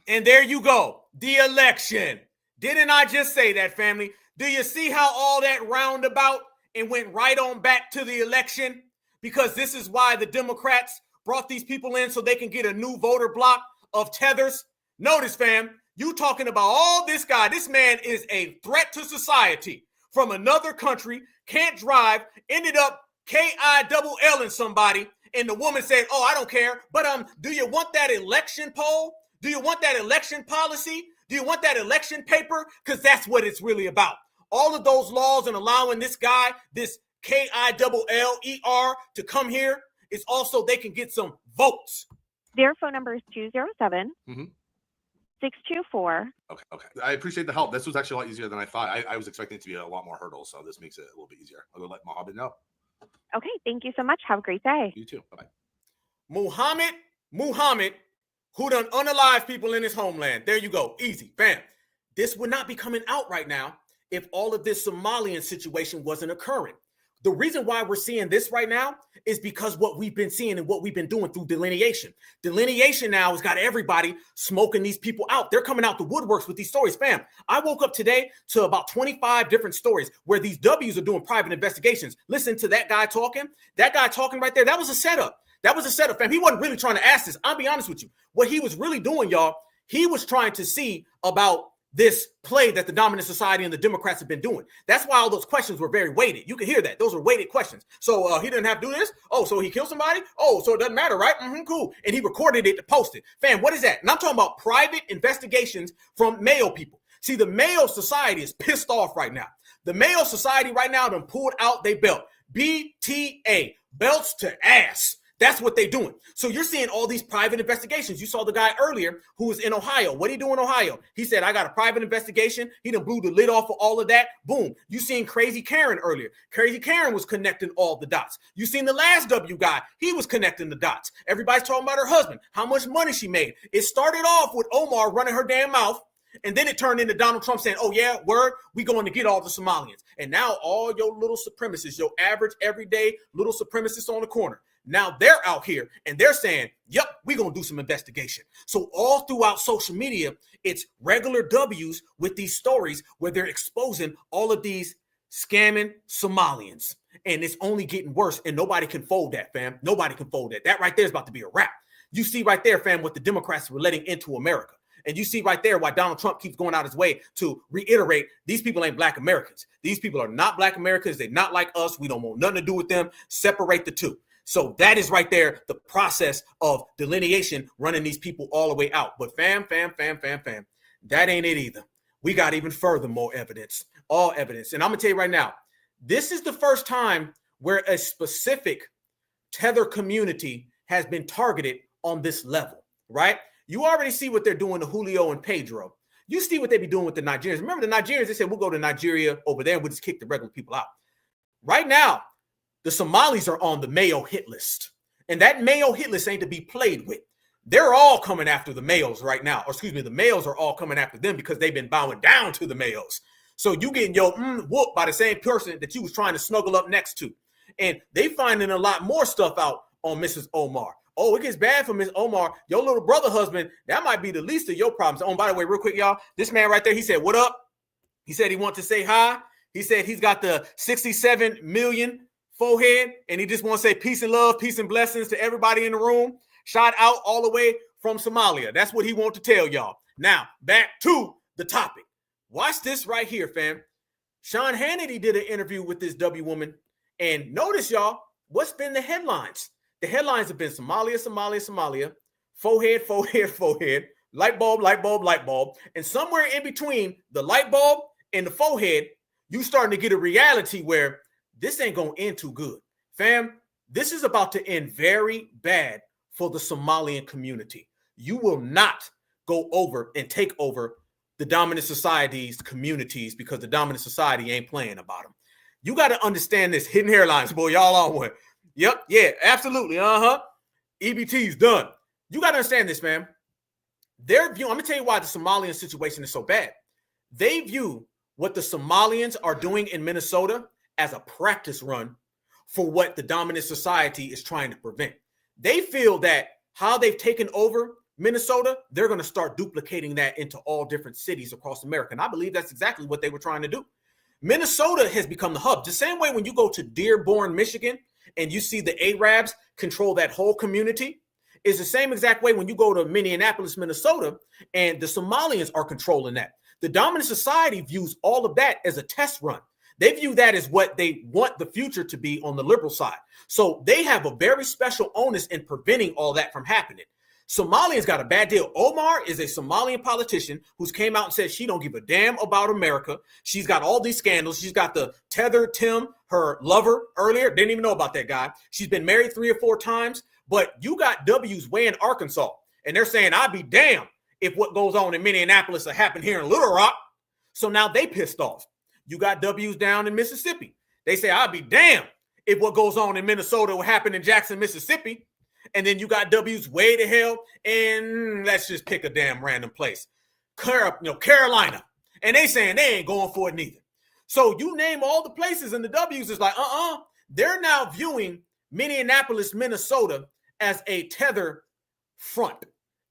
And there you go. The election. Didn't I just say that, family? Do you see how all that roundabout and went right on back to the election? Because this is why the Democrats brought these people in so they can get a new voter block of tethers. Notice, fam, you talking about all this guy. This man is a threat to society from another country, can't drive, ended up KILL somebody. And the woman said, oh, I don't care. But do you want that election poll? Do you want that election policy? Do you want that election paper? Because that's what it's really about. All of those laws and allowing this guy, this KILLER, to come here is also they can get some votes. Their phone number is 207 624. Okay. I appreciate the help. This was actually a lot easier than I thought. I was expecting it to be a lot more hurdles, so this makes it a little bit easier. I'll go let Mohammed know. Okay, thank you so much. Have a great day. You too. Bye-bye. Muhammad, who done unalive people in his homeland. There you go. Easy. Bam. This would not be coming out right now if all of this Somalian situation wasn't occurring. The reason why we're seeing this right now is because what we've been seeing and what we've been doing through delineation. Delineation now has got everybody smoking these people out. They're coming out the woodworks with these stories. Fam, I woke up today to about 25 different stories where these W's are doing private investigations. Listen to that guy talking. That guy talking right there, that was a setup. That was a setup, fam. He wasn't really trying to ask this. I'll be honest with you. What he was really doing, y'all, he was trying to see about this play that the dominant society and the Democrats have been doing. That's why all those questions were very weighted. You can hear that. Those are weighted questions. So he didn't have to do this? Oh, so he killed somebody? Oh, so it doesn't matter, right? Cool. And he recorded it to post it. Fam, what is that? And I'm talking about private investigations from Mayo people. See, the Mayo society is pissed off right now. The Mayo society right now done pulled out their belt. BTA, belts to ass. That's what they're doing. So you're seeing all these private investigations. You saw the guy earlier who was in Ohio. What did he do in Ohio? He said, I got a private investigation. He done blew the lid off of all of that. Boom. You seen Crazy Karen earlier. Crazy Karen was connecting all the dots. You seen the last W guy. He was connecting the dots. Everybody's talking about her husband, how much money she made. It started off with Omar running her damn mouth. And then it turned into Donald Trump saying, oh, yeah, word, we going to get all the Somalians. And now all your little supremacists, your average, everyday little supremacists on the corner, now they're out here and they're saying, yep, we're going to do some investigation. So all throughout social media, it's regular W's with these stories where they're exposing all of these scamming Somalians. And it's only getting worse. And nobody can fold that, fam. Nobody can fold that. That right there is about to be a wrap. You see right there, fam, what the Democrats were letting into America. And you see right there why Donald Trump keeps going out his way to reiterate, these people ain't Black Americans. These people are not Black Americans. They're not like us. We don't want nothing to do with them. Separate the two. So that is right there, the process of delineation, running these people all the way out. But fam, that ain't it either. We got even further more evidence, all evidence. And I'm going to tell you right now, this is the first time where a specific tether community has been targeted on this level, right? You already see what they're doing to Julio and Pedro. You see what they be doing with the Nigerians. Remember the Nigerians, they said, we'll go to Nigeria over there and we'll just kick the regular people out. Right now, the Somalis are on the Mayo hit list. And that Mayo hit list ain't to be played with. They're all coming after the Mayos right now. Or excuse me, the Mayos are all coming after them because they've been bowing down to the Mayos. So you getting your whooped by the same person that you was trying to snuggle up next to. And they finding a lot more stuff out on Mrs. Omar. Oh, it gets bad for Miss Omar. Your little brother husband, that might be the least of your problems. Oh, by the way, real quick, y'all, this man right there, he said, what up? He said he wants to say hi. He said he's got the 67 million forehead, and he just wants to say peace and love, peace and blessings to everybody in the room. Shout out all the way from Somalia. That's what he wants to tell y'all. Now, back to the topic. Watch this right here, fam. Sean Hannity did an interview with this W woman, and notice, y'all, what's been the headlines? The headlines have been Somalia, Somalia, Somalia, forehead, forehead, forehead, light bulb, light bulb, light bulb. And somewhere in between the light bulb and the forehead, you starting to get a reality where this ain't going to end too good. Fam, this is about to end very bad for the Somalian community. You will not go over and take over the dominant society's communities because the dominant society ain't playing about them. You got to understand this. Hidden hairlines, boy, y'all on one. Yep, yeah, absolutely. EBT's done. You got to understand this, man. Their view, I'm going to tell you why the Somalian situation is so bad. They view what the Somalians are doing in Minnesota as a practice run for what the dominant society is trying to prevent. They feel that how they've taken over Minnesota, they're going to start duplicating that into all different cities across America. And I believe that's exactly what they were trying to do. Minnesota has become the hub. The same way when you go to Dearborn, Michigan, and you see the Arabs control that whole community, is the same exact way when you go to Minneapolis, Minnesota, and the Somalians are controlling that. The dominant society views all of that as a test run. They view that as what they want the future to be on the liberal side. So they have a very special onus in preventing all that from happening. Somalians got a bad deal. Omar is a Somalian politician who's came out and said she don't give a damn about America. She's got all these scandals. She's got the tethered Tim, her lover earlier. Didn't even know about that guy. She's been married 3 or 4 times. But you got W's way in Arkansas. And they're saying, I'd be damned if what goes on in Minneapolis will happen here in Little Rock. So now they pissed off. You got W's down in Mississippi. They say, I'd be damned if what goes on in Minnesota will happen in Jackson, Mississippi. And then you got W's way to hell. And let's just pick a damn random place. Carolina. And they saying they ain't going for it neither. So you name all the places and the W's is like, they're now viewing Minneapolis, Minnesota as a tether front.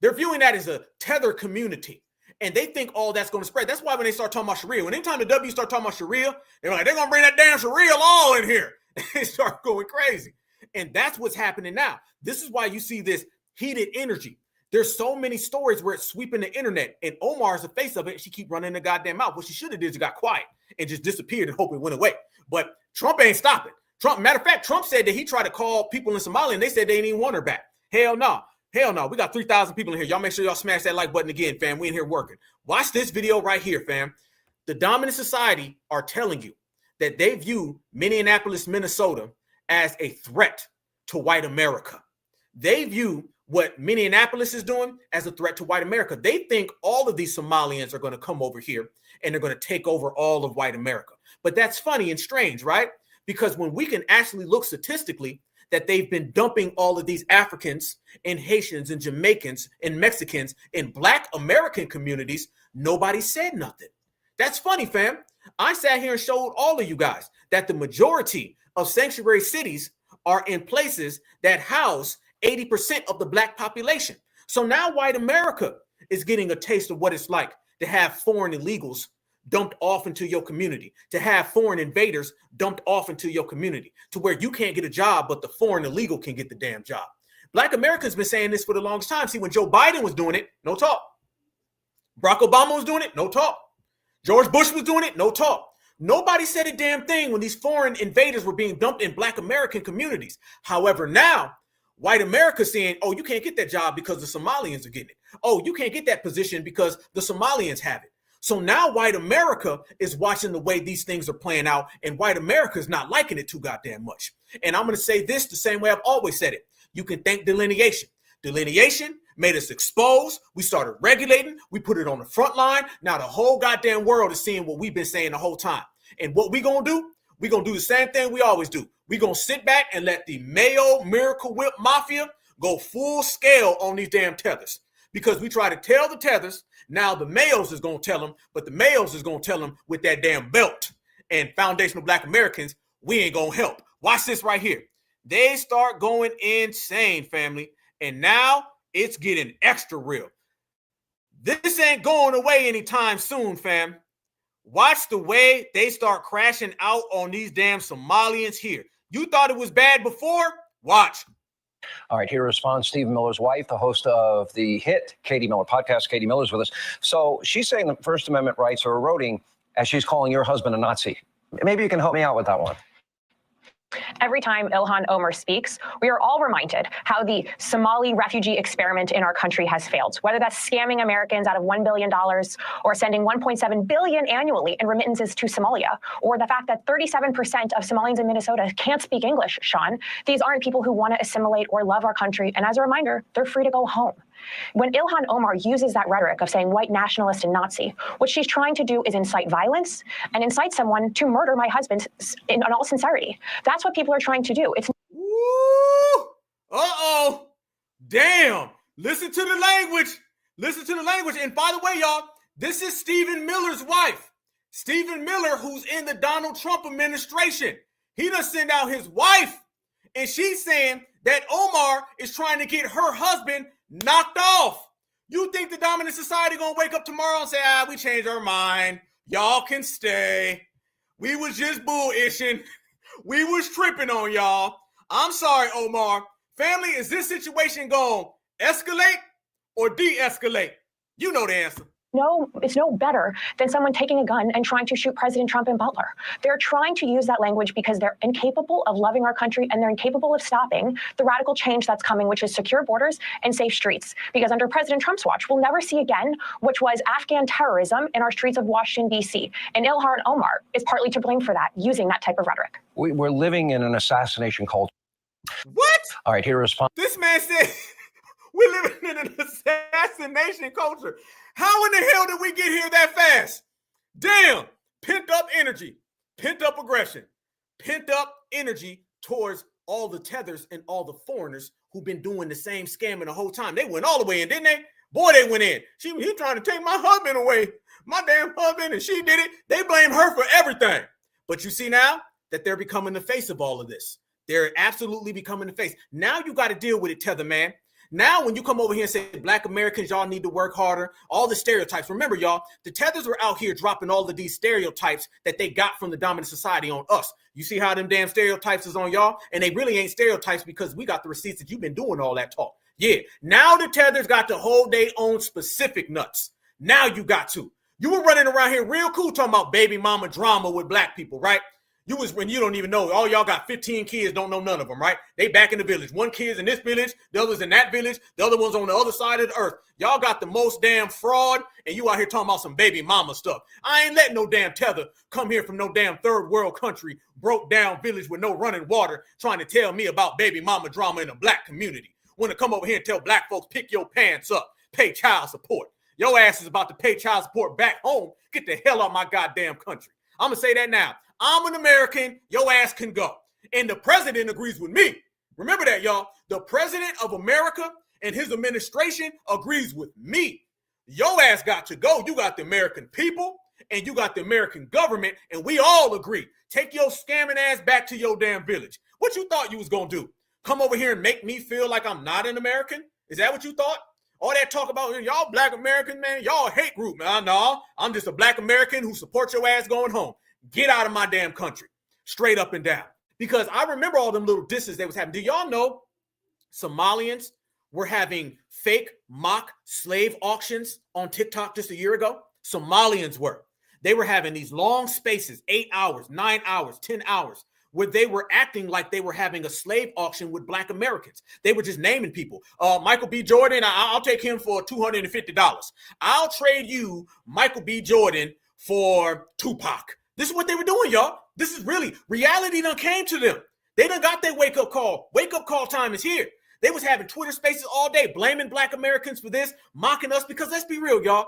They're viewing that as a tether community. And they think all that's going to spread. That's why when they start talking about Sharia, when anytime the W start talking about Sharia, they're like, they're going to bring that damn Sharia law in here. They start going crazy. And that's what's happening now. This is why you see this heated energy. There's so many stories where it's sweeping the internet, and Omar's the face of it, and she keep running the goddamn mouth. What she should have did is got quiet and just disappeared and hope it went away. But Trump ain't stopping. Matter of fact, Trump said that he tried to call people in Somalia, and they said they didn't even want her back. Hell no. Hell no. We got 3,000 people in here. Y'all make sure y'all smash that like button again, fam. We in here working. Watch this video right here, fam. The dominant society are telling you that they view Minneapolis, Minnesota as a threat to white America. They view what Minneapolis is doing as a threat to white America. They think all of these Somalians are going to come over here and they're going to take over all of white America. But that's funny and strange, right? Because when we can actually look statistically that they've been dumping all of these Africans and Haitians and Jamaicans and Mexicans in Black American communities, nobody said nothing. That's funny, fam. I sat here and showed all of you guys that the majority of sanctuary cities are in places that house 80% of the Black population. So now white America is getting a taste of what it's like to have foreign illegals dumped off into your community, to have foreign invaders dumped off into your community, to where you can't get a job, but the foreign illegal can get the damn job. Black Americans been saying this for the longest time. See, when Joe Biden was doing it, no talk. Barack Obama was doing it, no talk. George Bush was doing it, no talk. Nobody said a damn thing when these foreign invaders were being dumped in Black American communities. However, now white America saying, oh, you can't get that job because the Somalians are getting it. Oh, you can't get that position because the Somalians have it. So now white America is watching the way these things are playing out, and white America is not liking it too goddamn much. And I'm going to say this the same way I've always said it. You can thank delineation. Delineation made us exposed. We started regulating. We put it on the front line. Now the whole goddamn world is seeing what we've been saying the whole time. And what we going to do? We're going to do the same thing we always do. We're going to sit back and let the Mayo Miracle Whip Mafia go full scale on these damn tethers. Because we try to tell the tethers, now the males is going to tell them, but the males is going to tell them with that damn belt. And foundational Black Americans, we ain't going to help. Watch this right here. They start going insane, family. And now it's getting extra real. This ain't going away anytime soon, fam. Watch the way they start crashing out on these damn Somalians here. You thought it was bad before? Watch. All right, here responds Stephen Miller's wife, the host of the hit Katie Miller podcast. Katie Miller's with us. So she's saying the First Amendment rights are eroding as she's calling your husband a Nazi. Maybe you can help me out with that one. Every time Ilhan Omar speaks, we are all reminded how the Somali refugee experiment in our country has failed, whether that's scamming Americans out of $1 billion or sending $1.7 billion annually in remittances to Somalia, or the fact that 37% of Somalians in Minnesota can't speak English, Sean. These aren't people who want to assimilate or love our country. And as a reminder, they're free to go home. When Ilhan Omar uses that rhetoric of saying white nationalist and Nazi, what she's trying to do is incite violence and incite someone to murder my husband in all sincerity. That's what people are trying to do. It's Uh-oh. Damn. Listen to the language. Listen to the language. And by the way, y'all, this is Stephen Miller's wife. Stephen Miller, who's in the Donald Trump administration. He done send out his wife. And she's saying that Omar is trying to get her husband knocked off. You think the dominant society gonna wake up tomorrow and say, we changed our mind. Y'all can stay. We was just bullishing. We was tripping on y'all. I'm sorry, Omar. Family, is this situation gonna escalate or de-escalate? You know the answer. No, it's no better than someone taking a gun and trying to shoot President Trump in Butler. They're trying to use that language because they're incapable of loving our country and they're incapable of stopping the radical change that's coming, which is secure borders and safe streets. Because under President Trump's watch, we'll never see again, which was Afghan terrorism in our streets of Washington, D.C. And Ilhan Omar is partly to blame for that, using that type of rhetoric. We're living in an assassination culture. What? All right, here responds. This man said, we're living in an assassination culture. How in the hell did we get here that fast? Damn. Pent up energy, pent up aggression, pent up energy towards all the tethers and all the foreigners who've been doing the same scamming the whole time. They went all the way in, didn't they? Boy, they went in. He trying to take my husband away, my damn husband, and she did it. They blame her for everything. But you see now that they're becoming the face of all of this. They're absolutely becoming the face. Now you got to deal with it, tether man. Now, when you come over here and say, Black Americans, y'all need to work harder, all the stereotypes. Remember, y'all, the tethers were out here dropping all of these stereotypes that they got from the dominant society on us. You see how them damn stereotypes is on y'all? And they really ain't stereotypes because we got the receipts that you've been doing all that talk. Yeah, now the tethers got to hold their own specific nuts. Now you got to. You were running around here real cool talking about baby mama drama with Black people, right? You was when you don't even know. All y'all got 15 kids, don't know none of them, right? They back in the village. One kid's in this village, the other's in that village, the other one's on the other side of the earth. Y'all got the most damn fraud, and you out here talking about some baby mama stuff. I ain't letting no damn tether come here from no damn third world country, broke down village with no running water, trying to tell me about baby mama drama in the Black community. Want to come over here and tell Black folks, pick your pants up, pay child support. Your ass is about to pay child support back home. Get the hell out of my goddamn country. I'm going to say that now. I'm an American. Your ass can go. And the president agrees with me. Remember that, y'all. The president of America and his administration agrees with me. Your ass got to go. You got the American people and you got the American government, and we all agree. Take your scamming ass back to your damn village. What you thought you was going to do? Come over here and make me feel like I'm not an American? Is that what you thought? All that talk about y'all Black Americans, man, y'all a hate group, man. No, I'm just a Black American who supports your ass going home. Get out of my damn country, straight up and down. Because I remember all them little disses they was having. Do y'all know Somalians were having fake mock slave auctions on TikTok just a year ago? Somalians were. They were having these long spaces, 8 hours, 9 hours, 10 hours, where they were acting like they were having a slave auction with Black Americans. They were just naming people. Michael B. Jordan, I'll take him for $250. I'll trade you Michael B. Jordan for Tupac. This is what they were doing, y'all. This is really, reality done came to them. They done got their wake-up call. Wake-up call time is here. They was having Twitter spaces all day, blaming Black Americans for this, mocking us, because let's be real, y'all.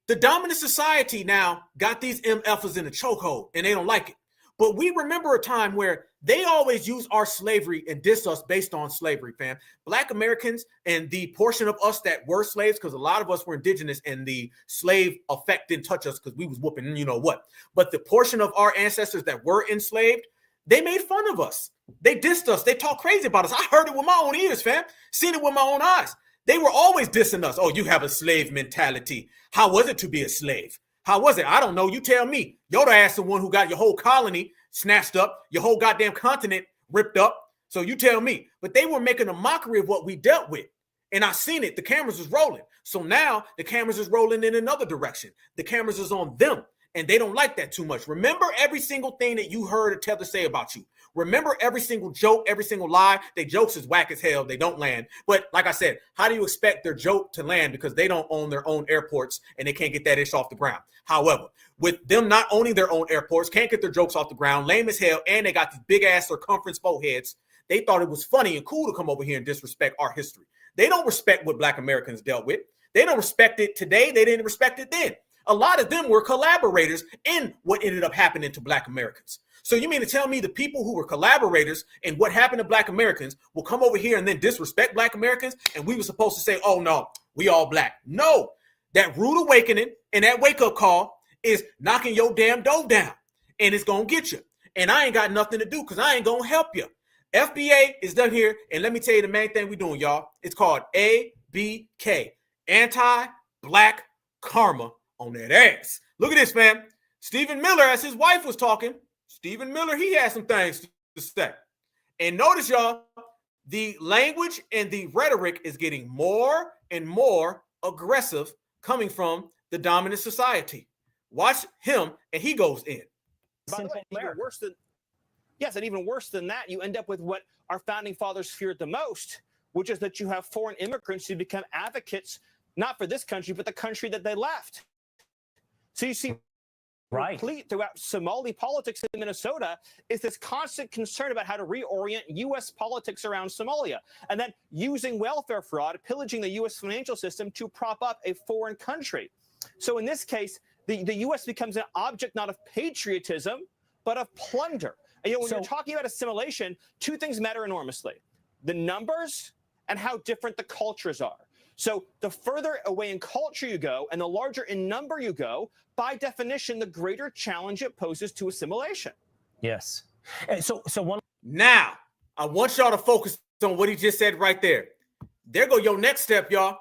The dominant society now got these MFers in a chokehold, and they don't like it. But we remember a time where they always use our slavery and diss us based on slavery, fam. Black Americans and the portion of us that were slaves, because a lot of us were indigenous and the slave effect didn't touch us because we was whooping you know what. But the portion of our ancestors that were enslaved, They made fun of us. They dissed us. They talked crazy about us. I heard it with my own ears, fam. Seen it with my own eyes. They were always dissing us. Oh, you have a slave mentality. How was it to be a slave? How was it? I don't know. You tell me. You're the ass the one who got your whole colony snatched up, your whole goddamn continent ripped up. So you tell me. But they were making a mockery of what we dealt with. And I seen it. The cameras was rolling. So now the cameras is rolling in another direction. The cameras is on them. And they don't like that too much. Remember every single thing that you heard a tether say about you. Remember every single joke, every single lie. Their jokes is whack as hell. They don't land. But like I said, how do you expect their joke to land? Because they don't own their own airports and they can't get that ish off the ground. However, with them not owning their own airports, can't get their jokes off the ground, lame as hell, and they got these big ass circumference foreheads, they thought it was funny and cool to come over here and disrespect our history. They don't respect what Black Americans dealt with. They don't respect it today. They didn't respect it then. A lot of them were collaborators in what ended up happening to Black Americans. So you mean to tell me the people who were collaborators in what happened to Black Americans will come over here and then disrespect Black Americans? And we were supposed to say, oh, no, we all Black. No, that rude awakening and that wake-up call is knocking your damn door down. And it's going to get you. And I ain't got nothing to do because I ain't going to help you. FBA is done here. And let me tell you the main thing we're doing, y'all. It's called ABK, Anti-Black Karma on that ass. Look at this, man. Stephen Miller, as his wife was talking, Stephen Miller, he had some things to say. And notice, y'all, the language and the rhetoric is getting more and more aggressive coming from the dominant society. Watch him, and he goes in. By the way, even worse than, yes, and even worse than that, you end up with what our founding fathers feared the most, which is that you have foreign immigrants who become advocates, not for this country, but the country that they left. So you see, complete throughout Somali politics in Minnesota is this constant concern about how to reorient U.S. politics around Somalia, and then using welfare fraud, pillaging the U.S. financial system to prop up a foreign country. So in this case, the U.S. becomes an object not of patriotism, but of plunder. And, when you're talking about assimilation, two things matter enormously: the numbers and how different the cultures are. So the further away in culture you go and the larger in number you go, by definition, the greater challenge it poses to assimilation. Yes. And so one. Now, I want y'all to focus on what he just said right there. There go your next step, y'all.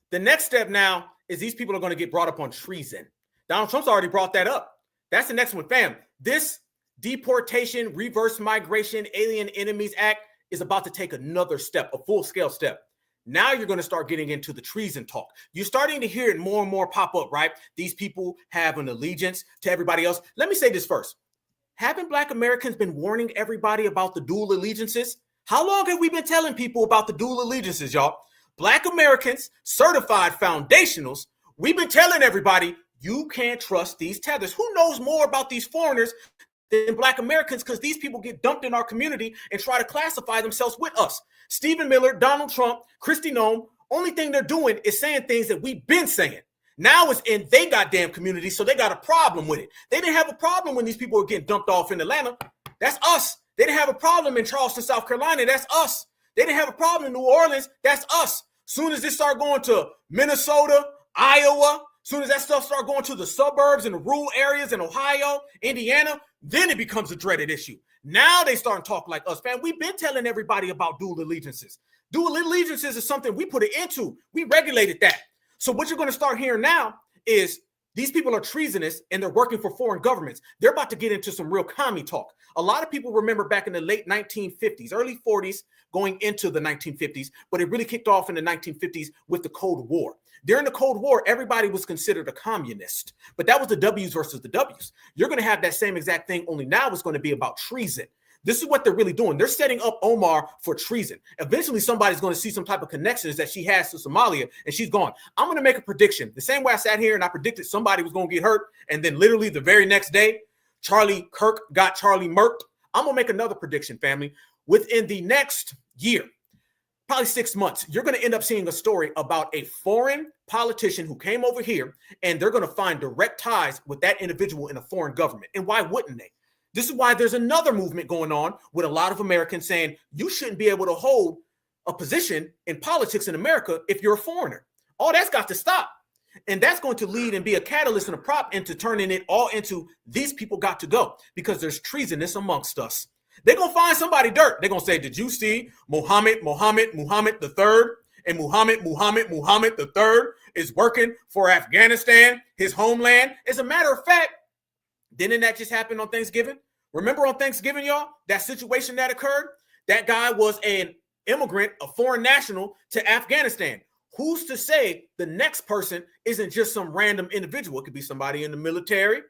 The next step now is these people are going to get brought up on treason. Donald Trump's already brought that up. That's the next one, fam. This Deportation, Reverse Migration, Alien Enemies Act is about to take another step, a full-scale step. Now you're going to start getting into the treason talk. You're starting to hear it more and more pop up, right? These people have an allegiance to everybody else. Let me say this first. Haven't Black Americans been warning everybody about the dual allegiances? How long have we been telling people about the dual allegiances, y'all? Black Americans, certified foundationals, we've been telling everybody, you can't trust these tethers. Who knows more about these foreigners than Black Americans? Because these people get dumped in our community and try to classify themselves with us. Stephen Miller, Donald Trump, Kristi Noem, only thing they're doing is saying things that we've been saying. Now it's in they goddamn community, so they got a problem with it. They didn't have a problem when these people were getting dumped off in Atlanta. That's us. They didn't have a problem in Charleston, South Carolina. That's us. They didn't have a problem in New Orleans. That's us. Soon as this start going to Minnesota, Iowa, soon as that stuff start going to the suburbs and the rural areas in Ohio, Indiana, then it becomes a dreaded issue. Now they start to talk like us, fam. We've been telling everybody about dual allegiances. Dual allegiances is something we put it into. We regulated that. So what you're going to start hearing now is these people are treasonous and they're working for foreign governments. They're about to get into some real commie talk. A lot of people remember back in the late 1950s, early 40s, going into the 1950s, but it really kicked off in the 1950s with the Cold War. During the Cold War, everybody was considered a communist, but that was the W's versus the W's. You're going to have that same exact thing, only now it's going to be about treason. This is what they're really doing. They're setting up Omar for treason. Eventually, somebody's going to see some type of connections that she has to Somalia, and she's gone. I'm going to make a prediction. The same way I sat here and I predicted somebody was going to get hurt, and then literally the very next day, Charlie Kirk got Charlie murked. I'm going to make another prediction, family. Within the next year, probably 6 months, you're going to end up seeing a story about a foreign politician who came over here, and they're going to find direct ties with that individual in a foreign government. And why wouldn't they? This is why there's another movement going on with a lot of Americans saying you shouldn't be able to hold a position in politics in America if you're a foreigner. All that's got to stop. And that's going to lead and be a catalyst and a prop into turning it all into these people got to go because there's treasonous amongst us. They're going to find somebody dirt. They're going to say, did you see Muhammad the third? And Muhammad the third is working for Afghanistan, his homeland. As a matter of fact, didn't that just happen on Thanksgiving? Remember on Thanksgiving, y'all, that situation that occurred? That guy was an immigrant, a foreign national to Afghanistan. Who's to say the next person isn't just some random individual? It could be somebody in the military.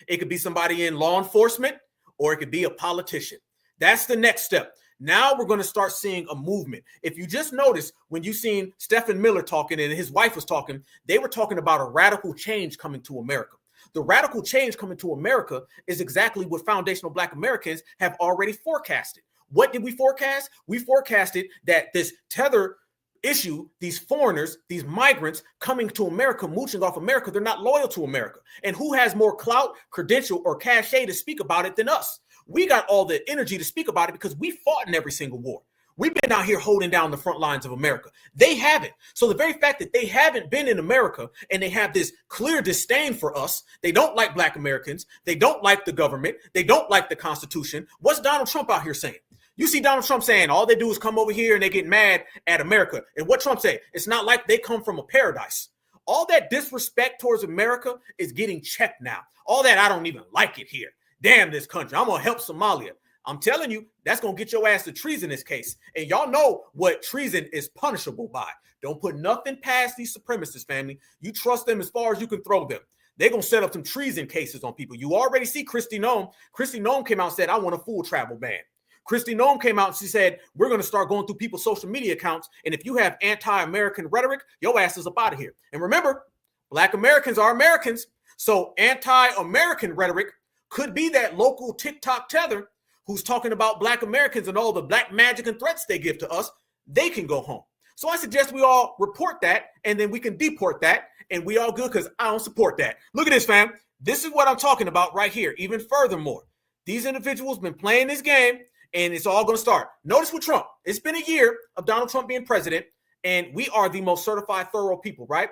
It could be somebody in law enforcement, or it could be a politician. That's the next step. Now we're going to start seeing a movement. If you just notice, when you seen Stephen Miller talking and his wife was talking, they were talking about a radical change coming to America. The radical change coming to America is exactly what foundational Black Americans have already forecasted. What did we forecast? We forecasted that this tether issue, these foreigners, these migrants coming to America, mooching off America, they're not loyal to America. And who has more clout, credential, or cachet to speak about it than us? We got all the energy to speak about it because we fought in every single war. We've been out here holding down the front lines of America. They haven't. So the very fact that they haven't been in America and they have this clear disdain for us, they don't like Black Americans, they don't like the government, they don't like the Constitution. What's Donald Trump out here saying? You see Donald Trump saying all they do is come over here and they get mad at America. And what Trump say? It's not like they come from a paradise. All that disrespect towards America is getting checked now. All that I don't even like it here. Damn this country. I'm going to help Somalia. I'm telling you, that's going to get your ass to treason in this case. And y'all know what treason is punishable by. Don't put nothing past these supremacists, family. You trust them as far as you can throw them. They're going to set up some treason cases on people. You already see Kristi Noem. Kristi Noem came out and said, I want a full travel ban. Kristi Noem came out and she said, we're going to start going through people's social media accounts. And if you have anti-American rhetoric, your ass is up out of here. And remember, Black Americans are Americans. So anti-American rhetoric could be that local TikTok tether who's talking about Black Americans and all the black magic and threats they give to us. They can go home. So I suggest we all report that and then we can deport that and we all good because I don't support that. Look at this, fam. This is what I'm talking about right here. Even furthermore, these individuals been playing this game and it's all going to start. Notice with Trump, it's been a year of Donald Trump being president and we are the most certified thorough people, right?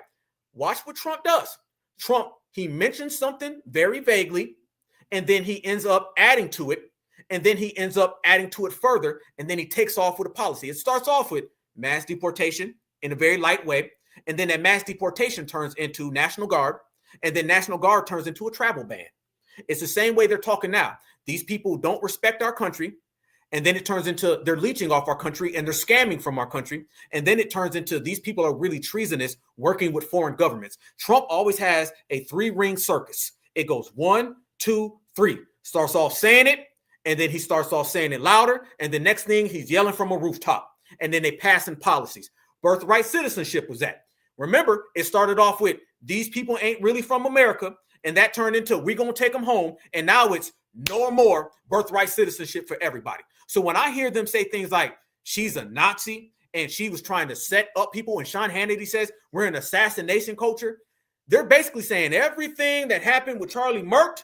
Watch what Trump does. Trump, he mentions something very vaguely and then he ends up adding to it. And then he ends up adding to it further. And then he takes off with a policy. It starts off with mass deportation in a very light way. And then that mass deportation turns into National Guard. And then National Guard turns into a travel ban. It's the same way they're talking now. These people don't respect our country. And then it turns into they're leeching off our country and they're scamming from our country. And then it turns into these people are really treasonous working with foreign governments. Trump always has a 3-ring circus. It goes 1, 2, 3. Starts off saying it. And then he starts off saying it louder. And the next thing he's yelling from a rooftop. And then they pass in policies. Birthright citizenship was that. Remember, it started off with these people ain't really from America. And that turned into we're going to take them home. And now it's no more birthright citizenship for everybody. So when I hear them say things like she's a Nazi and she was trying to set up people and Sean Hannity says we're an assassination culture, they're basically saying everything that happened with Charlie Mert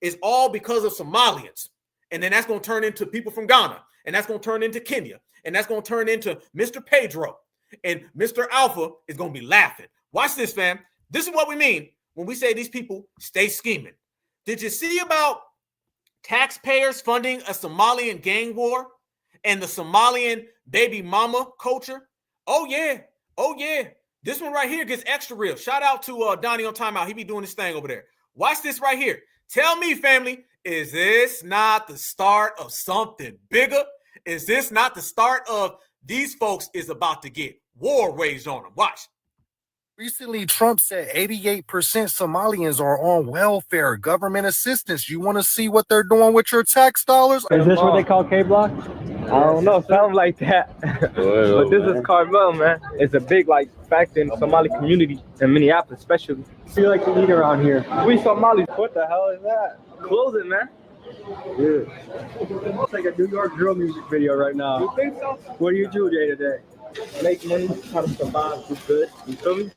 is all because of Somalians. And then that's going to turn into people from Ghana. And that's going to turn into Kenya. And that's going to turn into Mr. Pedro. And Mr. Alpha is going to be laughing. Watch this, fam. This is what we mean when we say these people stay scheming. Did you see about taxpayers funding a Somalian gang war and the Somalian baby mama culture? Oh, yeah. Oh, yeah. This one right here gets extra real. Shout out to Donnie on Timeout. He be doing this thing over there. Watch this right here. Tell me, family, is this not the start of something bigger? Is this not the start of these folks is about to get war waged on them? Watch. Recently, Trump said 88% Somalians are on welfare, government assistance. You want to see what they're doing with your tax dollars? Is this what they call K-Block? I don't know, something like that. But this is Carmel, man. It's a big fact in Somali community in Minneapolis, especially. What do you like to eat around here? We Somalis. What the hell is that? Close it, man. Dude, it's like a New York drill music video right now. You think so? What do you do day to day? Make money, try to survive, do good. You feel me?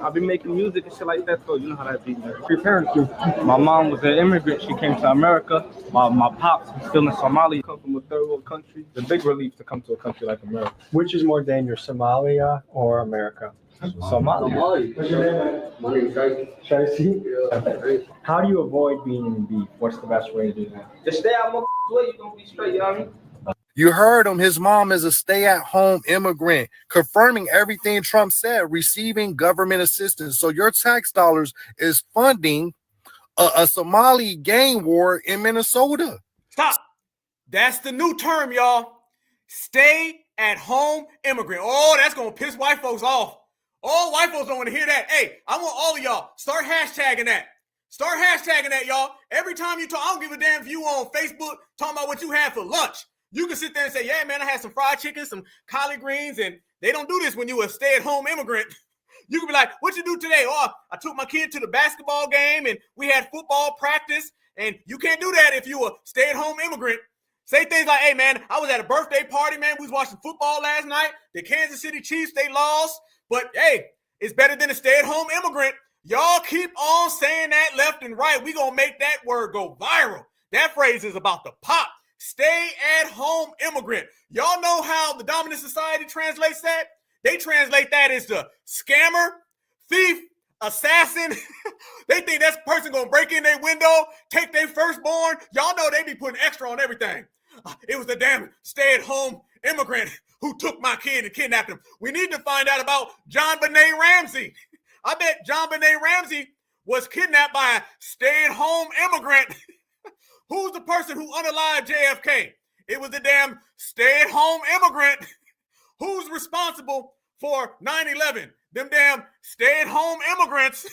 I've been making music and shit like that, so you know how that be, man. Your parents do. My mom was an immigrant. She came to America. My pops was still in Somalia. Come from a third world country. It's a big relief to come to a country like America. Which is more dangerous, Somalia or America? Somali. What's your name? My name is Tracy. How do you avoid being in beef? What's the best way to do that? Just stay out of my way. You're going to be straight, you know what I mean? You heard him. His mom is a stay-at-home immigrant, confirming everything Trump said, receiving government assistance. So your tax dollars is funding a Somali gang war in Minnesota. Stop. That's the new term, y'all. Stay-at-home immigrant. Oh, that's going to piss white folks off. All white folks don't want to hear that. Hey, I want all of y'all, start hashtagging that. Start hashtagging that, y'all. Every time you talk, I don't give a damn if you on Facebook talking about what you had for lunch. You can sit there and say, yeah, man, I had some fried chicken, some collard greens, and they don't do this when you're a stay-at-home immigrant. You can be like, what you do today? Oh, I took my kid to the basketball game, and we had football practice, and you can't do that if you're a stay-at-home immigrant. Say things like, hey, man, I was at a birthday party, man. We was watching football last night. The Kansas City Chiefs, they lost. But, hey, it's better than a stay-at-home immigrant. Y'all keep on saying that left and right. We going to make that word go viral. That phrase is about to pop. Stay-at-home immigrant. Y'all know how the dominant society translates that? They translate that as the scammer, thief, assassin. They think that person going to break in their window, take their firstborn. Y'all know they be putting extra on everything. It was the damn stay-at-home immigrant who took my kid and kidnapped him. We need to find out about John Benet Ramsey. I bet John Benet Ramsey was kidnapped by a stay-at-home immigrant. Who's the person who unalived JFK? It was the damn stay-at-home immigrant. Who's responsible for 9/11? Them damn stay-at-home immigrants.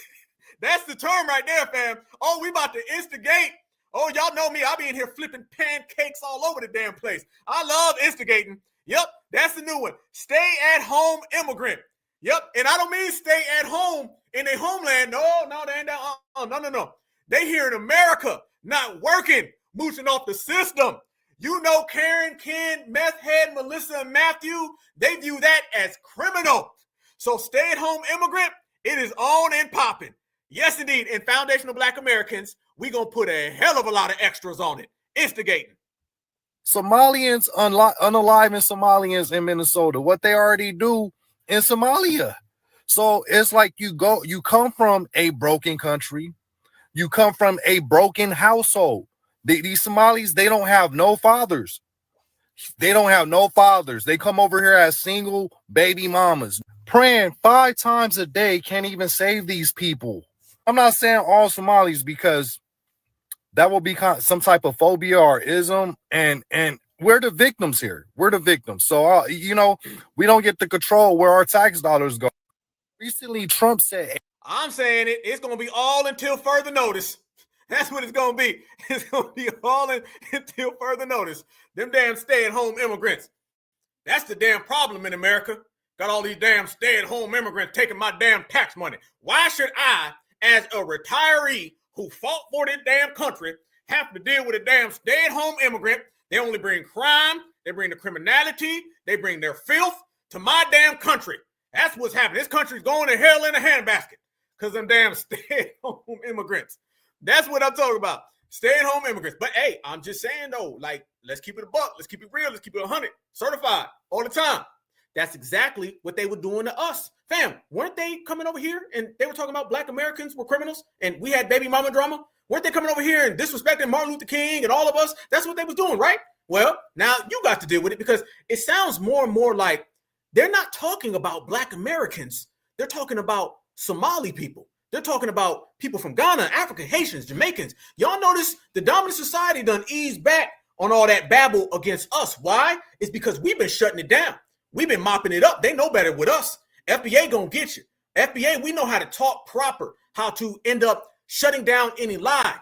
That's the term right there, fam. Oh, we about to instigate. Oh, y'all know me. I be in here flipping pancakes all over the damn place. I love instigating. Yep, that's the new one. Stay-at-home immigrant. Yep, and I don't mean stay at home in their homeland. No, they ain't that. No. They here in America, not working, mooching off the system. You know Karen, Ken, Meth Head, Melissa, and Matthew, they view that as criminal. So stay-at-home immigrant, it is on and popping. Yes, indeed. In Foundational Black Americans, we going to put a hell of a lot of extras on it. Instigating. Somalians, unaliving Somalians in Minnesota, what they already do in Somalia. So it's like you come from a broken country. You come from a broken household. These Somalis, they don't have no fathers. They don't have no fathers. They come over here as single baby mamas. Praying 5 times a day can't even save these people. I'm not saying all Somalis because that will be some type of phobia or ism. And we're the victims here. We're the victims. So, we don't get to control where our tax dollars go. Recently, Trump said, I'm saying it's going to be all until further notice. That's what it's going to be. It's going to be all until further notice. Them damn stay-at-home immigrants. That's the damn problem in America. Got all these damn stay-at-home immigrants taking my damn tax money. Why should I, as a retiree who fought for this damn country, have to deal with a damn stay-at-home immigrant? They only bring crime. They bring the criminality. They bring their filth to my damn country. That's what's happening. This country's going to hell in a handbasket because them damn stay-at-home immigrants. That's what I'm talking about. Stay-at-home immigrants. But, hey, I'm just saying, though, like, let's keep it a buck. Let's keep it real. Let's keep it 100. Certified all the time. That's exactly what they were doing to us. Fam, weren't they coming over here and they were talking about Black Americans were criminals and we had baby mama drama? Weren't they coming over here and disrespecting Martin Luther King and all of us? That's what they was doing, right? Well, now you got to deal with it because it sounds more and more like they're not talking about Black Americans. They're talking about Somali people. They're talking about people from Ghana, Africa, Haitians, Jamaicans. Y'all notice the dominant society done eased back on all that babble against us. Why? It's because we've been shutting it down. We've been mopping it up. They know better with us. FBA gonna get you. FBA, we know how to talk proper, how to end up shutting down any lie.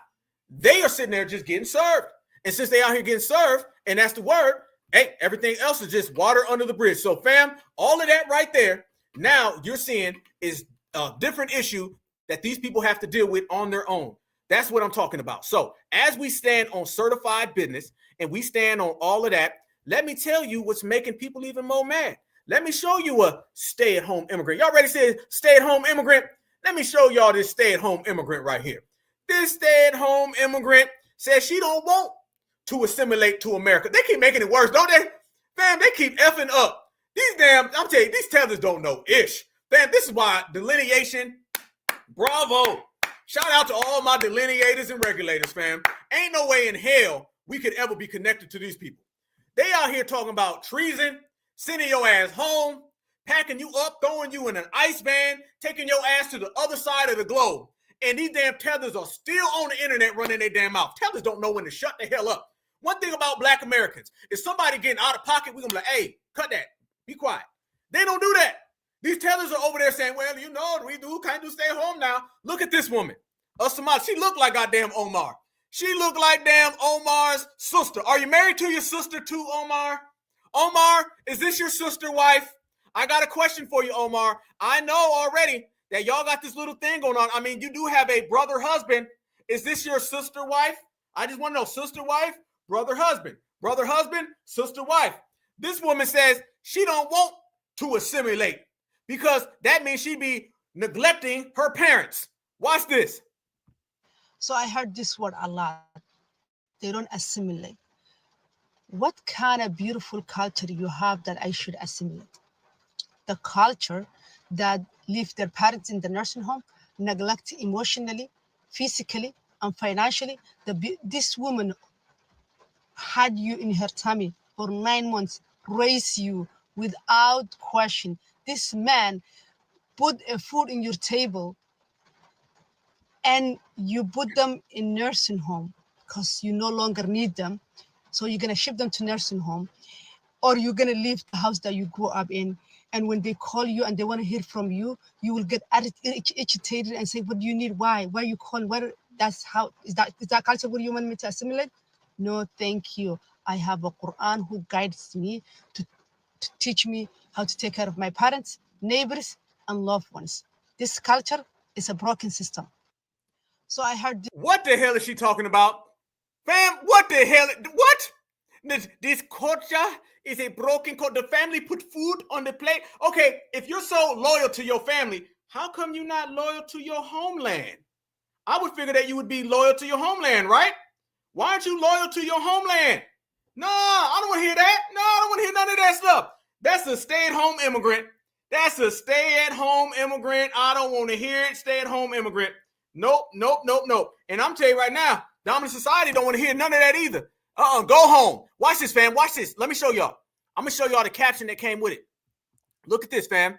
They are sitting there just getting served. And since they out here getting served, and that's the word, hey, everything else is just water under the bridge. So fam, all of that right there, now you're seeing is a different issue that these people have to deal with on their own. That's what I'm talking about. So as we stand on certified business and we stand on all of that, let me tell you what's making people even more mad. Let me show you a stay-at-home immigrant. Y'all ready to say stay-at-home immigrant? Let me show y'all this stay-at-home immigrant right here. This stay-at-home immigrant says she don't want to assimilate to America. They keep making it worse, don't they? Fam, they keep effing up. I'm telling you, these tellers don't know ish. Fam, this is why delineation, bravo. Shout out to all my delineators and regulators, fam. Ain't no way in hell we could ever be connected to these people. They out here talking about treason, sending your ass home, packing you up, throwing you in an ice van, taking your ass to the other side of the globe. And these damn tethers are still on the internet running their damn mouth. Tethers don't know when to shut the hell up. One thing about Black Americans, if somebody getting out of pocket, we're going to be like, hey, cut that. Be quiet. They don't do that. These tethers are over there saying, well, you know, we do kind of stay home now. Look at this woman, a Somali. She looked like goddamn Omar. She looked like damn Omar's sister. Are you married to your sister too, Omar? Omar, is this your sister wife? I got a question for you, Omar. I know already that y'all got this little thing going on. I mean, you do have a brother husband. Is this your sister wife? I just want to know, sister wife, brother husband, sister wife. This woman says she don't want to assimilate because that means she be neglecting her parents. Watch this. So I heard this word a lot. They don't assimilate. What kind of beautiful culture you have that I should assimilate? The culture that leave their parents in the nursing home, neglect emotionally, physically, and financially. This woman had you in her tummy for 9 months, raised you without question. This man put a food in your table and you put them in nursing home because you no longer need them. So you're gonna ship them to nursing home, or you're gonna leave the house that you grew up in. And when they call you and they want to hear from you, you will get agitated and say, what do you need? Why you calling? That's how, is that culture where you want me to assimilate? No, thank you. I have a Quran who guides me to teach me how to take care of my parents, neighbors, and loved ones. This culture is a broken system. So I heard. What the hell is she talking about? Fam, what the hell? What? This culture is a broken culture. The family put food on the plate. Okay, if you're so loyal to your family, how come you're not loyal to your homeland? I would figure that you would be loyal to your homeland, right? Why aren't you loyal to your homeland? No, I don't want to hear that. No, I don't want to hear none of that stuff. That's a stay-at-home immigrant. That's a stay-at-home immigrant. I don't want to hear it. Stay-at-home immigrant. Nope. And I'm telling you right now, dominant society don't want to hear none of that either. Go home. Watch this, fam. Watch this. Let me show y'all. I'm going to show y'all the caption that came with it. Look at this, fam.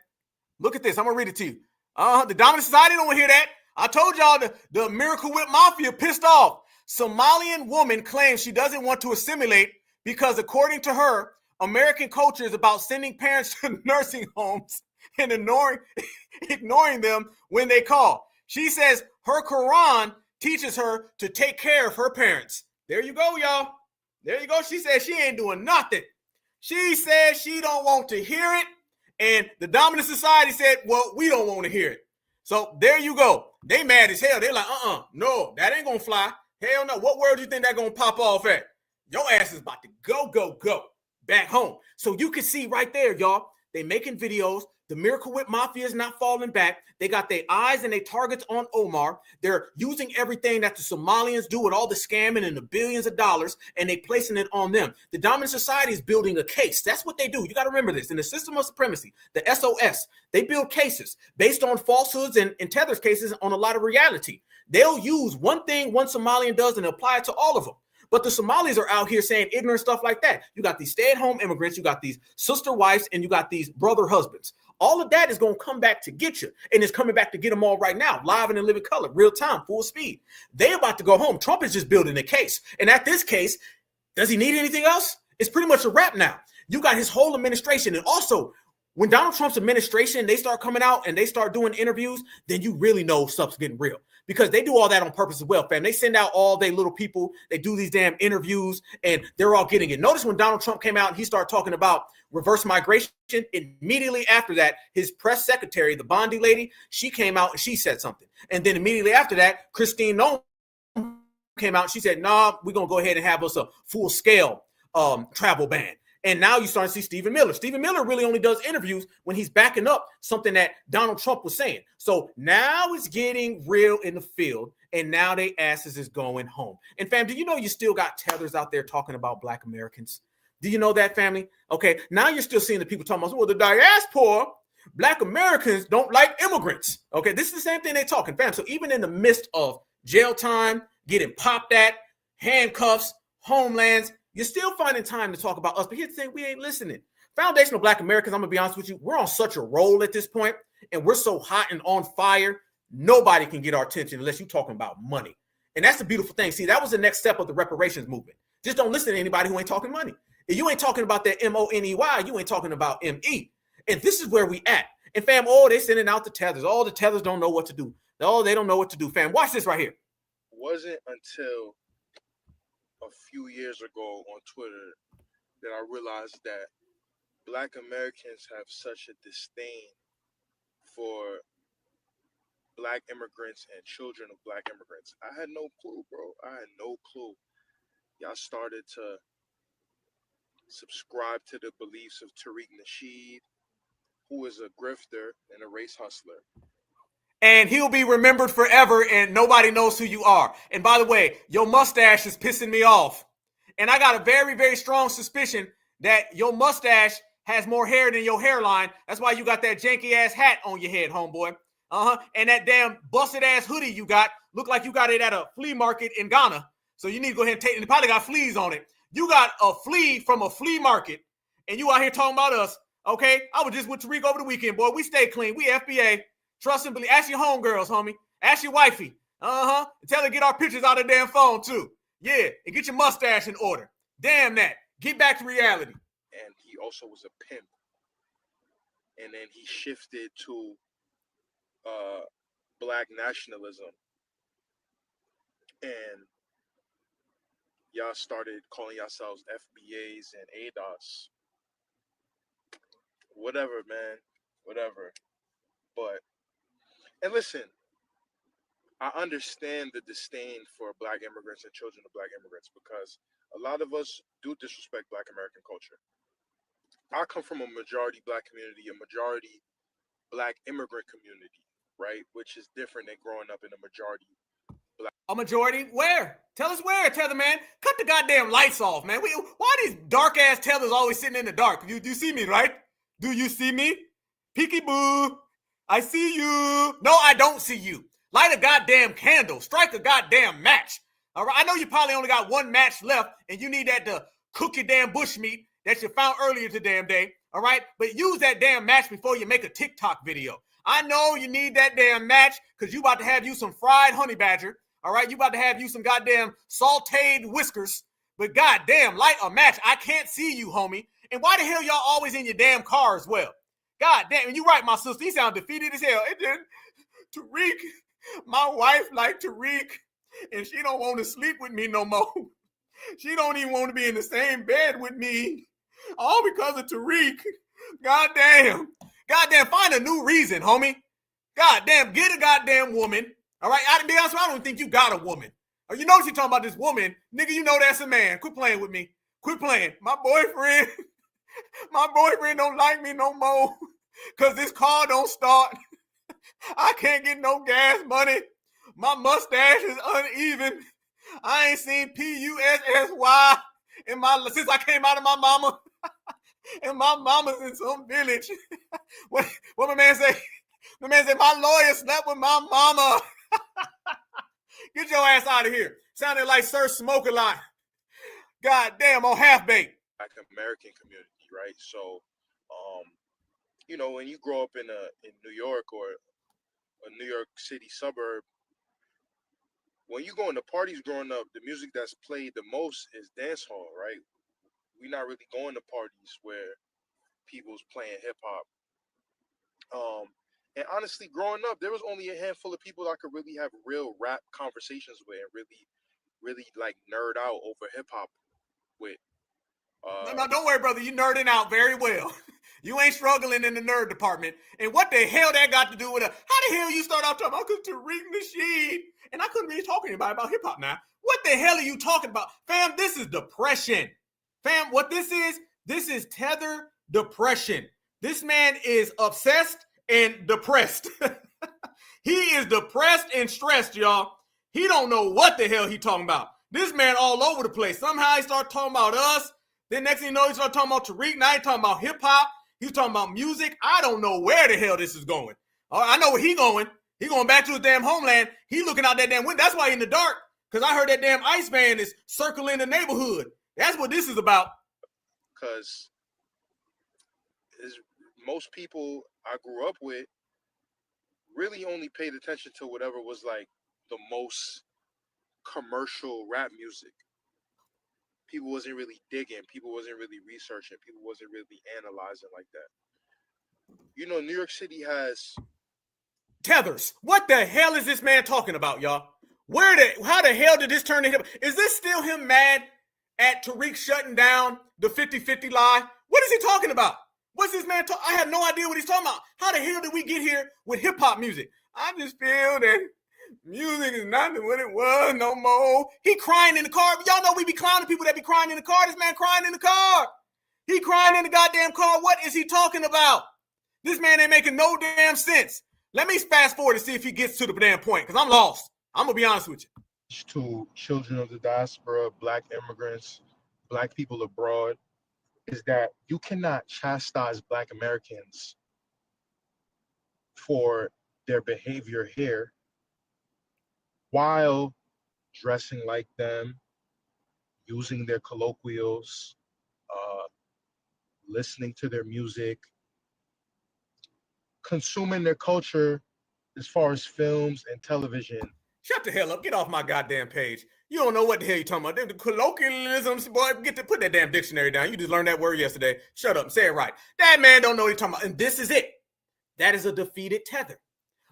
Look at this. I'm going to read it to you. The dominant society don't want to hear that. I told y'all the Miracle Whip Mafia pissed off. Somalian woman claims she doesn't want to assimilate because, according to her, American culture is about sending parents to nursing homes and ignoring them when they call. She says her Quran teaches her to take care of her parents. There you go, y'all. There you go. She said she ain't doing nothing. She said she don't want to hear it. And the dominant society said, well, we don't want to hear it. So there you go. They mad as hell. They're like, no, that ain't going to fly. Hell no. What world do you think that going to pop off at? Your ass is about to go back home. So you can see right there, y'all, they making videos. The Miracle Whip Mafia is not falling back. They got their eyes and their targets on Omar. They're using everything that the Somalians do with all the scamming and the billions of dollars, and they placing it on them. The dominant society is building a case. That's what they do. You got to remember this. In the system of supremacy, the SOS, they build cases based on falsehoods and tethers cases on a lot of reality. They'll use one thing one Somalian does and apply it to all of them. But the Somalis are out here saying ignorant stuff like that. You got these stay-at-home immigrants, you got these sister wives, and you got these brother husbands. All of that is going to come back to get you. And it's coming back to get them all right now, live and in living color, real time, full speed. They're about to go home. Trump is just building a case. And at this case, does he need anything else? It's pretty much a wrap now. You got his whole administration. And also, when Donald Trump's administration, they start coming out and they start doing interviews, then you really know stuff's getting real. Because they do all that on purpose as well, fam. They send out all their little people. They do these damn interviews, and they're all getting it. Notice when Donald Trump came out and he started talking about reverse migration, immediately after that, his press secretary, the Bondi lady, she came out and she said something. And then immediately after that, Christine Nolan came out and she said, nah, we're going to go ahead and have us a full-scale travel ban. And now you start to see Stephen Miller. Stephen Miller really only does interviews when he's backing up something that Donald Trump was saying. So now it's getting real in the field, and now they asses is going home. And fam, do you know you still got tethers out there talking about Black Americans? Do you know that, family? Okay, now you're still seeing the people talking about, well, the diaspora Black Americans don't like immigrants. Okay, this is the same thing they're talking, fam. So even in the midst of jail time, getting popped at, handcuffs, homelands, you're still finding time to talk about us. But here's the thing, we ain't listening. Foundational Black Americans, I'm going to be honest with you, we're on such a roll at this point, and we're so hot and on fire, nobody can get our attention unless you're talking about money. And that's the beautiful thing. See, that was the next step of the reparations movement. Just don't listen to anybody who ain't talking money. If you ain't talking about that M-O-N-E-Y, you ain't talking about M-E. And this is where we at. And fam, they're sending out the tethers. All the tethers don't know what to do. They don't know what to do. Fam, watch this right here. Wasn't until a few years ago on Twitter that I realized that Black Americans have such a disdain for Black immigrants and children of Black immigrants. I had no clue, bro. I had no clue. Y'all started to subscribe to the beliefs of Tariq Nasheed, who is a grifter and a race hustler. And he'll be remembered forever, and nobody knows who you are. And by the way, your mustache is pissing me off. And I got a very, very strong suspicion that your mustache has more hair than your hairline. That's why you got that janky-ass hat on your head, homeboy. And that damn busted-ass hoodie you got, look like you got it at a flea market in Ghana. So you need to go ahead and take it. It probably got fleas on it. You got a flea from a flea market, and you out here talking about us, okay? I was just with Tariq over the weekend, boy. We stay clean. We FBA. Trust and believe. Ask your homegirls, homie. Ask your wifey. And tell her to get our pictures out of the damn phone, too. Yeah, and get your mustache in order. Damn that. Get back to reality. And he also was a pimp. And then he shifted to Black nationalism. And y'all started calling yourselves FBAs and ADOS. Whatever, man. Whatever. But, and listen, I understand the disdain for Black immigrants and children of Black immigrants because a lot of us do disrespect Black American culture. I come from a majority Black community, a majority Black immigrant community, right? Which is different than growing up in a majority Black. A majority? Where? Tell us where, Tether man. Cut the goddamn lights off, man. Why these dark-ass tethers always sitting in the dark? You see me, right? Do you see me? Peekaboo. I see you. No, I don't see you. Light a goddamn candle. Strike a goddamn match. All right. I know you probably only got one match left, and you need that to cook your damn bushmeat that you found earlier today, damn day. All right. But use that damn match before you make a TikTok video. I know you need that damn match because you about to have you some fried honey badger. All right. You about to have you some goddamn sauteed whiskers. But goddamn, light a match. I can't see you, homie. And why the hell y'all always in your damn car as well? God damn, and you right, my sister. He sound defeated as hell. And then Tariq, my wife like Tariq, and she don't want to sleep with me no more. She don't even want to be in the same bed with me. All because of Tariq. God damn. Goddamn, find a new reason, homie. Goddamn, get a goddamn woman. All right, to be honest with you, I don't think you got a woman. You know what you're talking about, this woman. Nigga, you know that's a man. Quit playing with me. Quit playing. My boyfriend don't like me no more because this car don't start. I can't get no gas money. My mustache is uneven. I ain't seen P-U-S-S-Y since I came out of my mama. And my mama's in some village. What my man say? My man said, my lawyer slept with my mama. Get your ass out of here. Sounded like Sir Smoke a lot. God damn, on half-baked. Black American community, right? So, you know, when you grow up in New York or a New York City suburb, when you go into parties growing up, the music that's played the most is dance hall, right? We're not really going to parties where people's playing hip hop. And honestly, growing up, there was only a handful of people I could really have real rap conversations with and really like nerd out over hip hop with. No, don't worry, brother. You nerding out very well. You ain't struggling in the nerd department. And what the hell that got to do with it? How the hell you start off talking about Tariq Nasheed? And I couldn't really talk to anybody about hip hop now. What the hell are you talking about? Fam, this is depression. Fam, what this is tether depression. This man is obsessed and depressed. He is depressed and stressed, y'all. He don't know what the hell he talking about. This man all over the place. Somehow he start talking about us. Then next thing you know, he start talking about Tariq. Now he talking about hip hop. He was talking about music. I don't know where the hell this is going. I know where he going. He going back to his damn homeland. He looking out that damn window. That's why he in the dark, because I heard that damn Iceman is circling the neighborhood. That's what this is about. Because most people I grew up with really only paid attention to whatever was like the most commercial rap music. People wasn't really digging. People wasn't really researching. People wasn't really analyzing like that. You know, New York City has tethers. What the hell is this man talking about, y'all? How the hell did this turn to him? Is this still him mad at Tariq shutting down the 50-50 lie? What is he talking about? What's this man I have no idea what he's talking about. How the hell did we get here with hip-hop music? I just feel that music is not what it was no more. He crying in the car. Y'all know we be clowning people that be crying in the car. This man crying in the car. He crying in the goddamn car. What is he talking about? This man ain't making no damn sense. Let me fast forward and see if he gets to the damn point, because I'm lost. I'm going to be honest with you. To children of the diaspora, Black immigrants, Black people abroad, is that you cannot chastise Black Americans for their behavior here while dressing like them, using their colloquials, listening to their music, consuming their culture as far as films and television. Shut the hell up. Get off my goddamn page. You don't know what the hell you're talking about. The colloquialisms, boy, put that damn dictionary down. You just learned that word yesterday. Shut up and say it right. That man don't know what he's talking about. And this is it. That is a defeated tether.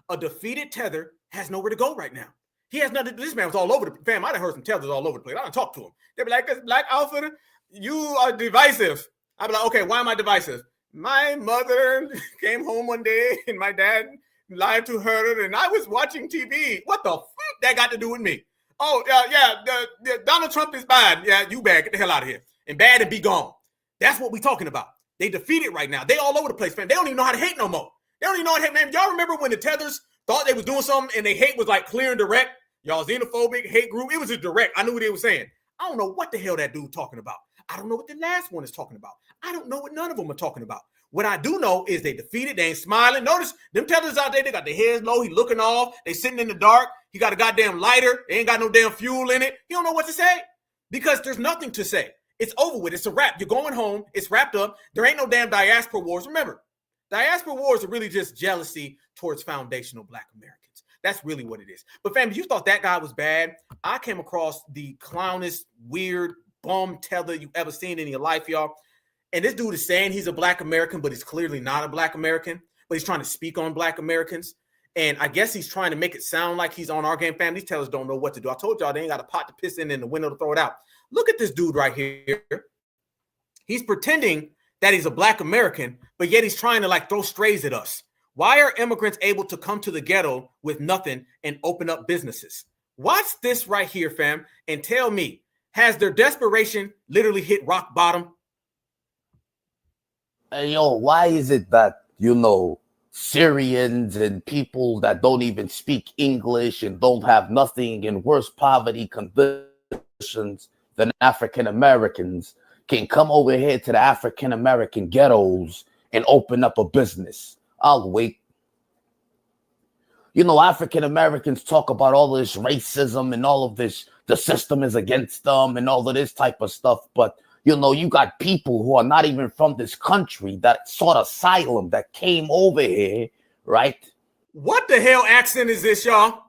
A defeated tether has nowhere to go right now. He has nothing. This man was all over the fam. I done heard some tethers all over the place. I done talked to him. They be like, this Black outfitter, you are divisive. I be like, okay, why am I divisive? My mother came home one day and my dad lied to her and I was watching TV. What the fuck that got to do with me? Oh, yeah, Donald Trump is bad. Yeah, you bad. Get the hell out of here. And bad and be gone. That's what we talking about. They defeated right now. They all over the place, fam. They don't even know how to hate no more. They don't even know how to hate, man. Y'all remember when the tethers thought they was doing something and they hate was like clear and direct? Y'all xenophobic hate group. It was just direct. I knew what they were saying. I don't know what the hell that dude talking about. I don't know what the last one is talking about. I don't know what none of them are talking about. What I do know is they defeated. They ain't smiling. Notice them tethers out there, they got their heads low. He looking off. They sitting in the dark. He got a goddamn lighter. They ain't got no damn fuel in it. He don't know what to say because there's nothing to say. It's over with. It's a wrap. You're going home. It's wrapped up. There ain't no damn diaspora wars. Remember, diaspora wars are really just jealousy towards foundational Black Americans. That's really what it is. But fam, you thought that guy was bad. I came across the clownest, weird, bum tether you ever seen in your life, y'all. And this dude is saying he's a Black American, but he's clearly not a Black American. But he's trying to speak on Black Americans. And I guess he's trying to make it sound like he's on our game. Fam, these tellers don't know what to do. I told y'all they ain't got a pot to piss in and the window to throw it out. Look at this dude right here. He's pretending that he's a Black American, but yet he's trying to like throw strays at us. Why are immigrants able to come to the ghetto with nothing and open up businesses? Watch this right here, fam, and tell me, has their desperation literally hit rock bottom? Hey, yo, why is it that, Syrians and people that don't even speak English and don't have nothing in worse poverty conditions than African Americans can come over here to the African American ghettos and open up a business? I'll wait. African Americans talk about all this racism and all of this, the system is against them and all of this type of stuff, but you got people who are not even from this country that sought asylum, that came over here, right? What the hell accent is this, y'all?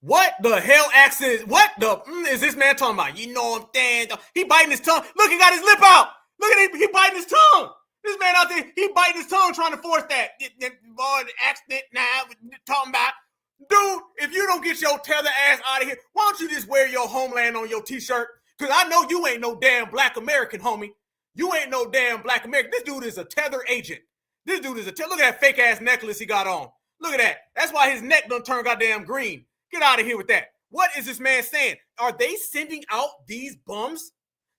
What the hell accent? What the is this man talking about? You know what I'm saying? He biting his tongue. Look, he got his lip out. Look at him. He biting his tongue. This man out there, he biting his tongue trying to force that. Boy, the accent now, talking about. Dude, if you don't get your tether ass out of here, why don't you just wear your homeland on your t-shirt? Because I know you ain't no damn Black American, homie. You ain't no damn Black American. This dude is a tether agent. This dude is a tether. Look at that fake ass necklace he got on. Look at that. That's why his neck done turn goddamn green. Get out of here with that. What is this man saying? Are they sending out these bums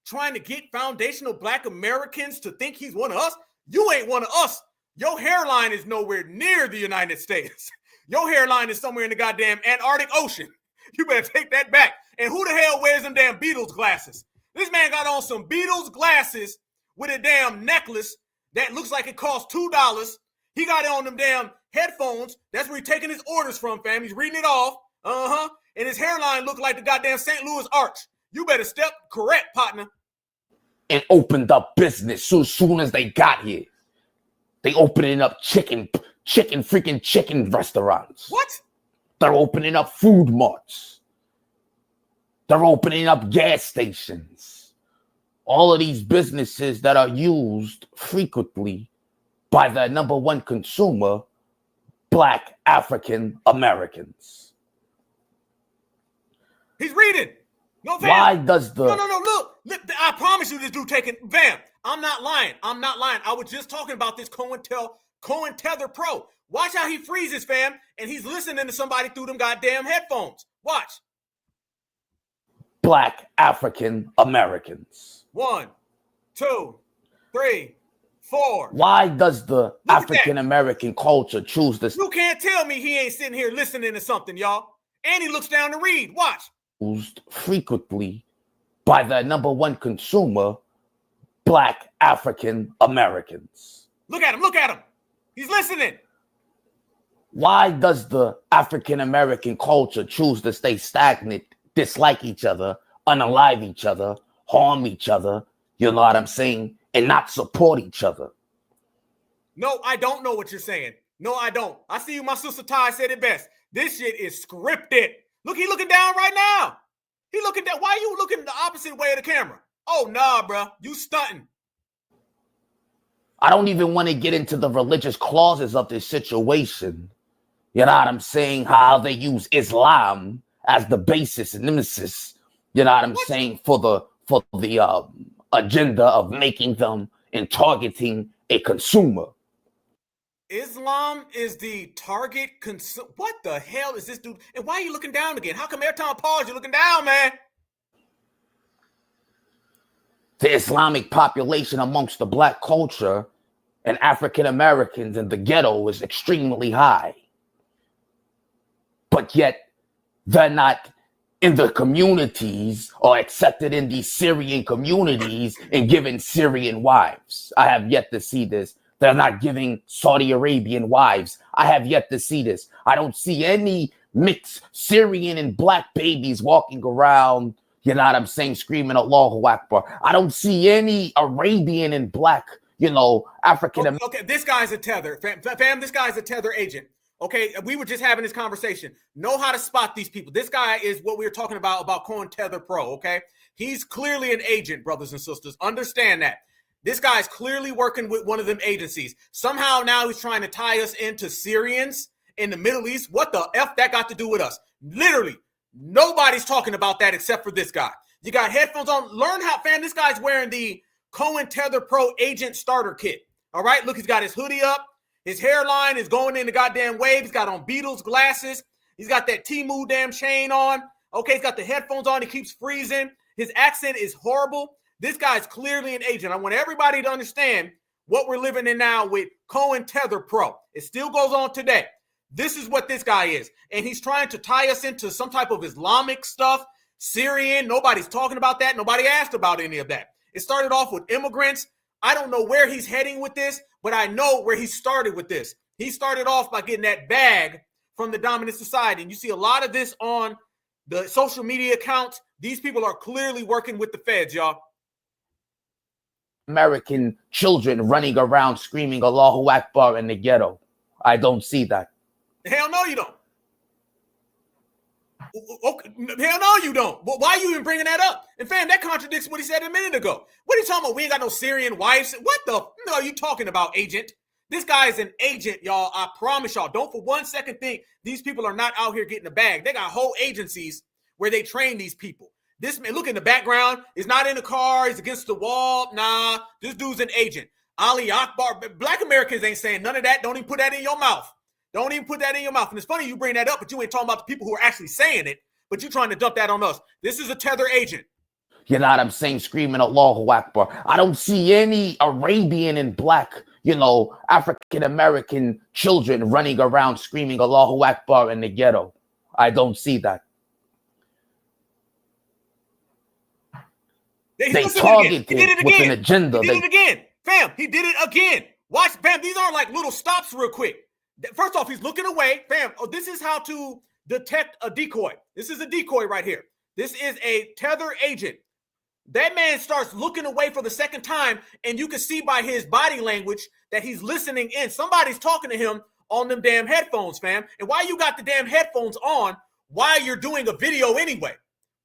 trying to get foundational Black Americans to think he's one of us? You ain't one of us. Your hairline is nowhere near the United States. Your hairline is somewhere in the goddamn Antarctic Ocean. You better take that back. And who the hell wears them damn Beatles glasses? This man got on some Beatles glasses with a damn necklace. that looks like it costs $2. He got it on them damn headphones. That's where he's taking his orders from, fam. He's reading it off. And his hairline looked like the goddamn St. Louis Arch. You better step correct, partner. And opened up business so soon as they got here. They opening up chicken restaurants. What? They're opening up food marts. They're opening up gas stations. All of these businesses that are used frequently by the number one consumer, Black African Americans. He's reading. No, fam. Why does the... No, look, I promise you this dude taking... Fam, I'm not lying. I was just talking about this COINTELPRO Pro. Watch how he freezes, fam, and he's listening to somebody through them goddamn headphones. Watch. Black African Americans. 1, 2, 3, 4. Why does the African American culture choose this? You can't tell me he ain't sitting here listening to something, y'all. And he looks down to read. Watch. Used frequently by the number one consumer, Black African Americans. Look at him. He's listening. Why does the African American culture choose to stay stagnant, dislike each other, unalive each other, harm each other, you know what I'm saying, and not support each other? No, I don't know what you're saying. No, I don't. I see you. My sister Ty said it best. This shit is scripted. Look, he looking down right now. He looking down. Why are you looking the opposite way of the camera? Oh, nah, bro. You stunting. I don't even want to get into the religious clauses of this situation. You know what I'm saying? How they use Islam as the basis and nemesis. You know what I'm saying? For the agenda of making them and targeting a consumer. Islam is the target consumer. What the hell is this dude? And why are you looking down again? How come every time I pause, you're looking down, man? The Islamic population amongst the Black culture and African Americans in the ghetto is extremely high. But yet, they're not in the communities or accepted in these Syrian communities and given Syrian wives. I have yet to see this. They're not giving Saudi Arabian wives. I have yet to see this. I don't see any mixed Syrian and Black babies walking around, you know what I'm saying, screaming Allahu Akbar. I don't see any Arabian and Black, you know, African American. Okay, this guy's a tether. Fam, this guy's a tether agent. Okay, we were just having this conversation. Know how to spot these people. This guy is what we were talking about COINTELPRO, okay? He's clearly an agent, brothers and sisters. Understand that. This guy's clearly working with one of them agencies. Somehow now he's trying to tie us into Syrians in the Middle East. What the F that got to do with us? Literally, nobody's talking about that except for this guy. You got headphones on. Learn how, fam, this guy's wearing the COINTELPRO agent starter kit. All right, look, he's got his hoodie up. His hairline is going in the goddamn wave. He's got on Beatles glasses. He's got that Temu damn chain on. Okay, he's got the headphones on. He keeps freezing. His accent is horrible. This guy's clearly an agent. I want everybody to understand what we're living in now with COINTELPRO. It still goes on today. This is what this guy is. And he's trying to tie us into some type of Islamic stuff, Syrian. Nobody's talking about that. Nobody asked about any of that. It started off with immigrants. I don't know where he's heading with this, but I know where he started with this. He started off by getting that bag from the dominant society. And you see a lot of this on the social media accounts. These people are clearly working with the feds, y'all. American children running around screaming Allahu Akbar in the ghetto. I don't see that. Hell no, you don't. Okay. Hell no, you don't. But why are you even bringing that up? And fam, that contradicts what he said a minute ago. What are you talking about? We ain't got no Syrian wives. What the no are you talking about, agent? This guy is an agent, y'all. I promise y'all. Don't for 1 second think these people are not out here getting a bag. They got whole agencies where they train these people. This man, look in the background, is not in the car, he's against the wall. Nah, this dude's an agent. Ali Akbar. Black Americans ain't saying none of that. Don't even put that in your mouth. Don't even put that in your mouth. And it's funny you bring that up, but you ain't talking about the people who are actually saying it, but you're trying to dump that on us. This is a tether agent. You know what I'm saying? Screaming Allahu Akbar. I don't see any Arabian and Black, you know, African American children running around screaming Allahu Akbar in the ghetto. I don't see that. They targeted with an agenda. He did it again. Fam, he did it again. Watch, fam, these aren't like little stops real quick. First off, he's looking away. Fam, oh, this is how to detect a decoy. This is a decoy right here. This is a tether agent. That man starts looking away for the second time, and you can see by his body language that he's listening in. Somebody's talking to him on them damn headphones, fam. And why you got the damn headphones on while you're doing a video anyway?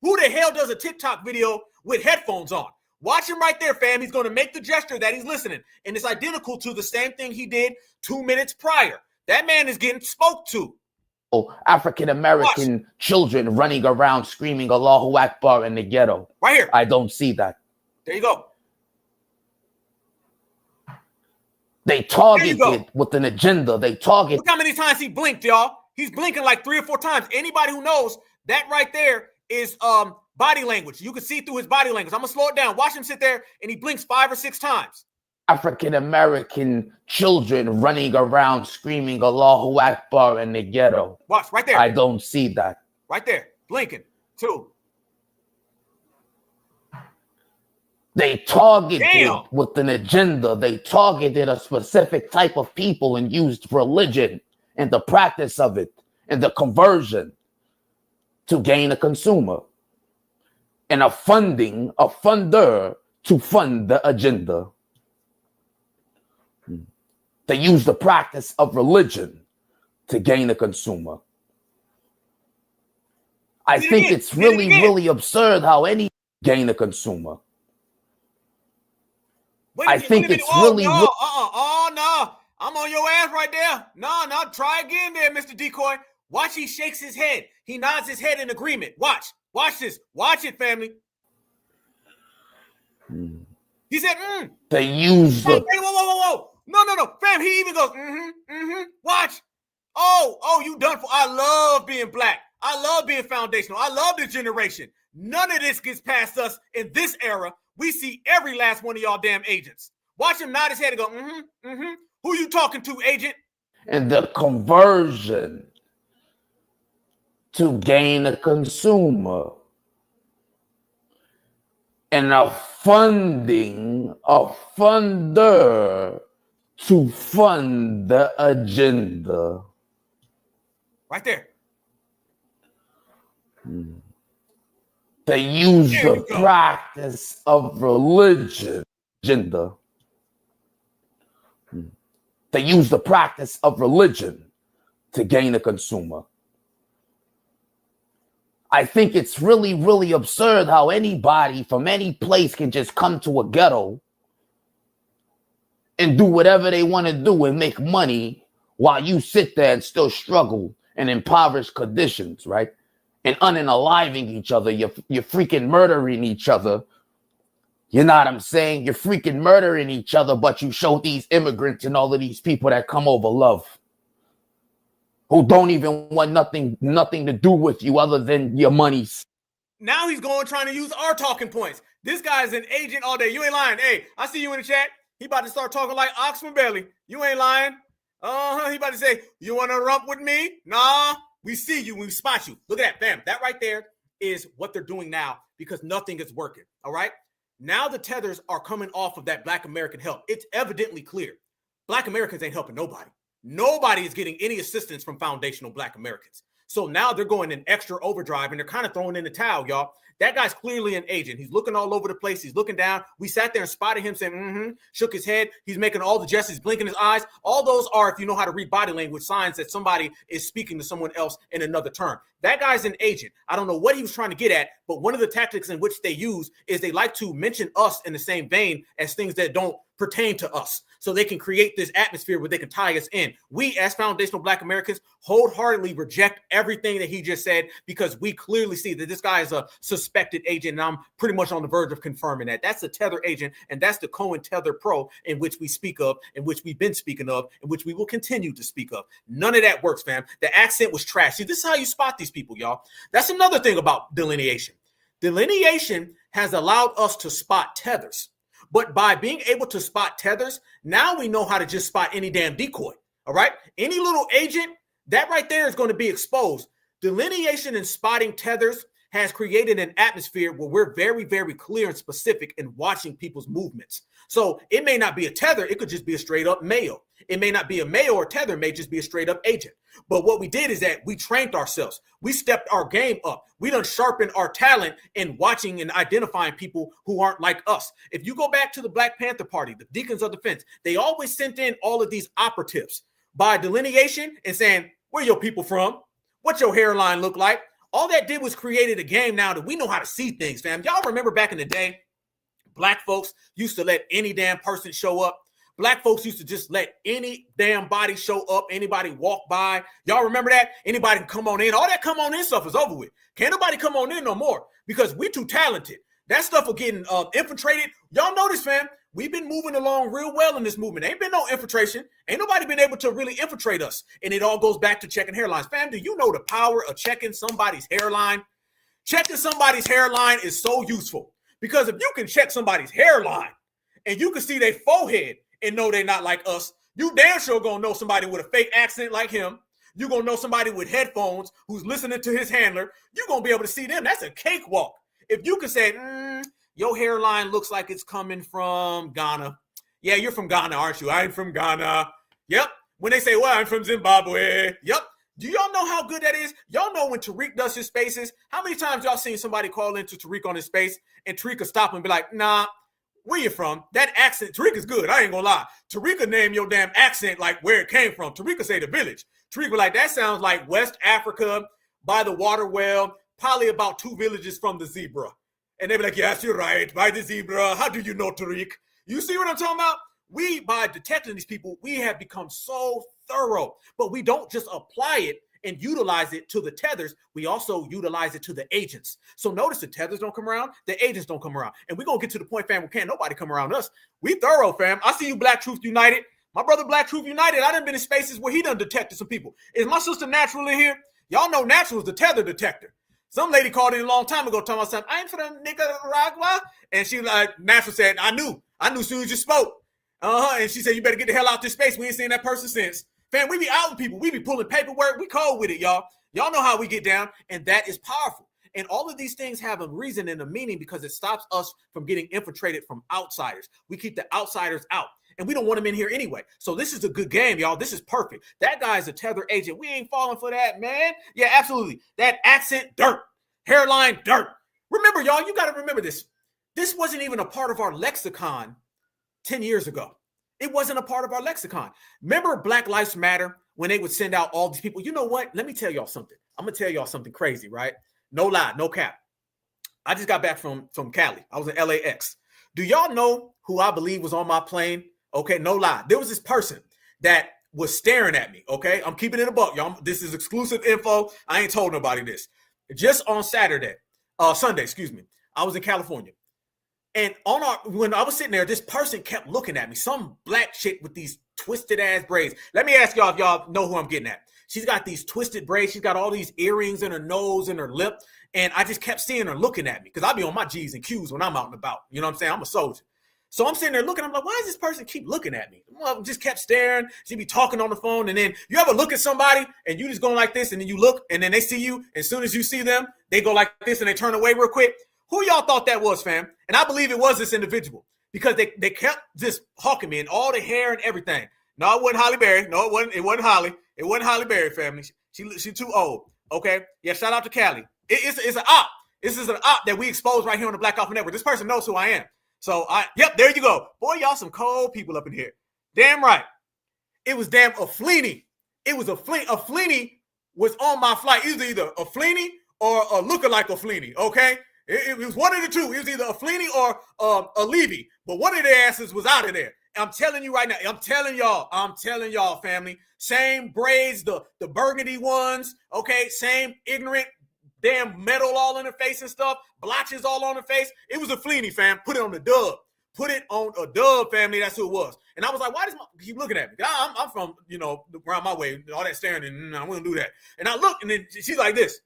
Who the hell does a TikTok video with headphones on? Watch him right there, fam. He's going to make the gesture that he's listening. And it's identical to the same thing he did 2 minutes prior. That man is getting spoke to. African-American children running around screaming Allahu Akbar in the ghetto. Right here. I don't see that. There you go. They targeted with an agenda. They target. Look how many times he blinked, y'all. He's blinking like 3 or 4 times. Anybody who knows, that right there is body language. You can see through his body language. I'm going to slow it down. Watch him sit there, and he blinks 5 or 6 times. African-American children running around screaming Allahu Akbar in the ghetto. Watch, right there. I don't see that. Right there. Blinking. 2. They targeted with an agenda. They targeted a specific type of people and used religion and the practice of it and the conversion to gain a consumer and a funder to fund the agenda. They use the practice of religion to gain a consumer. I think it's really absurd how any gain a consumer. I think it's really. Oh, no. I'm on your ass right there. No, try again there, Mr. Decoy. Watch, he shakes his head. He nods his head in agreement. Watch this. Watch it, family. He said, They use the. Whoa. No. Fam, he even goes, Watch. Oh, you done for. I love being black. I love being foundational. I love this generation. None of this gets past us in this era. We see every last one of y'all damn agents. Watch him nod his head and go, Who you talking to, agent? And the conversion to gain a consumer. And a funder to fund the agenda. Right there. They use the practice of religion agenda. They use the practice of religion to gain a consumer. I think it's really absurd how anybody from any place can just come to a ghetto and do whatever they want to do and make money while you sit there and still struggle in impoverished conditions, right? And unaliving each other. You're freaking murdering each other. You know what I'm saying? You're freaking murdering each other, but you show these immigrants and all of these people that come over love, who don't even want nothing to do with you other than your money. Now he's trying to use our talking points. This guy's an agent all day. You ain't lying. Hey, I see you in the chat. He about to start talking like Ox from Belly. You ain't lying. He about to say, you want to rump with me? Nah, we see you. We spot you. Look at that, bam. That right there is what they're doing now because nothing is working, all right? Now the tethers are coming off of that Black American help. It's evidently clear. Black Americans ain't helping nobody. Nobody is getting any assistance from foundational Black Americans. So now they're going in extra overdrive and they're kind of throwing in the towel, y'all. That guy's clearly an agent. He's looking all over the place. He's looking down. We sat there and spotted him saying, shook his head. He's making all the gestures, blinking his eyes. All those are, if you know how to read body language, signs that somebody is speaking to someone else in another term. That guy's an agent. I don't know what he was trying to get at, but one of the tactics in which they use is they like to mention us in the same vein as things that don't pertain to us. So they can create this atmosphere where they can tie us in. We, as foundational Black Americans, wholeheartedly reject everything that he just said because we clearly see that this guy is a suspected agent, and I'm pretty much on the verge of confirming that. That's the Tether agent, and that's the Cohen Tether Pro in which we speak of, in which we've been speaking of, in which we will continue to speak of. None of that works, fam. The accent was trash. See, this is how you spot these people, y'all. That's another thing about delineation. Delineation has allowed us to spot tethers. But by being able to spot tethers, now we know how to just spot any damn decoy, all right? Any little agent, that right there is going to be exposed. Delineation and spotting tethers has created an atmosphere where we're very, very clear and specific in watching people's movements. So it may not be a tether. It could just be a straight up male. It may not be a male or tether. It may just be a straight up agent. But what we did is that we trained ourselves. We stepped our game up. We done sharpened our talent in watching and identifying people who aren't like us. If you go back to the Black Panther Party, the Deacons of Defense, they always sent in all of these operatives by delineation and saying, where your people from? What your hairline look like? All that did was created a game now that we know how to see things, fam. Y'all remember back in the day, Black folks used to let any damn person show up. Black folks used to just let any damn body show up, anybody walk by. Y'all remember that? Anybody can come on in. All that come on in stuff is over with. Can't nobody come on in no more because we too talented. That stuff will getting infiltrated. Y'all notice, fam, we've been moving along real well in this movement. Ain't been no infiltration. Ain't nobody been able to really infiltrate us. And it all goes back to checking hairlines. Fam, do you know the power of checking somebody's hairline? Checking somebody's hairline is so useful because if you can check somebody's hairline and you can see their forehead and know they're not like us, you damn sure gonna know somebody with a fake accent like him. You're gonna know somebody with headphones who's listening to his handler. You're gonna be able to see them. That's a cakewalk. If you can say, your hairline looks like it's coming from Ghana. Yeah, you're from Ghana, aren't you? I'm from Ghana. Yep. When they say, well, I'm from Zimbabwe. Yep. Do y'all know how good that is? Y'all know when Tariq does his spaces, how many times y'all seen somebody call into Tariq on his space and Tariq will stop and be like, nah, where you from? That accent, Tariq is good. I ain't gonna lie. Tariq will name your damn accent like where it came from. Tariq will say the village. Tariq will like, that sounds like West Africa by the water well, probably about 2 villages from the zebra. And they be like, yes, you're right, by the zebra. How do you know, Tariq? You see what I'm talking about? We, by detecting these people, we have become so thorough, but we don't just apply it and utilize it to the tethers. We also utilize it to the agents. So notice the tethers don't come around, the agents don't come around. And we're going to get to the point, fam, where can't nobody come around us. We thorough, fam. I see you, Black Truth United. My brother, Black Truth United, I done been in spaces where he done detected some people. Is my sister Natural in here? Y'all know Natural is the tether detector. Some lady called in a long time ago talking about something. I'm from Nicaragua. And she like, Natural said, I knew as soon as you spoke. And she said, you better get the hell out this space. We ain't seen that person since. Fam, we be out with people. We be pulling paperwork. We cold with it, y'all. Y'all know how we get down. And that is powerful. And all of these things have a reason and a meaning because it stops us from getting infiltrated from outsiders. We keep the outsiders out. And we don't want them in here anyway. So this is a good game, y'all. This is perfect. That guy's a tether agent. We ain't falling for that, man. Yeah, absolutely. That accent, dirt. Hairline, dirt. Remember, y'all, you got to remember this. This wasn't even a part of our lexicon 10 years ago. It wasn't a part of our lexicon. Remember Black Lives Matter when they would send out all these people? You know what? Let me tell y'all something. I'm going to tell y'all something crazy, right? No lie, no cap. I just got back from Cali. I was in LAX. Do y'all know who I believe was on my plane? Okay, no lie. There was this person that was staring at me, okay? I'm keeping it a buck, y'all. This is exclusive info. I ain't told nobody this. Just on Sunday, I was in California. And when I was sitting there, this person kept looking at me. Some black chick with these twisted ass braids. Let me ask y'all if y'all know who I'm getting at. She's got these twisted braids. She's got all these earrings in her nose and her lip. And I just kept seeing her looking at me because I be on my G's and Q's when I'm out and about. You know what I'm saying? I'm a soldier. So I'm sitting there looking. I'm like, why does this person keep looking at me? Well, just kept staring. She'd be talking on the phone. And then you ever look at somebody and you just going like this and then you look and then they see you. As soon as you see them, they go like this and they turn away real quick. Who y'all thought that was, fam? And I believe it was this individual because they kept just hawking me and all the hair and everything. No, it wasn't Holly Berry. No, it wasn't Holly. It wasn't Holly Berry, family. She too old. Okay. Yeah. Shout out to Cali. It's an op. This is an op that we expose right here on the Black Office Network. This person knows who I am. So yep, there you go. Boy, y'all some cold people up in here. Damn right. It was damn a Fleeny. It was a Fleeny was on my flight. It was either a Fleeny or a lookalike a Fleeny. Okay. It was one of the two. It was either a Fleeny or a Levy. But one of their asses was out of there. I'm telling you right now. I'm telling y'all, family. Same braids, the burgundy ones. Okay. Same ignorant damn metal all in her face and stuff, blotches all on her face. It was a Fleeny, fam. Put it on the dub. Put it on a dub, family. That's who it was. And I was like, why does keep looking at me? I'm from, around my way, all that staring, and I wouldn't do that. And I look, and then she's like this.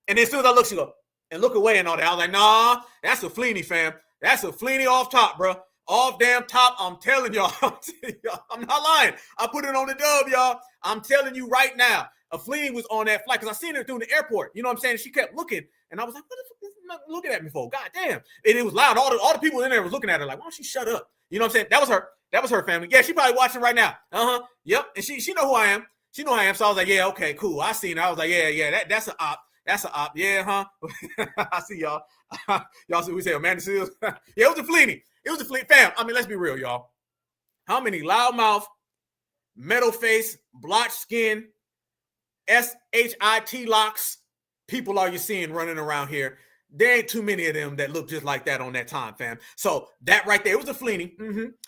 And then as soon as I look, she go, and look away and all that. I was like, nah, that's a Fleeny, fam. That's a Fleeny off top, bro. Off damn top. I'm telling y'all. I'm not lying. I put it on the dub, y'all. I'm telling you right now. Fleeny was on that flight because I seen her through the airport. You know what I'm saying? She kept looking, and I was like, "What the fuck is not looking at me for? God damn!" And it was loud. All the people in there was looking at her like, "Why don't she shut up?" You know what I'm saying? That was her. That was her family. Yeah, she probably watching right now. Yep. And she know who I am. She know who I am. So I was like, yeah, okay, cool. I seen her. I was like, yeah. That's an op. That's an op. Yeah, I see y'all. Y'all see we say Amanda Seals. Yeah, it was a Fleeny. It was a Fleeny. Fam, I mean, let's be real, y'all. How many loudmouth, metal face, blotched skin, SHIT locks people are you seeing running around here? There ain't too many of them that look just like that on that time, fam. So that right there, it was a Fleeny,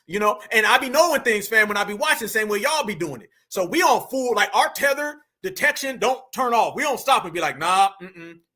you know, and I be knowing things, fam, when I be watching, same way y'all be doing it. So we on full, like our tether detection don't turn off. We don't stop and be like, nah,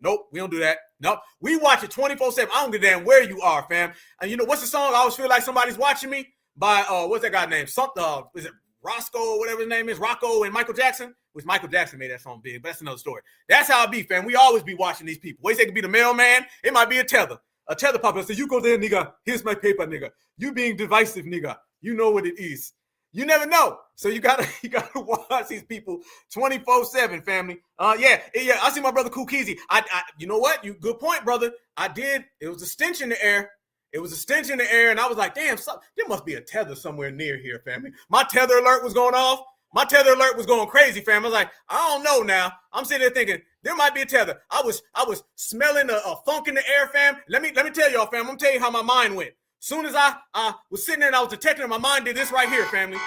nope, we don't do that. Nope, we watch it 24/7. I don't give a damn where you are, fam. And you know, what's the song? I always feel like somebody's watching me by, what's that guy named? Is it Roscoe or whatever his name is? Rocco and Michael Jackson? Which Michael Jackson made that song big, but that's another story. That's how it be, fam. We always be watching these people. Wait, they could be the mailman. It might be a tether. A tether pop up. So you go there, nigga. Here's my paper, nigga. You being divisive, nigga. You know what it is. You never know. So you gotta watch these people 24/7, family. Yeah. I see my brother Kukizi. I you know what? You good point, brother. I did. It was a stench in the air. It was a stench in the air, and I was like, damn, there must be a tether somewhere near here, family. My tether alert was going off. My tether alert was going crazy, fam. I was like, I don't know now. I'm sitting there thinking there might be a tether. I was smelling a funk in the air, fam. Let me tell y'all, fam. I'm gonna tell you how my mind went. Soon as I was sitting there and I was detecting it, my mind did this right here, family.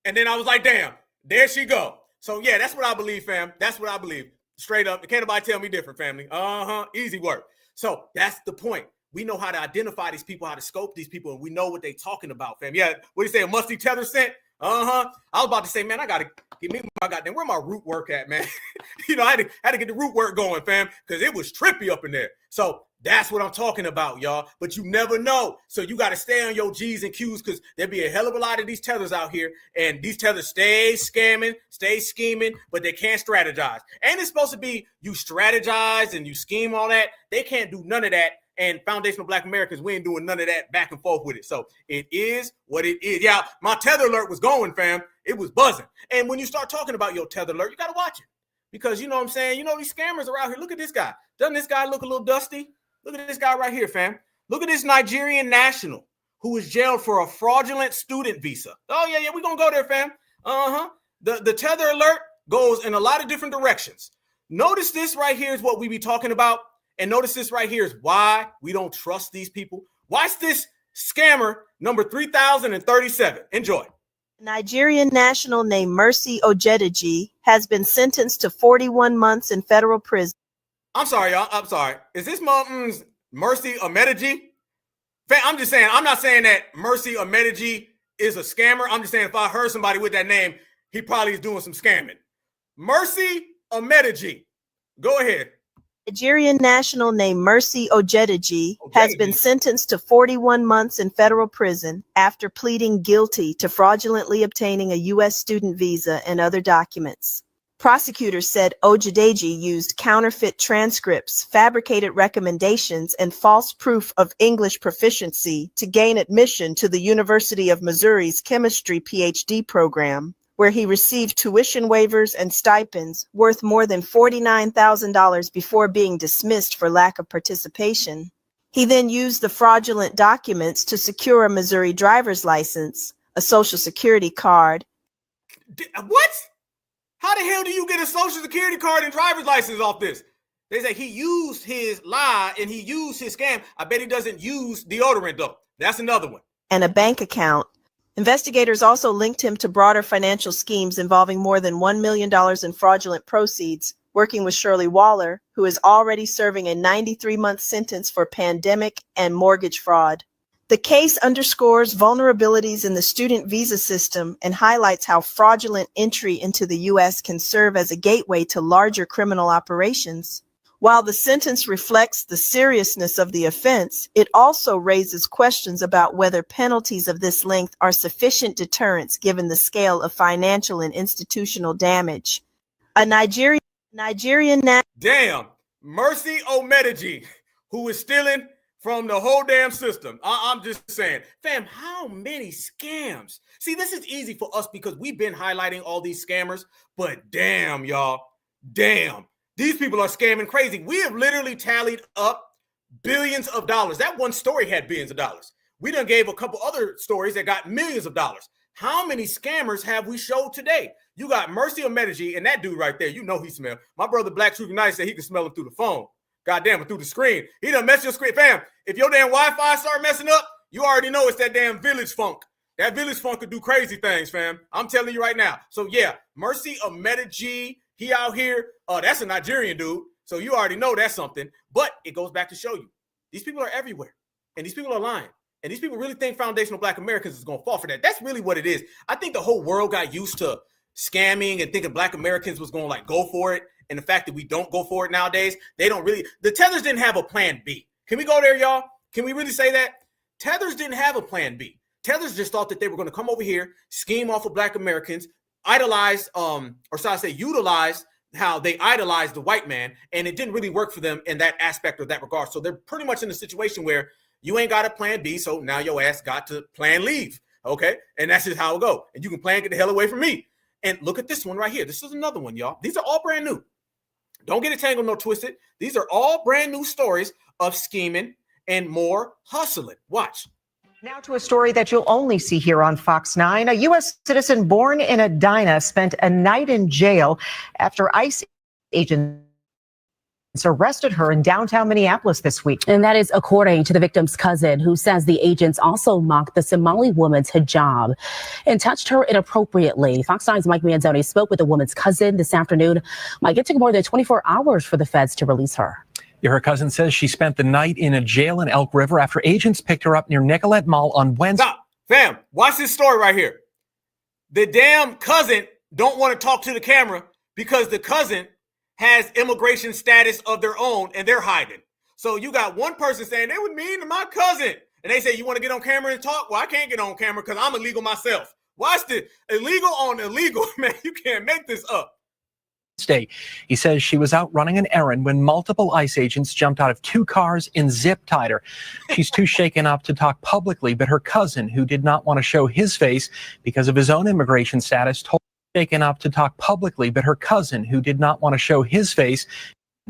And then I was like, damn, there she go. So yeah, that's what I believe, fam. That's what I believe. Straight up. Can't nobody tell me different, family. Easy work. So that's the point. We know how to identify these people, how to scope these people, and we know what they're talking about, fam. Yeah, what do you say, a musty tether scent? I was about to say, man, I gotta give me my goddamn, where my root work at, man? You know, I had to get the root work going, fam, because it was trippy up in there. So that's what I'm talking about, y'all. But you never know. So you got to stay on your G's and Q's, because there'll be a hell of a lot of these tethers out here. And these tethers stay scamming, stay scheming, but they can't strategize. And it's supposed to be you strategize and you scheme all that. They can't do none of that. And Foundational Black Americans, we ain't doing none of that back and forth with it. So it is what it is. Yeah, my tether alert was going, fam. It was buzzing. And when you start talking about your tether alert, you got to watch it. Because you know what I'm saying? You know, these scammers are out here. Look at this guy. Doesn't this guy look a little dusty? Look at this guy right here, fam. Look at this Nigerian national who was jailed for a fraudulent student visa. Oh, yeah, we're going to go there, fam. The tether alert goes in a lot of different directions. Notice this right here is what we be talking about. And notice this right here is why we don't trust these people. Watch this scammer number 3037. Enjoy. Nigerian national named Mercy Ojedeji has been sentenced to 41 months in federal prison. I'm sorry, y'all. I'm sorry. Is this Mercy Ojedeji? I'm just saying, I'm not saying that Mercy Ojedeji is a scammer. I'm just saying if I heard somebody with that name, he probably is doing some scamming. Mercy Ojedeji. Go ahead. Nigerian national named Mercy Ojedeji has been sentenced to 41 months in federal prison after pleading guilty to fraudulently obtaining a U.S. student visa and other documents. Prosecutors said Ojedeji used counterfeit transcripts, fabricated recommendations, and false proof of English proficiency to gain admission to the University of Missouri's chemistry PhD program, where he received tuition waivers and stipends worth more than $49,000 before being dismissed for lack of participation. He then used the fraudulent documents to secure a Missouri driver's license, a Social Security card. What? How the hell do you get a Social Security card and driver's license off this? They say he used his lie and he used his scam. I bet he doesn't use deodorant, though. That's another one. And a bank account. Investigators also linked him to broader financial schemes involving more than $1 million in fraudulent proceeds, working with Shirley Waller, who is already serving a 93-month sentence for pandemic and mortgage fraud. The case underscores vulnerabilities in the student visa system and highlights how fraudulent entry into the U.S. can serve as a gateway to larger criminal operations. While the sentence reflects the seriousness of the offense, it also raises questions about whether penalties of this length are sufficient deterrents given the scale of financial and institutional damage. A Nigerian Nigerian Damn, Mercy Omedeji, who is stealing from the whole damn system. I'm just saying, fam, how many scams? See, this is easy for us because we've been highlighting all these scammers, but damn, y'all, damn, these people are scamming crazy. We have literally tallied up billions of dollars. That one story had billions of dollars. We done gave a couple other stories that got millions of dollars. How many scammers have we showed today? You got Mercy Omedeji and that dude right there. You know he smell. My brother Black Truth United said he could smell him through the phone. Goddamn, through the screen. He done messed your screen. Fam, if your damn Wi-Fi start messing up, you already know it's that damn village funk. That village funk could do crazy things, fam. I'm telling you right now. So yeah, Mercy Omedeji, he out here. That's a Nigerian dude. So you already know that's something. But it goes back to show you, these people are everywhere. And these people are lying. And these people really think foundational Black Americans is going to fall for that. That's really what it is. I think the whole world got used to scamming and thinking Black Americans was going to like go for it. And the fact that we don't go for it nowadays, they don't really, the Tethers didn't have a plan B. Can we go there, y'all? Can we really say that? Tethers didn't have a plan B. Tethers just thought that they were going to come over here, scheme off of Black Americans, idolize, utilize how they idolize the white man. And it didn't really work for them in that aspect or that regard. So they're pretty much in a situation where you ain't got a plan B, so now your ass got to plan leave, okay? And that's just how it go. And you can plan get the hell away from me. And look at this one right here. This is another one, y'all. These are all brand new. Don't get it tangled nor twisted. These are all brand new stories of scheming and more hustling. Watch. Now to a story that you'll only see here on Fox 9. A U.S. citizen born in Edina spent a night in jail after ICE agents arrested her in downtown Minneapolis this week. And that is according to the victim's cousin, who says the agents also mocked the Somali woman's hijab and touched her inappropriately. Fox 9's Mike Manzoni spoke with the woman's cousin this afternoon. Mike, it took more than 24 hours for the feds to release her. Her cousin says she spent the night in a jail in Elk River after agents picked her up near Nicollet Mall on Wednesday. Stop. Fam, watch this story right here. The damn cousin don't want to talk to the camera because the cousin has immigration status of their own and they're hiding. So you got one person saying they were mean to my cousin. And they say, you want to get on camera and talk? Well, I can't get on camera because I'm illegal myself. Watch the illegal on illegal, man. You can't make this up. He says she was out running an errand when multiple ICE agents jumped out of two cars and zip-tied her. She's too shaken up to talk publicly, but her cousin, who did not want to show his face because of his own immigration status, told shaken up to talk publicly, but her cousin, who did not want to show his face,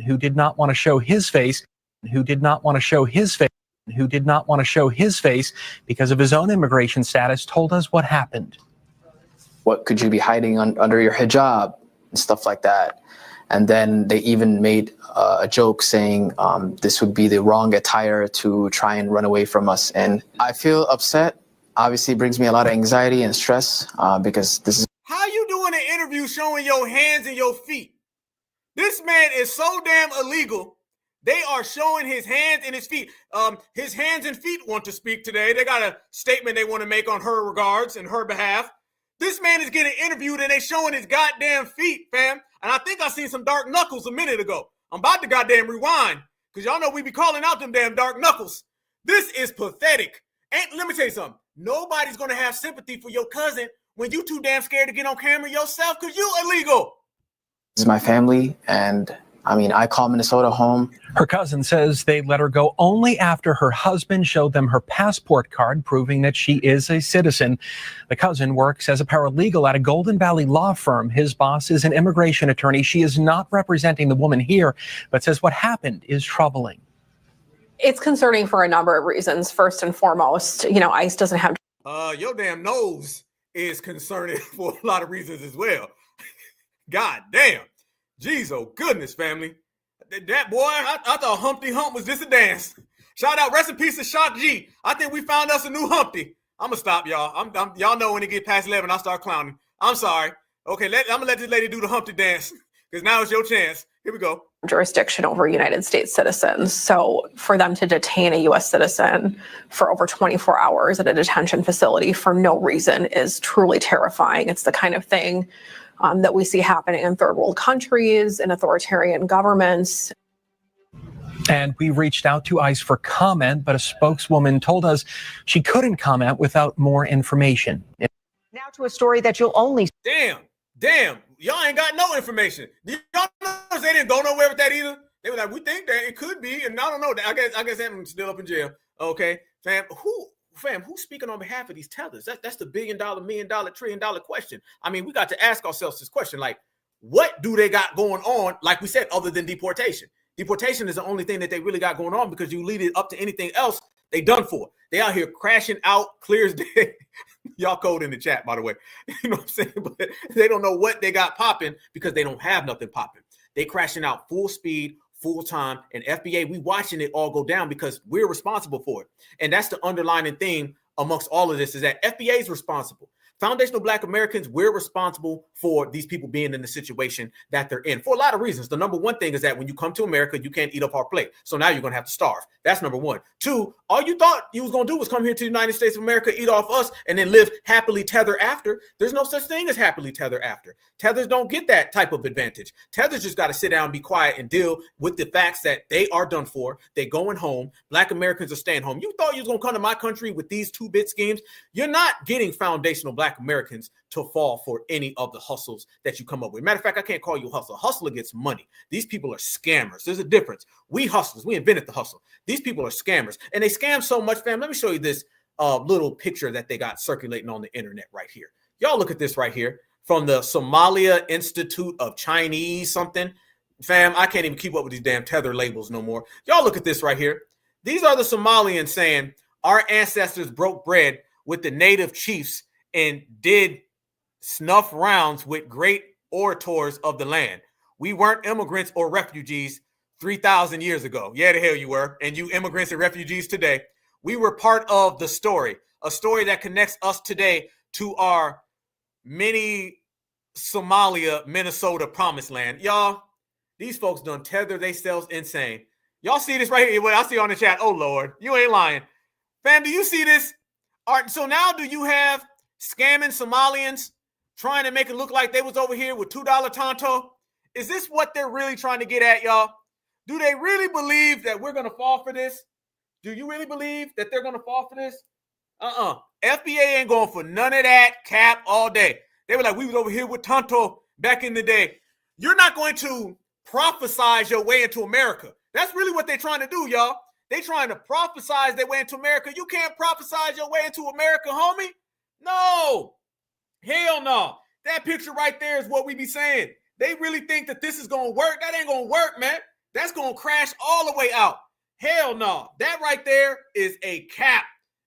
who did not want to show his face, who did not want to show his face, who did not want to show his face because of his own immigration status, told us what happened. What could you be hiding under your hijab and stuff like that? And then they even made a joke saying this would be the wrong attire to try and run away from us. And I feel upset. Obviously, it brings me a lot of anxiety and stress because this is. How you doing an interview showing your hands and your feet? This man is so damn illegal. They are showing his hands and his feet. His hands and feet want to speak today. They got a statement they want to make on her regards and her behalf. This man is getting interviewed and they showing his goddamn feet, fam. And I think I seen some dark knuckles a minute ago. I'm about to goddamn rewind because y'all know we be calling out them damn dark knuckles. This is pathetic. And let me tell you something. Nobody's going to have sympathy for your cousin when you too damn scared to get on camera yourself because you illegal. This is my family, and I mean, I call Minnesota home. Her cousin says they let her go only after her husband showed them her passport card proving that she is a citizen. The cousin works as a paralegal at a Golden Valley law firm. His boss is an immigration attorney. She is not representing the woman here, but says what happened is troubling. It's concerning for a number of reasons. First and foremost, ICE doesn't have. Your damn nose is concerning for a lot of reasons as well. God damn. Jeez, oh goodness, family. That boy, I thought Humpty Hump was just a dance. Shout out, rest in peace to Shock G. I think we found us a new Humpty. I'm gonna stop, y'all. Y'all know when it get past 11, I'll start clowning. I'm sorry. Okay, I'm gonna let this lady do the Humpty dance because now it's your chance. Here we go. Jurisdiction over United States citizens. So for them to detain a U.S. citizen for over 24 hours at a detention facility for no reason is truly terrifying. It's the kind of thing that we see happening in third world countries and authoritarian governments. And we reached out to ICE for comment, but a spokeswoman told us she couldn't comment without more information. Now to a story that you'll only. Damn. damn, y'all ain't got no information. Y'all notice they didn't go nowhere with that either? They were like, we think that it could be, and I don't know. I guess that still up in jail. Okay, fam, who's speaking on behalf of these tethers? That's the $1 billion, $1 million, $1 trillion question. I mean, we got to ask ourselves this question, like, what do they got going on, like we said, other than deportation? Deportation is the only thing that they really got going on, because you lead it up to anything else, they done for. They out here crashing out clear as day. Y'all code in the chat, by the way. You know what I'm saying? But they don't know what they got popping because they don't have nothing popping. They crashing out full speed, full time, and FBA, we watching it all go down because we're responsible for it. And that's the underlying thing amongst all of this, is that FBA is responsible. Foundational Black Americans, we're responsible for these people being in the situation that they're in for a lot of reasons. The number one thing is that when you come to America, you can't eat off our plate. So now you're going to have to starve. That's number one. Two, all you thought you was going to do was come here to the United States of America, eat off us, and then live happily tether after. There's no such thing as happily tether after. Tethers don't get that type of advantage. Tethers just got to sit down, be quiet, and deal with the facts that they are done for. They going home. Black Americans are staying home. You thought you was going to come to my country with these two-bit schemes? You're not getting foundational Black Americans to fall for any of the hustles that you come up with. Matter of fact, I can't call you a hustler. Hustler gets money. These people are scammers. There's a difference. We hustlers, we invented the hustle. These people are scammers, and they scam so much, fam. Let me show you this little picture that they got circulating on the internet right here. Y'all look at this right here from the Somalia Institute of Chinese something. Fam, I can't even keep up with these damn tether labels no more. Y'all look at this right here. These are the Somalians saying our ancestors broke bread with the native chiefs and did snuff rounds with great orators of the land. We weren't immigrants or refugees 3,000 years ago. Yeah, the hell you were. And you immigrants and refugees today. We were part of the story, a story that connects us today to our mini Somalia, Minnesota promised land. Y'all, these folks done tether themselves insane. Y'all see this right here? What I see on the chat. Oh, Lord, you ain't lying. Fam, do you see this? All right, so now do you have scamming Somalians trying to make it look like they was over here with $2 Tonto? Is this what they're really trying to get at, y'all? Do they really believe that we're going to fall for this? Do you really believe that they're going to fall for this? FBA ain't going for none of that cap all day. They were like, we was over here with Tonto back in the day. You're not going to prophesize your way into America. That's really what they're trying to do, y'all. They trying to prophesize their way into America. You can't prophesize your way into America, homie. No. Hell no. That picture right there is what we be saying. They really think that this is going to work. That ain't going to work, man. That's going to crash all the way out. Hell no. That right there is a cap.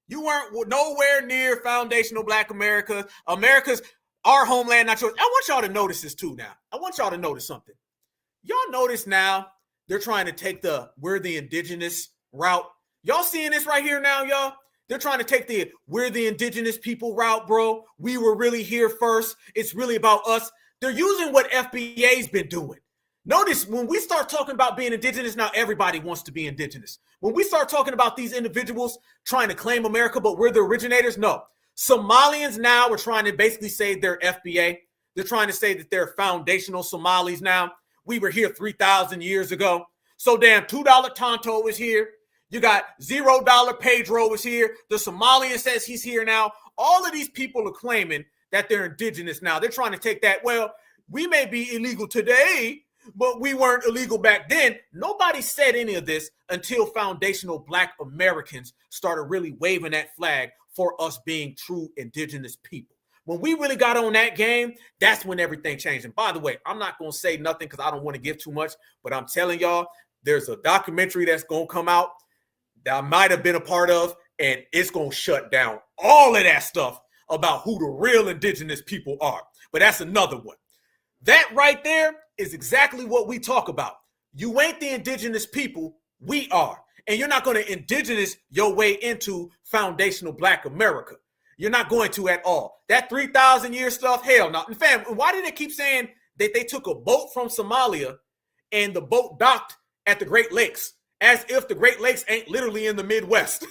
You weren't nowhere near foundational Black America. America's our homeland, not yours. I want y'all to notice this too now. I want y'all to notice something. Y'all notice now they're trying to take we're the indigenous route. Y'all seeing this right here now, y'all? They're trying to take we're the indigenous people route, bro. We were really here first. It's really about us. They're using what FBA's been doing. Notice when we start talking about being indigenous, now everybody wants to be indigenous. When we start talking about these individuals trying to claim America, but we're the originators, no. Somalians now are trying to basically say they're FBA. They're trying to say that they're foundational Somalis now. We were here 3,000 years ago. So damn, $2 Tonto is here. You got $0 Pedro is here. The Somalian says he's here now. All of these people are claiming that they're indigenous now. They're trying to take that, well, we may be illegal today, but we weren't illegal back then. Nobody said any of this until foundational Black Americans started really waving that flag for us being true indigenous people. When we really got on that game, that's when everything changed. And by the way, I'm not going to say nothing because I don't want to give too much, but I'm telling y'all, there's a documentary that's going to come out that I might have been a part of, and it's going to shut down all of that stuff about who the real indigenous people are. But that's another one. That right there is exactly what we talk about. You ain't the indigenous people, we are. And you're not going to indigenous your way into foundational Black America. You're not going to at all. That 3,000 year stuff, hell no. And fam, why do they keep saying that they took a boat from Somalia and the boat docked at the Great Lakes, as if the Great Lakes ain't literally in the Midwest?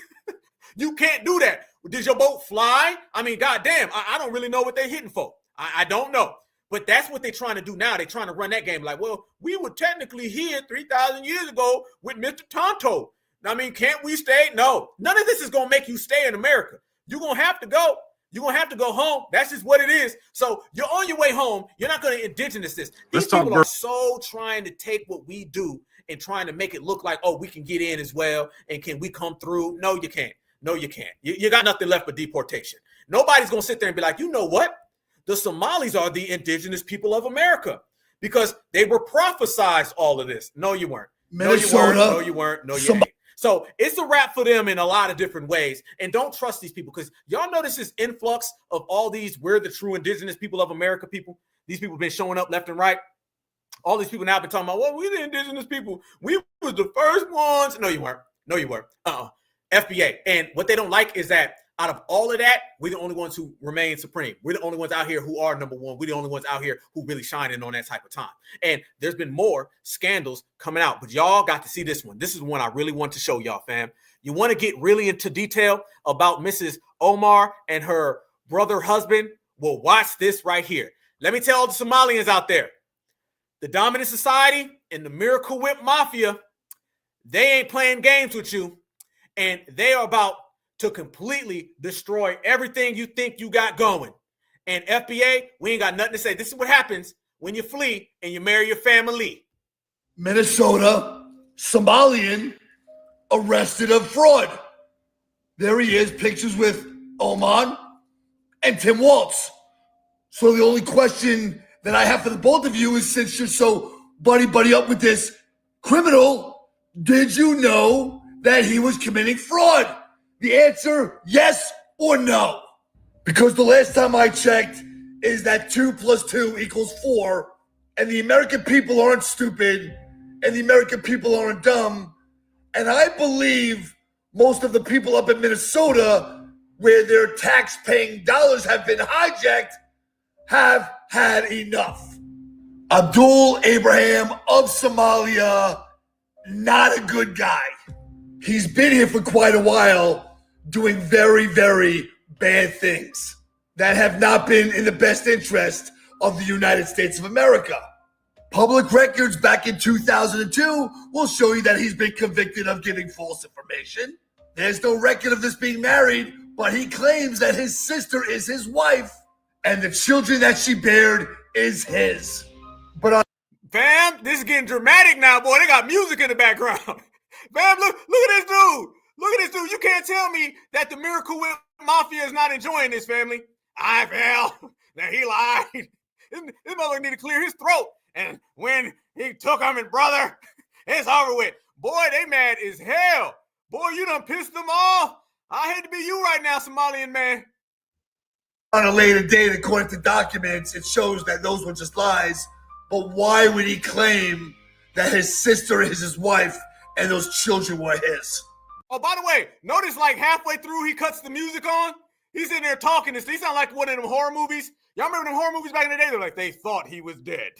You can't do that. Did your boat fly? I mean, goddamn, I don't really know what they're hitting for. I don't know. But that's what they're trying to do now. They're trying to run that game like, well, we were technically here 3,000 years ago with Mr. Tonto. I mean, can't we stay? No. None of this is going to make you stay in America. You're going to have to go. You're going to have to go home. That's just what it is. So you're on your way home. You're not going to indigenize this. These people are so trying to take what we do and trying to make it look like, oh, we can get in as well. And can we come through? No, you can't. No, you can't. You got nothing left but deportation. Nobody's going to sit there and be like, you know what? The Somalis are the indigenous people of America because they were prophesized all of this. No, you weren't. Minnesota. No, you weren't. No, you ain't. So it's a wrap for them in a lot of different ways. And don't trust these people because y'all notice this influx of all these, we're the true indigenous people of America people. These people have been showing up left and right. All these people now have been talking about, well, we're the indigenous people. We was the first ones. No, you weren't. No, you weren't. FBA. And what they don't like is that out of all of that, we're the only ones who remain supreme. We're the only ones out here who are number one. We're the only ones out here who really shining on that type of time. And there's been more scandals coming out, but y'all got to see this one. This is one I really want to show y'all, fam. You want to get really into detail about Mrs. Omar and her brother husband? Well, watch this right here. Let me tell all the Somalians out there, the dominant society and the Miracle Whip Mafia, they ain't playing games with you, and they are about to completely destroy everything you think you got going. And FBA, we ain't got nothing to say. This is what happens when you flee and you marry your family. Minnesota, Somalian, arrested of fraud. There he is, pictures with Oman and Tim Waltz. So the only question that I have for the both of you is, since you're so buddy up with this criminal, did you know that he was committing fraud? The answer, yes or no. Because the last time I checked is that 2 + 2 = 4, and the American people aren't stupid, and the American people aren't dumb. And I believe most of the people up in Minnesota, where their tax-paying dollars have been hijacked, have had enough. Abdul Abraham of Somalia, not a good guy. He's been here for quite a while, doing very, very bad things that have not been in the best interest of the United States of America. Public records back in 2002 will show you that he's been convicted of giving false information. There's no record of this being married, but he claims that his sister is his wife and the children that she bared is his. But Fam, this is getting dramatic now, boy. They got music in the background. Fam, look at this dude. Look at this dude. You can't tell me that the Miracle Whip Mafia is not enjoying this, family. I fell. Now he lied. This mother need to clear his throat. And when he took him and brother, it's over with. Boy, they mad as hell. Boy, you done pissed them off. I hate to be you right now, Somalian man. On a later date, according to documents, it shows that those were just lies. But why would he claim that his sister is his wife and those children were his? Oh, by the way, notice like halfway through he cuts the music on. He's in there talking. He sound like one of them horror movies. Y'all remember them horror movies back in the day? They're like, they thought he was dead.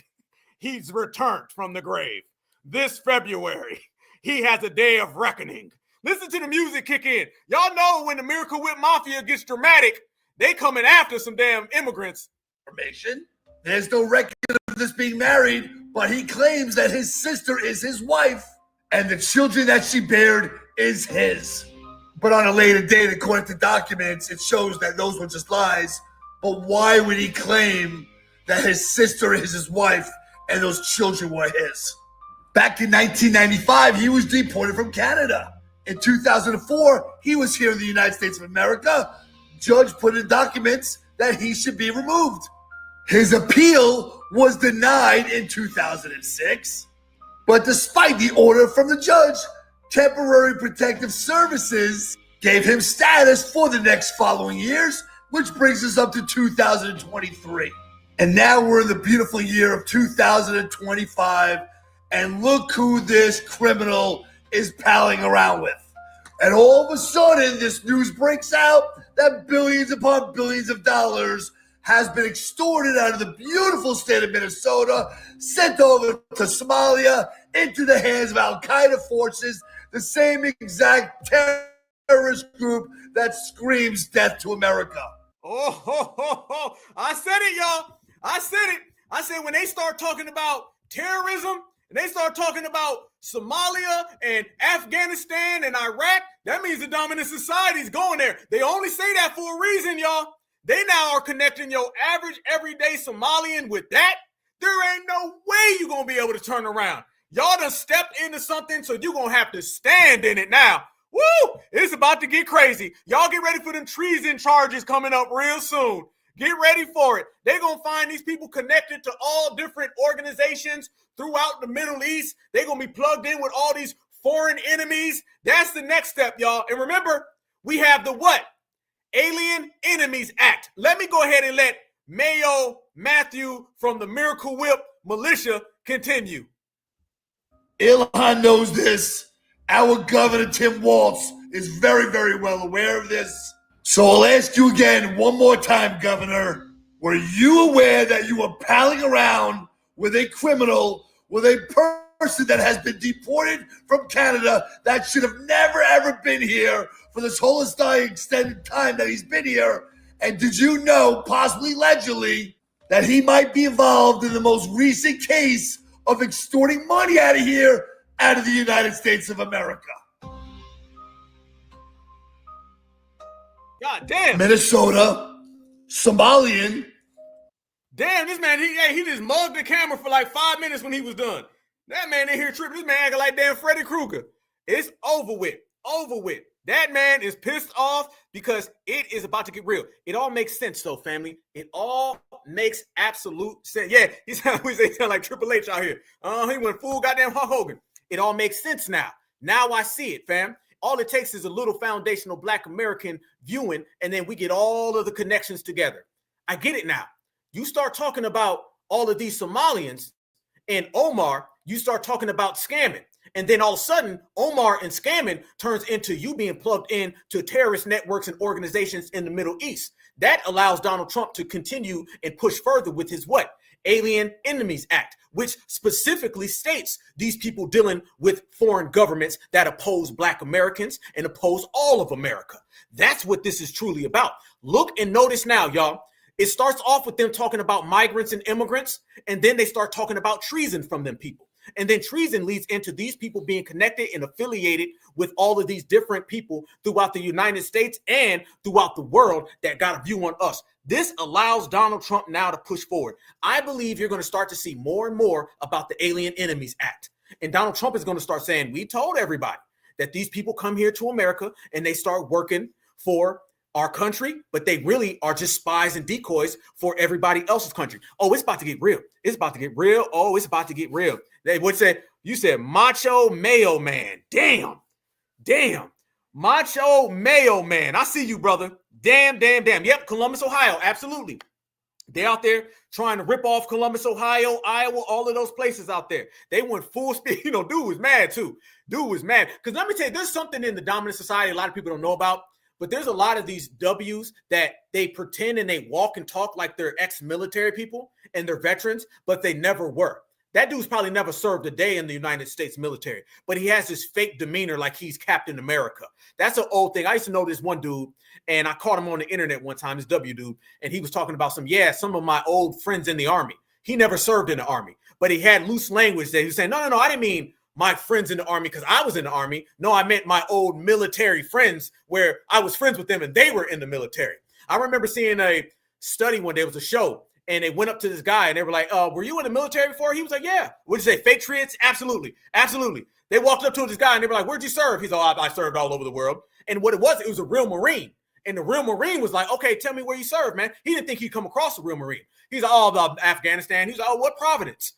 He's returned from the grave. This February, he has a day of reckoning. Listen to the music kick in. Y'all know when the Miracle Whip Mafia gets dramatic, they coming after some damn immigrants. Information. There's no record of this being married, but he claims that his sister is his wife and the children that she bared is his. But on a later date, according to documents, it shows that those were just lies. But why would he claim that his sister is his wife and those children were his? Back in 1995, he was deported from Canada. In 2004, he was here in the United States of America. Judge put in documents that he should be removed. His appeal was denied in 2006. But despite the order from the judge, Temporary Protective Services gave him status for the next following years, which brings us up to 2023. And now we're in the beautiful year of 2025, and look who this criminal is palling around with. And all of a sudden, this news breaks out that billions upon billions of dollars has been extorted out of the beautiful state of Minnesota, sent over to Somalia, into the hands of Al-Qaeda forces, the same exact terrorist group that screams death to America. Oh, I said it, y'all. I said it. I said when they start talking about terrorism, and they start talking about Somalia and Afghanistan and Iraq, that means the dominant society is going there. They only say that for a reason, y'all. They now are connecting your average everyday Somalian with that. There ain't no way you're going to be able to turn around. Y'all done stepped into something, so you're going to have to stand in it now. Woo! It's about to get crazy. Y'all get ready for them treason charges coming up real soon. Get ready for it. They're going to find these people connected to all different organizations throughout the Middle East. They're going to be plugged in with all these foreign enemies. That's the next step, y'all. And remember, we have the what? Alien Enemies Act. Let me go ahead and let Mayo Matthew from the Miracle Whip Militia continue. Ilhan knows this. Our governor, Tim Walz, is very, very well aware of this. So I'll ask you again one more time, Governor. Were you aware that you were palling around with a criminal, with a person that has been deported from Canada that should have never, ever been here for this whole extended time that he's been here? And did you know, possibly allegedly, that he might be involved in the most recent case of extorting money out of here, out of the United States of America? God damn. Minnesota, Somalian. Damn, this man, he just mugged the camera for like 5 minutes when he was done. That man in here tripping. This man acting like damn Freddy Krueger. It's over with. Over with. That man is pissed off because it is about to get real. It all makes sense, though, family. It all makes absolute sense. Yeah, he sound like Triple H out here. He went full goddamn Hulk Hogan. It all makes sense now. Now I see it, fam. All it takes is a little foundational Black American viewing, and then we get all of the connections together. I get it now. You start talking about all of these Somalians and Omar, you start talking about scamming. And then all of a sudden, Omar and scamming turns into you being plugged in to terrorist networks and organizations in the Middle East. That allows Donald Trump to continue and push further with his what? Alien Enemies Act, which specifically states these people dealing with foreign governments that oppose Black Americans and oppose all of America. That's what this is truly about. Look and notice now, y'all. It starts off with them talking about migrants and immigrants, and then they start talking about treason from them people. And then treason leads into these people being connected and affiliated with all of these different people throughout the United States and throughout the world that got a view on us. This allows Donald Trump now to push forward. I believe you're going to start to see more and more about the Alien Enemies Act. And Donald Trump is going to start saying, we told everybody that these people come here to America and they start working for our country, but they really are just spies and decoys for everybody else's country. Oh, it's about to get real. It's about to get real. Oh, it's about to get real. They would say, you said Macho Mayo Man. Damn. Macho Mayo Man. I see you, brother. Damn. Yep, Columbus, Ohio. Absolutely. They out there trying to rip off Columbus, Ohio, Iowa, all of those places out there. They went full speed. You know, dude was mad too. Dude was mad. Because let me tell you, there's something in the dominant society a lot of people don't know about. But there's a lot of these W's that they pretend and they walk and talk like they're ex-military people and they're veterans, but they never were. That dude's probably never served a day in the United States military, but he has this fake demeanor like he's Captain America. That's an old thing. I used to know this one dude, and I caught him on the internet one time, this W dude, and he was talking about some of my old friends in the Army. He never served in the Army, but he had loose language that he was saying, no, I didn't mean my friends in the Army because I was in the Army. No, I meant my old military friends where I was friends with them and they were in the military. I remember seeing a study one day, it was a show, and they went up to this guy and they were like, were you in the military before? He was like, yeah. What'd you say, patriots? Absolutely. They walked up to this guy and they were like, where'd you serve? He's like, I served all over the world. And what it was a real Marine. And the real Marine was like, okay, tell me where you served, man. He didn't think he'd come across a real Marine. He's like, oh, Afghanistan. He's like, oh, what Providence?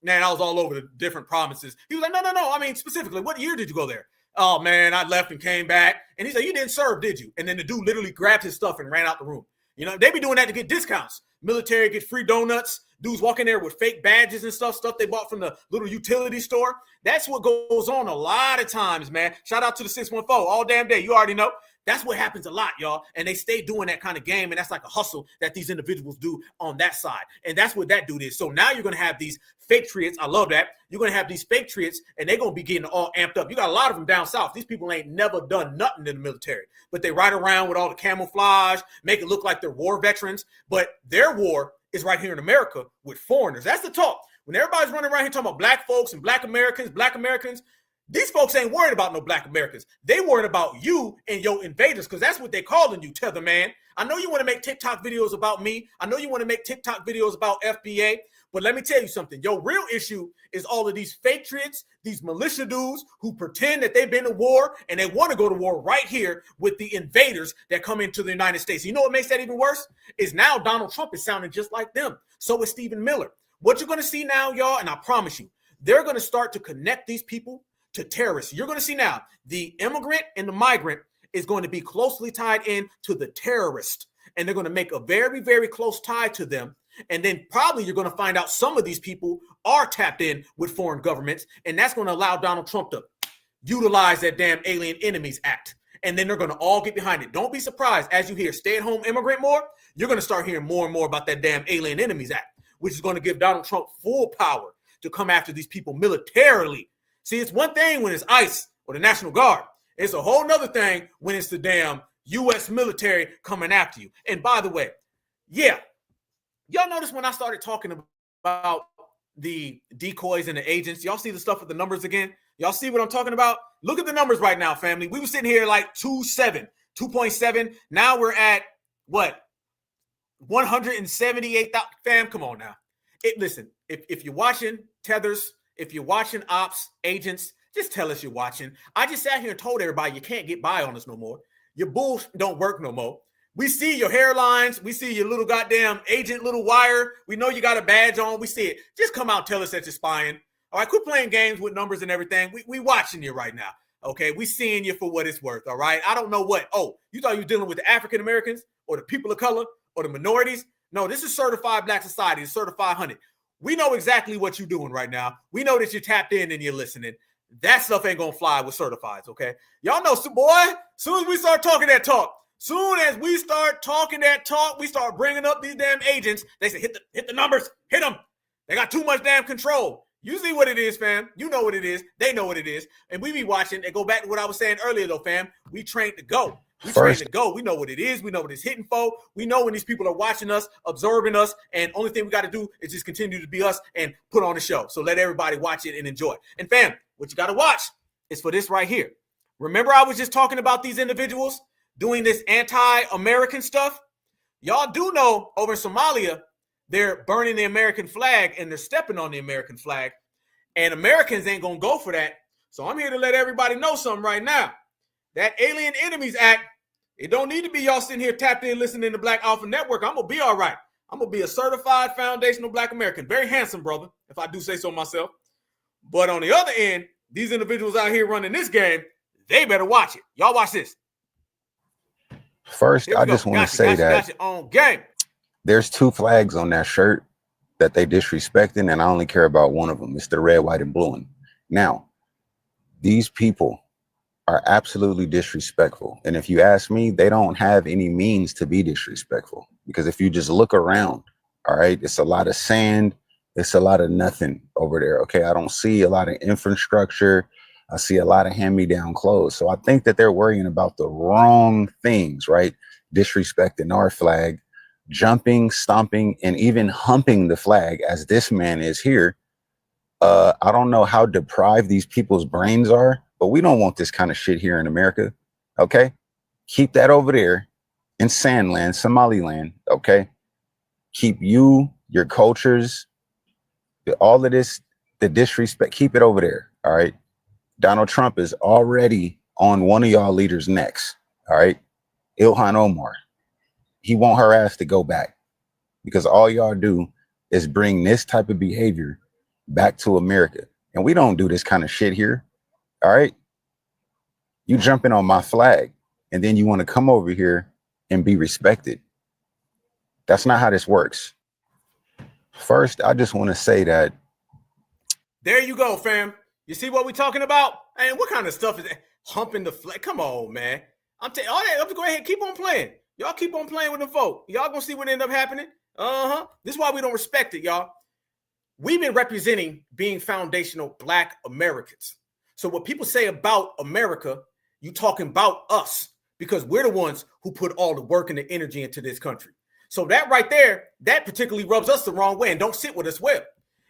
Man, I was all over the different provinces. He was like, no. I mean, specifically, what year did you go there? Oh, man, I left and came back. And he's like, you didn't serve, did you? And then the dude literally grabbed his stuff and ran out the room. You know, they be doing that to get discounts. Military get free donuts. Dudes walk in there with fake badges and stuff they bought from the little utility store. That's what goes on a lot of times, man. Shout out to the 614 all damn day. You already know. That's what happens a lot, y'all. And they stay doing that kind of game. And that's like a hustle that these individuals do on that side. And that's what that dude is. So now you're going to have these fake triots. I love that. You're going to have these fake triots and they're going to be getting all amped up. You got a lot of them down south. These people ain't never done nothing in the military, but they ride around with all the camouflage, make it look like they're war veterans. But their war is right here in America with foreigners. That's the talk. When everybody's running around here talking about black folks and black Americans, these folks ain't worried about no black Americans. They worried about you and your invaders because that's what they calling you, Tether Man. I know you want to make TikTok videos about me. I know you want to make TikTok videos about FBA. But let me tell you something. Your real issue is all of these patriots, these militia dudes who pretend that they've been to war and they want to go to war right here with the invaders that come into the United States. You know what makes that even worse? Is now Donald Trump is sounding just like them. So is Stephen Miller. What you're going to see now, y'all, and I promise you, they're going to start to connect these people to terrorists. You're going to see now the immigrant and the migrant is going to be closely tied in to the terrorist. And they're going to make a very, very close tie to them. And then probably you're going to find out some of these people are tapped in with foreign governments. And that's going to allow Donald Trump to utilize that damn Alien Enemies Act. And then they're going to all get behind it. Don't be surprised as you hear stay-at-home immigrant more, you're going to start hearing more and more about that damn Alien Enemies Act, which is going to give Donald Trump full power to come after these people militarily. See, it's one thing when it's ICE or the National Guard. It's a whole nother thing when it's the damn U.S. military coming after you. And by the way, yeah, y'all notice when I started talking about the decoys and the agents, y'all see the stuff with the numbers again? Y'all see what I'm talking about? Look at the numbers right now, family. We were sitting here like 2.7. Now we're at what? 178,000. Fam, come on now. Listen, if you're watching Tethers, if you're watching ops, agents, just tell us you're watching. I just sat here and told everybody you can't get by on us no more. Your bulls don't work no more. We see your hairlines. We see your little goddamn agent, little wire. We know you got a badge on. We see it. Just come out and tell us that you're spying. All right, quit playing games with numbers and everything. We watching you right now. Okay, we seeing you for what it's worth. All right, I don't know what. Oh, you thought you were dealing with the African Americans or the people of color or the minorities? No, this is certified Black society. It's certified 100. We know exactly what you're doing right now. We know that you're tapped in and you're listening. That stuff ain't gonna fly with certifieds, okay? Y'all know, boy, soon as we start talking that talk, we start bringing up these damn agents. They say, hit the numbers, hit them. They got too much damn control. You see what it is, fam. You know what it is. They know what it is. And we be watching and go back to what I was saying earlier, though, fam. We trained to go. We trained to go. We know what it is. We know what it's hitting for. We know when these people are watching us, observing us, and only thing we got to do is just continue to be us and put on the show. So let everybody watch it and enjoy. And fam, what you got to watch is for this right here. Remember I was just talking about these individuals doing this anti-American stuff? Y'all do know over in Somalia, they're burning the American flag and they're stepping on the American flag. And Americans ain't going to go for that. So I'm here to let everybody know something right now. That Alien Enemies Act, it don't need to be y'all sitting here tapped in listening to Black Alpha Network. I'm going to be all right. I'm going to be a certified foundational Black American. Very handsome, brother, if I do say so myself. But on the other end, these individuals out here running this game, they better watch it. Y'all watch this. First, I just want to say that on game. There's two flags on that shirt that they disrespecting, and I only care about one of them. It's the red, white, and blue one. Now, these people are absolutely disrespectful. And if you ask me, they don't have any means to be disrespectful. Because if you just look around, all right, it's a lot of sand. It's a lot of nothing over there. Okay, I don't see a lot of infrastructure. I see a lot of hand-me-down clothes. So I think that they're worrying about the wrong things, right? Disrespecting our flag, jumping, stomping, and even humping the flag as this man is here. I don't know how deprived these people's brains are, but we don't want this kind of shit here in America. Okay, keep that over there in Sandland, Somaliland. Okay, keep your cultures, all of this, the disrespect, keep it over there. All right. Donald Trump is already on one of y'all leaders' necks. All right. Ilhan Omar. He want her ass to go back because all y'all do is bring this type of behavior back to America. And we don't do this kind of shit here. All right. You jumping on my flag and then you want to come over here and be respected. That's not how this works. First, I just want to say that. There you go, fam. You see what we're talking about? And what kind of stuff is that? Humping the flag? Come on, man. I'm telling all that. Let's go ahead. Keep on playing. Y'all keep on playing with the folk. Y'all gonna see what end up happening. This is why we don't respect it, y'all. We've been representing being foundational Black Americans. So what people say about America, you talking about us because we're the ones who put all the work and the energy into this country. So that right there, that particularly rubs us the wrong way and don't sit with us well.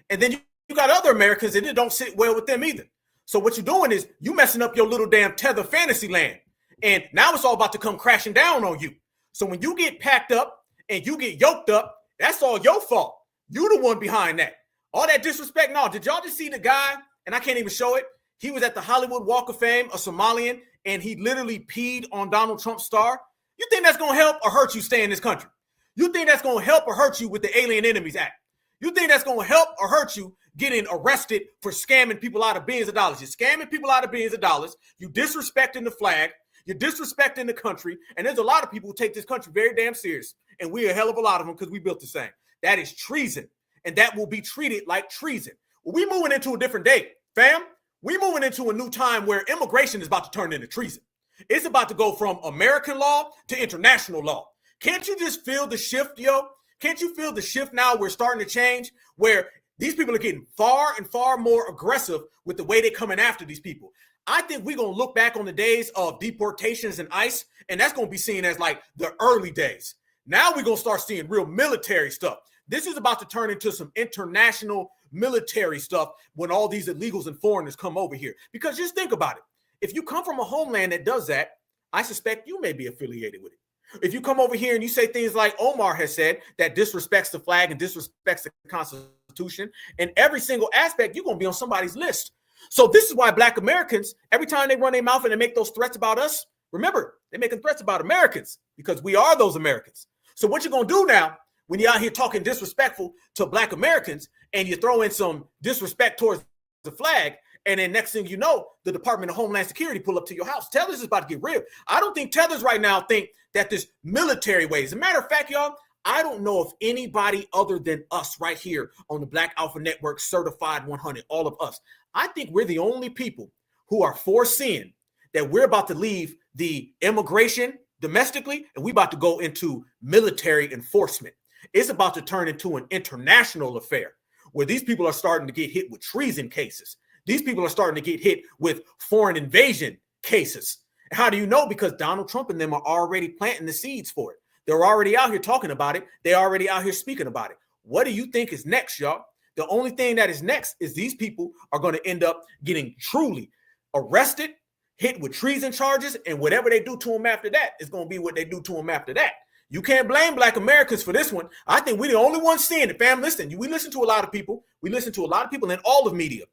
And then you got other Americans and it don't sit well with them either. So what you're doing is you messing up your little damn tether fantasy land. And now it's all about to come crashing down on you. So when you get packed up and you get yoked up, that's all your fault. You the one behind that. All that disrespect. No, did y'all just see the guy? And I can't even show it. He was at the Hollywood Walk of Fame, a Somalian, and he literally peed on Donald Trump's star. You think that's going to help or hurt you stay in this country? You think that's going to help or hurt you with the Alien Enemies Act? You think that's going to help or hurt you getting arrested for scamming people out of billions of dollars? You're scamming people out of billions of dollars. You disrespecting the flag. You're disrespecting the country. And there's a lot of people who take this country very damn serious. And we're a hell of a lot of them because we built the same. That is treason. And that will be treated like treason. Well, we're moving into a different day, fam. We're moving into a new time where immigration is about to turn into treason. It's about to go from American law to international law. Can't you just feel the shift, yo? Can't you feel the shift now? We're starting to change where these people are getting far and far more aggressive with the way they're coming after these people. I think we're going to look back on the days of deportations and ICE, and that's going to be seen as like the early days. Now we're going to start seeing real military stuff. This is about to turn into some international military stuff when all these illegals and foreigners come over here. Because just think about it. If you come from a homeland that does that, I suspect you may be affiliated with it. If you come over here and you say things like Omar has said that disrespects the flag and disrespects the Constitution, in every single aspect, you're going to be on somebody's list. So this is why Black Americans, every time they run their mouth and they make those threats about us, remember, they're making threats about Americans because we are those Americans. So what you're going to do now when you're out here talking disrespectful to Black Americans and you throw in some disrespect towards the flag, and then next thing you know, the Department of Homeland Security pull up to your house. Tethers is about to get real. I don't think Tethers right now think that this military way. As a matter of fact, y'all, I don't know if anybody other than us right here on the Black Alpha Network Certified 100, all of us, I think we're the only people who are foreseeing that we're about to leave the immigration domestically and we're about to go into military enforcement. It's about to turn into an international affair where these people are starting to get hit with treason cases. These people are starting to get hit with foreign invasion cases. How do you know? Because Donald Trump and them are already planting the seeds for it. They're already out here talking about it. They're already out here speaking about it. What do you think is next, y'all? The only thing that is next is these people are going to end up getting truly arrested, hit with treason charges, and whatever they do to them after that is going to be what they do to them after that. You can't blame Black Americans for this one. I think we're the only ones seeing it, fam. Listen, we listen to a lot of people. We listen to a lot of people in all of media.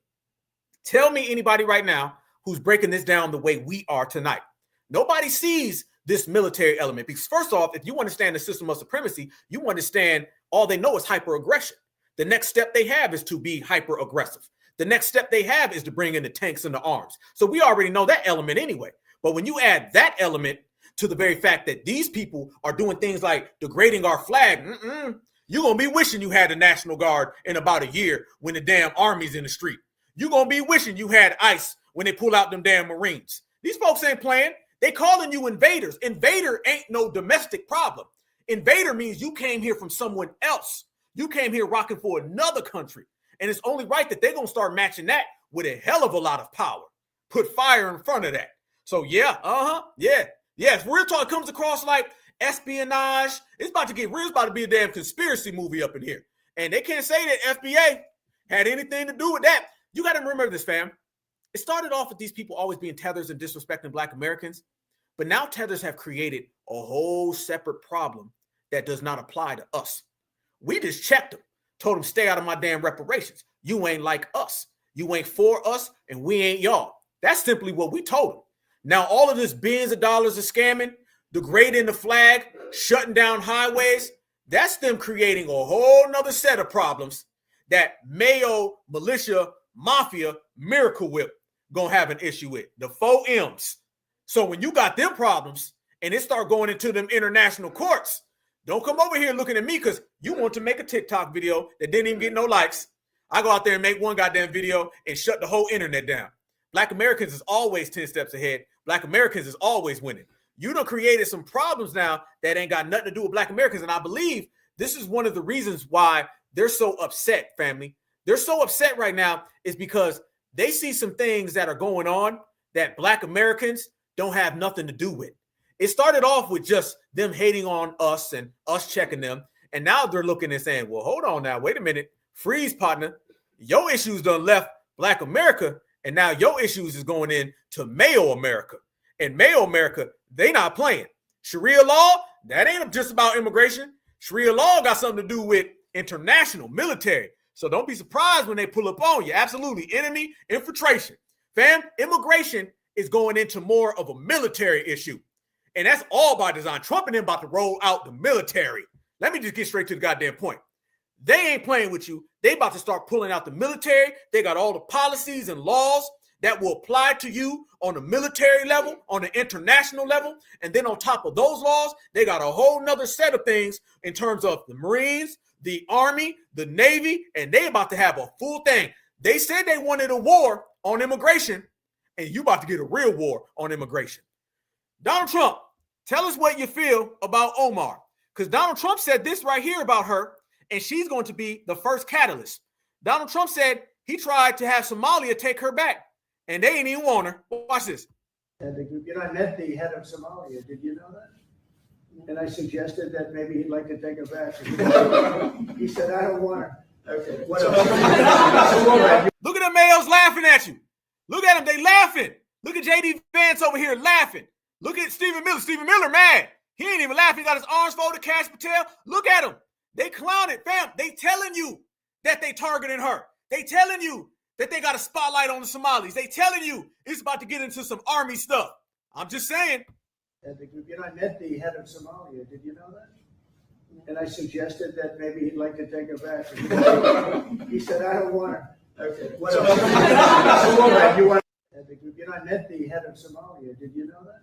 Tell me anybody right now who's breaking this down the way we are tonight. Nobody sees this military element because first off, if you understand the system of supremacy, you understand all they know is hyper-aggression. The next step they have is to be hyper-aggressive. The next step they have is to bring in the tanks and the arms. So we already know that element anyway. But when you add that element to the very fact that these people are doing things like degrading our flag, you're going to be wishing you had the National Guard in about a year when the damn army's in the street. You're going to be wishing you had ICE when they pull out them damn Marines. These folks ain't playing. They calling you invaders. Invader ain't no domestic problem. Invader means you came here from someone else. You came here rocking for another country. And it's only right that they're going to start matching that with a hell of a lot of power. Put fire in front of that. So yeah, if real talk comes across like espionage, it's about to get real. It's about to be a damn conspiracy movie up in here. And they can't say that FBA had anything to do with that. You got to remember this, fam. It started off with these people always being tethers and disrespecting Black Americans. But now tethers have created a whole separate problem that does not apply to us. We just checked them, told them stay out of my damn reparations. You ain't like us. You ain't for us, and we ain't y'all. That's simply what we told them. Now, all of this billions of dollars of scamming, degrading the flag, shutting down highways, that's them creating a whole nother set of problems that Mayo, militia, mafia, Miracle Whip gonna have an issue with. The 4 M's. So when you got them problems and it start going into them international courts, don't come over here looking at me because you want to make a TikTok video that didn't even get no likes. I go out there and make one goddamn video and shut the whole internet down. Black Americans is always 10 steps ahead. Black Americans is always winning. You done created some problems now that ain't got nothing to do with Black Americans. And I believe this is one of the reasons why they're so upset, family. They're so upset right now is because they see some things that are going on that Black Americans don't have nothing to do with. It started off with just them hating on us and us checking them. And now they're looking and saying, well, hold on now. Wait a minute. Freeze, partner. Your issues done left Black America. And now your issues is going in to Mayo America. And Mayo America, they not playing. Sharia law, That ain't just about immigration. Sharia law got something to do with international military. So don't be surprised when they pull up on you. Absolutely. Enemy infiltration. Fam, immigration is going into more of a military issue. And that's all by design. Trump and them about to roll out the military. Let me just get straight to the goddamn point. They ain't playing with you. They about to start pulling out the military. They got all the policies and laws that will apply to you on the military level, on the international level. And then on top of those laws, they got a whole nother set of things in terms of the Marines, the Army, the Navy, and they about to have a full thing. They said they wanted a war on immigration, and you about to get a real war on immigration. Donald Trump, tell us what you feel about Omar, because Donald Trump said this right here about her, and she's going to be the first catalyst. Donald Trump said he tried to have Somalia take her back, and they ain't even want her. Watch this. And I met the head of Somalia. Did you know that? And I suggested that maybe he'd like to take her back. He said, I don't want her. Okay, what else? Look at the males laughing at you. Look at them, they laughing. Look at JD Vance over here laughing. Look at Stephen Miller. Stephen Miller mad. He ain't even laughing. He got his arms folded, Cash Patel. Look at him. They clowning, fam. They telling you that they targeting her. They telling you that they got a spotlight on the Somalis. They telling you it's about to get into some army stuff. I'm just saying. And I met the head of Somalia. Did you know that? And I suggested that maybe he'd like to take her back. He said, I don't want her. Okay, what else? I met the head of Somalia. Did you know that?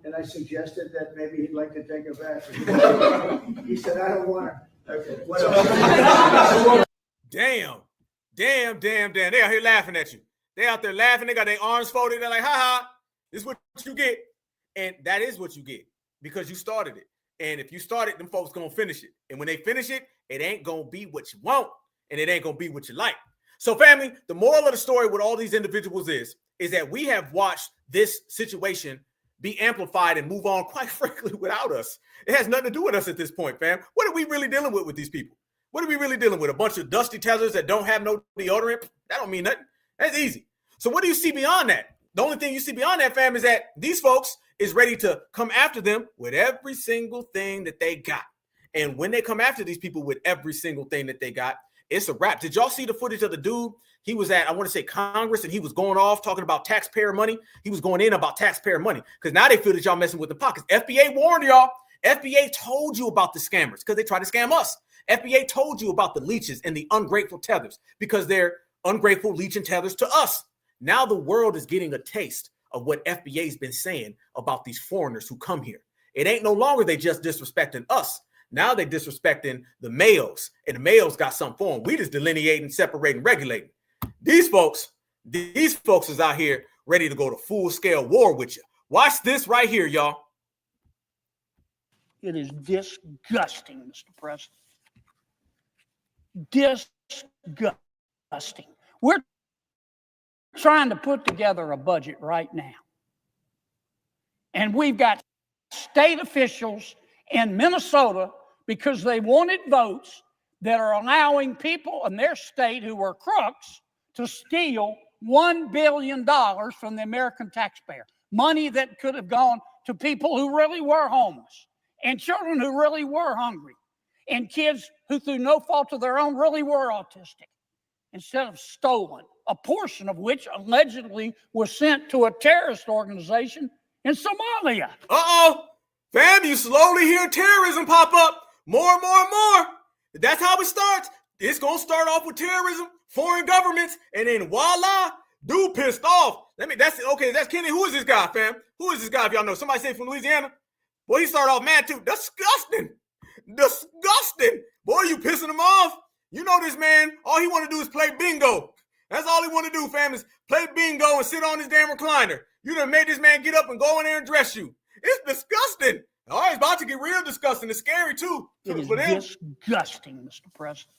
And I suggested that maybe he'd like to take her back. He said, I don't want her. Okay, what else? Damn. They out here laughing at you. They out there laughing. They got their arms folded. They're like, ha ha, this is what you get. And that is what you get because you started it. And if you start it, them folks going to finish it. And when they finish it, it ain't going to be what you want. And it ain't going to be what you like. So family, the moral of the story with all these individuals is that we have watched this situation be amplified and move on, quite frankly, without us. It has nothing to do with us at this point, fam. What are we really dealing with these people? What are we really dealing with? A bunch of dusty tethers that don't have no deodorant? That don't mean nothing. That's easy. So what do you see beyond that? The only thing you see beyond that, fam, is that these folks is ready to come after them with every single thing that they got. And when they come after these people with every single thing that they got, it's a wrap. Did y'all see the footage of the dude? He was at, I want to say Congress, and he was going off talking about taxpayer money. He was going in about taxpayer money because now they feel that y'all messing with the pockets. FBA warned y'all. FBA told you about the scammers because they try to scam us. FBA told you about the leeches and the ungrateful tethers because they're ungrateful leeching tethers to us. Now the world is getting a taste of what FBA's been saying about these foreigners who come here. It ain't no longer they just disrespecting us. Now they disrespecting the males, and the males got something for them. We just delineating, separating, regulating. These folks is out here ready to go to full-scale war with you. Watch this right here, y'all. It is disgusting, Mr. President. Disgusting. We're trying to put together a budget right now. And we've got state officials in Minnesota because they wanted votes that are allowing people in their state who are crooks to steal $1 billion from the American taxpayer. Money that could have gone to people who really were homeless and children who really were hungry and kids who through no fault of their own really were autistic, instead of stolen, a portion of which allegedly was sent to a terrorist organization in Somalia. Uh-oh. Fam, you slowly hear terrorism pop up more and more and more. That's how it starts. It's going to start off with terrorism, foreign governments, and then voila, dude pissed off. That's Kenny. Who is this guy, fam? Who is this guy, if y'all know? Somebody say from Louisiana? Boy, he started off mad too. Disgusting. Boy, you pissing him off. You know this man, all he want to do is play bingo. That's all he want to do, fam, is play bingo and sit on his damn recliner. You done made this man get up and go in there and dress you. It's disgusting. All right, it's about to get real disgusting. It's scary, too. It is disgusting, Mr. President.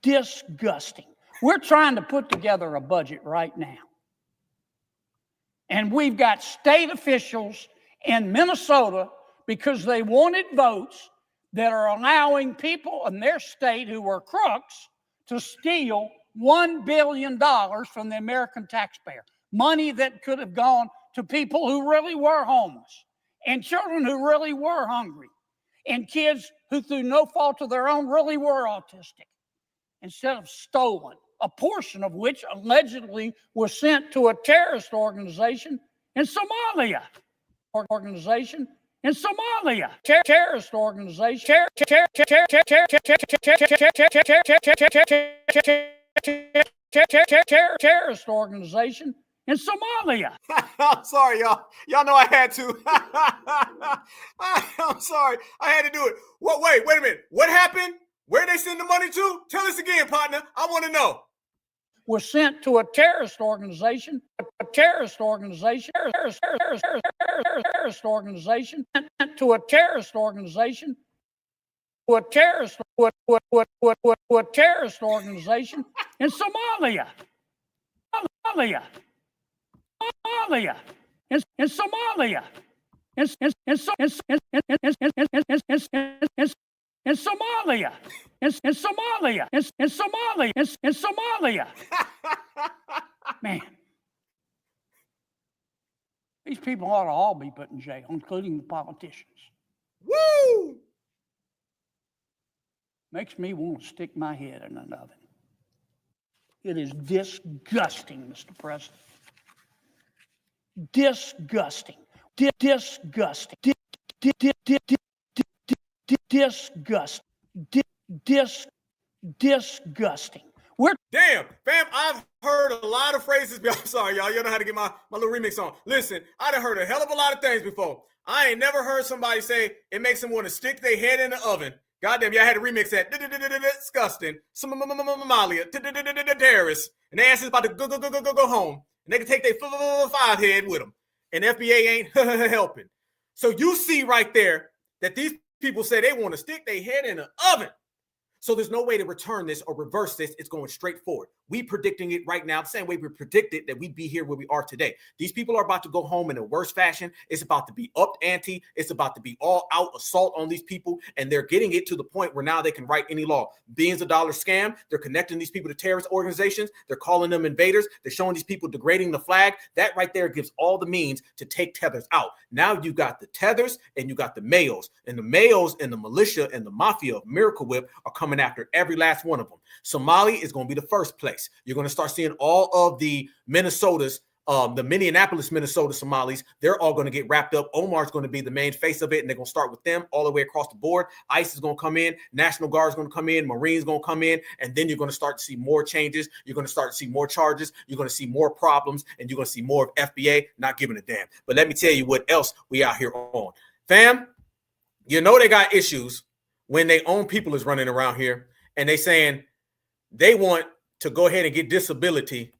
Disgusting. We're trying to put together a budget right now. And we've got state officials in Minnesota because they wanted votes that are allowing people in their state who are crooks to steal $1 billion from the American taxpayer. Money that could have gone to people who really were homeless and children who really were hungry, and kids who through no fault of their own really were autistic, instead of stolen, a portion of which allegedly was sent to a terrorist organization in Somalia. Terrorist organization. Terrorist organization in Somalia. I'm sorry, y'all. Y'all know I had to. I'm sorry. I had to do it. What? Wait a minute. What happened? Where they send the money to? Tell us again, partner. I want to know. Was sent to a terrorist organization. A terrorist organization. Terrorist organization. To a terrorist organization. To a terrorist. A terrorist organization in Somalia. Somalia. In Somalia. In Somalia. In Somalia. In Somalia. In Somalia. Man. These people ought to all be put in jail, including the politicians. Woo! Makes me want to stick my head in an oven. It is disgusting, Mr. President. Disgusting. Disgusting. Disgusting. Damn, fam, I've heard a lot of phrases. I'm sorry, y'all. You know how to get my little remix on. Listen, I done heard a hell of a lot of things before. I ain't never heard somebody say it makes them want to stick their head in the oven. Goddamn, y'all had to remix that. Disgusting. Somalia. Terrorists. And they ass is about to go home. And they can take their 5 head with them. And FBA ain't helping. So you see right there that these people say they want to stick their head in the oven. So there's no way to return this or reverse this. It's going straight forward. We predicting it right now, the same way we predicted that we'd be here where we are today. These people are about to go home in a worse fashion. It's about to be upped ante. It's about to be all out assault on these people. And they're getting it to the point where now they can write any law. Billions of dollars scam. They're connecting these people to terrorist organizations. They're calling them invaders. They're showing these people degrading the flag. That right there gives all the means to take tethers out. Now you got the tethers and you got the Mayos. And the Mayos and the militia and the mafia of Miracle Whip are coming after every last one of them. Somali is going to be the first place. You're going to start seeing all of the Minnesotas, the Minneapolis, Minnesota Somalis. They're all going to get wrapped up. Omar's going to be the main face of it, and they're going to start with them all the way across the board. ICE is going to come in. National Guard is going to come in. Marines going to come in. And then you're going to start to see more changes. You're going to start to see more charges. You're going to see more problems, and you're going to see more of FBA not giving a damn. But let me tell you what else we out here on. Fam, you know they got issues when their own people is running around here, and they saying they want to go ahead and get disability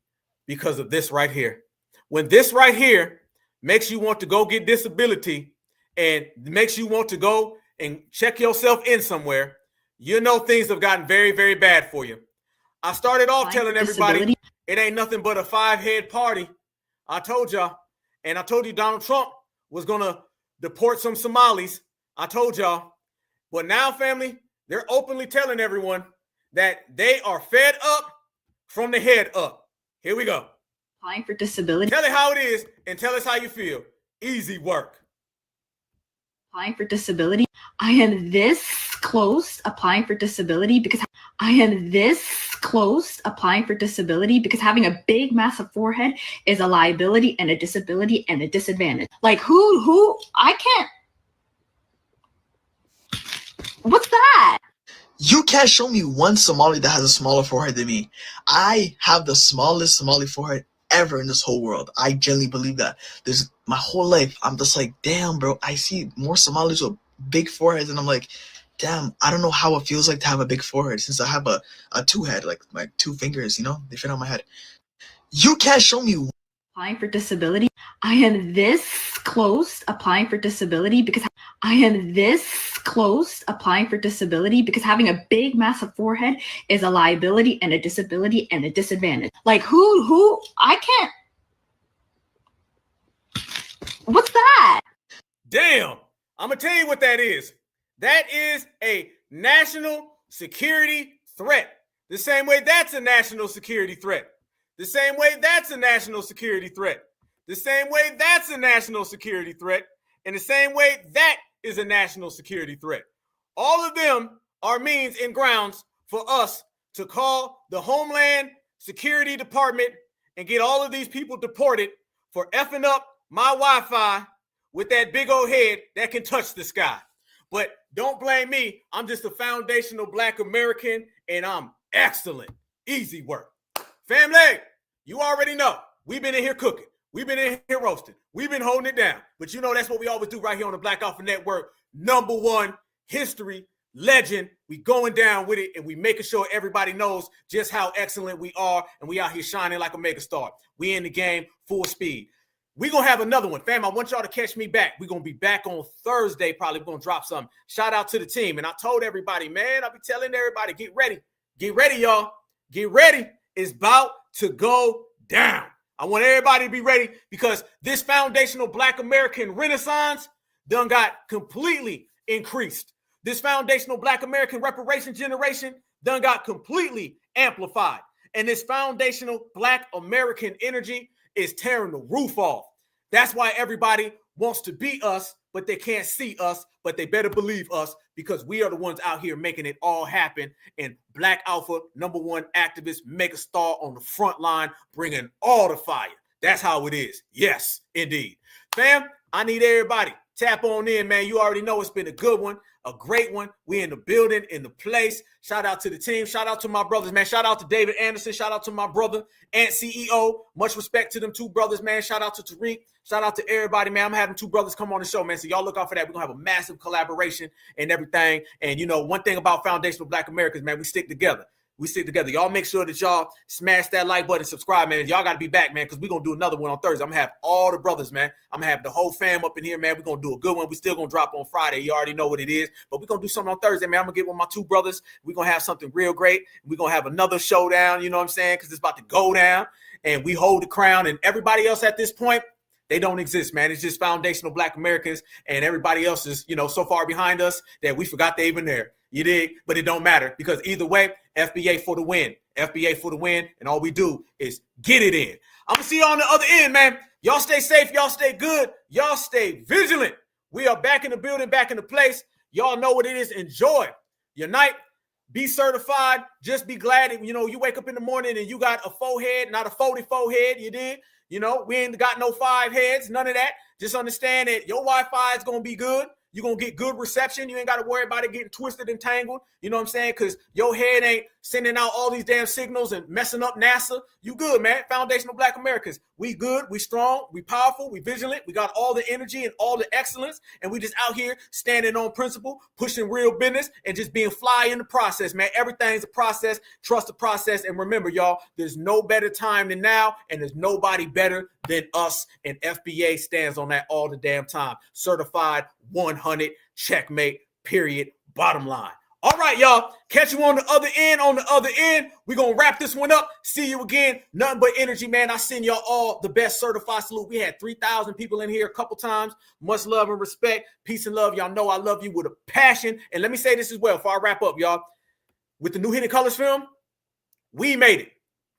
because of this right here. When this right here makes you want to go get disability and makes you want to go and check yourself in somewhere, you know things have gotten very, very bad for you. I started off telling everybody it ain't nothing but a 5-head party. I told y'all. And I told you Donald Trump was going to deport some Somalis. I told y'all. But now, family, they're openly telling everyone that they are fed up from the head up. Here we go. Applying for disability. Tell it how it is and tell us how you feel. Easy work. Applying for disability. I am this close applying for disability because I am this close applying for disability because having a big, massive forehead is a liability and a disability and a disadvantage. Like who? I can't. What's that? You can't show me one Somali that has a smaller forehead than me. I have the smallest Somali forehead ever in this whole world. I genuinely believe that. There's my whole life, I'm just like, damn, bro. I see more Somalis with big foreheads, and I'm like, damn, I don't know how it feels like to have a big forehead since I have a 2-head, like my 2 fingers, you know, they fit on my head. You can't show me. Applying for disability. I am this close applying for disability because I am this close applying for disability because having a big, massive forehead is a liability and a disability and a disadvantage. Like who? I can't. What's that? Damn. I'm going to tell you what that is. That is a national security threat. The same way that's a national security threat. The same way that's a national security threat. The same way that's a national security threat in the same way that is a national security threat. All of them are means and grounds for us to call the Homeland Security Department and get all of these people deported for effing up my Wi-Fi with that big old head that can touch the sky. But don't blame me. I'm just a foundational Black American, and I'm excellent. Easy work. Family, you already know. We've been in here cooking. We've been in here roasting. We've been holding it down. But you know that's what we always do right here on the Black Alpha Network. #1, history, legend. We going down with it, and we making sure everybody knows just how excellent we are, and we out here shining like a megastar. We in the game full speed. We're going to have another one. Fam, I want y'all to catch me back. We're going to be back on Thursday. Probably going to drop something. Shout out to the team. And I told everybody, man, I'll be telling everybody, get ready. Get ready, y'all. Get ready. It's about to go down. I want everybody to be ready because this foundational Black American renaissance done got completely increased. This foundational Black American reparation generation done got completely amplified. And this foundational Black American energy is tearing the roof off. That's why everybody wants to be us, but they can't see us, but they better believe us because we are the ones out here making it all happen. And Black Alpha, #1 activist, megastar on the front line, bringing all the fire. That's how it is. Yes, indeed. Fam, I need everybody. Tap on in, man. You already know it's been a good one, a great one. We in the building, in the place. Shout out to the team. Shout out to my brothers, man. Shout out to David Anderson. Shout out to my brother, Ant CEO. Much respect to them two brothers, man. Shout out to Tariq. Shout out to everybody, man. I'm having two brothers come on the show, man. So y'all look out for that. We're going to have a massive collaboration and everything. And, you know, one thing about foundational Black Americans, man, we stick together. We stick together. Y'all make sure that y'all smash that like button, subscribe, man. Y'all got to be back, man, because we're going to do another one on Thursday. I'm going to have all the brothers, man. I'm going to have the whole fam up in here, man. We're going to do a good one. We still going to drop on Friday. You already know what it is. But we're going to do something on Thursday, man. I'm going to get with my two brothers. We're going to have something real great. We're going to have another showdown, you know what I'm saying, because it's about to go down. And we hold the crown. And everybody else at this point, they don't exist, man. It's just foundational Black Americans. And everybody else is, you know, so far behind us that we forgot they even there. You dig? But it don't matter because either way, FBA for the win. FBA for the win, and all we do is get it in. I'm going to see you on the other end, man. Y'all stay safe. Y'all stay good. Y'all stay vigilant. We are back in the building, back in the place. Y'all know what it is. Enjoy your night. Be certified. Just be glad that, you know, you wake up in the morning and you got a 4-head, not a 44 head. You did. You know, we ain't got no 5 heads, none of that. Just understand that your Wi-Fi is going to be good. You're going to get good reception. You ain't got to worry about it getting twisted and tangled. You know what I'm saying? Because your head ain't sending out all these damn signals and messing up NASA. You good, man. Foundational Black Americans. We good. We strong. We powerful. We vigilant. We got all the energy and all the excellence. And we just out here standing on principle, pushing real business, and just being fly in the process, man. Everything's a process. Trust the process. And remember, y'all, there's no better time than now. And there's nobody better than us. And FBA stands on that all the damn time. Certified 100, checkmate, period, bottom line. All right, y'all. Catch you on the other end. On the other end, we're going to wrap this one up. See you again. Nothing but energy, man. I send y'all all the best certified salute. We had 3,000 people in here a couple times. Much love and respect. Peace and love. Y'all know I love you with a passion. And let me say this as well before I wrap up, y'all. With the new Hidden Colors film, we made it.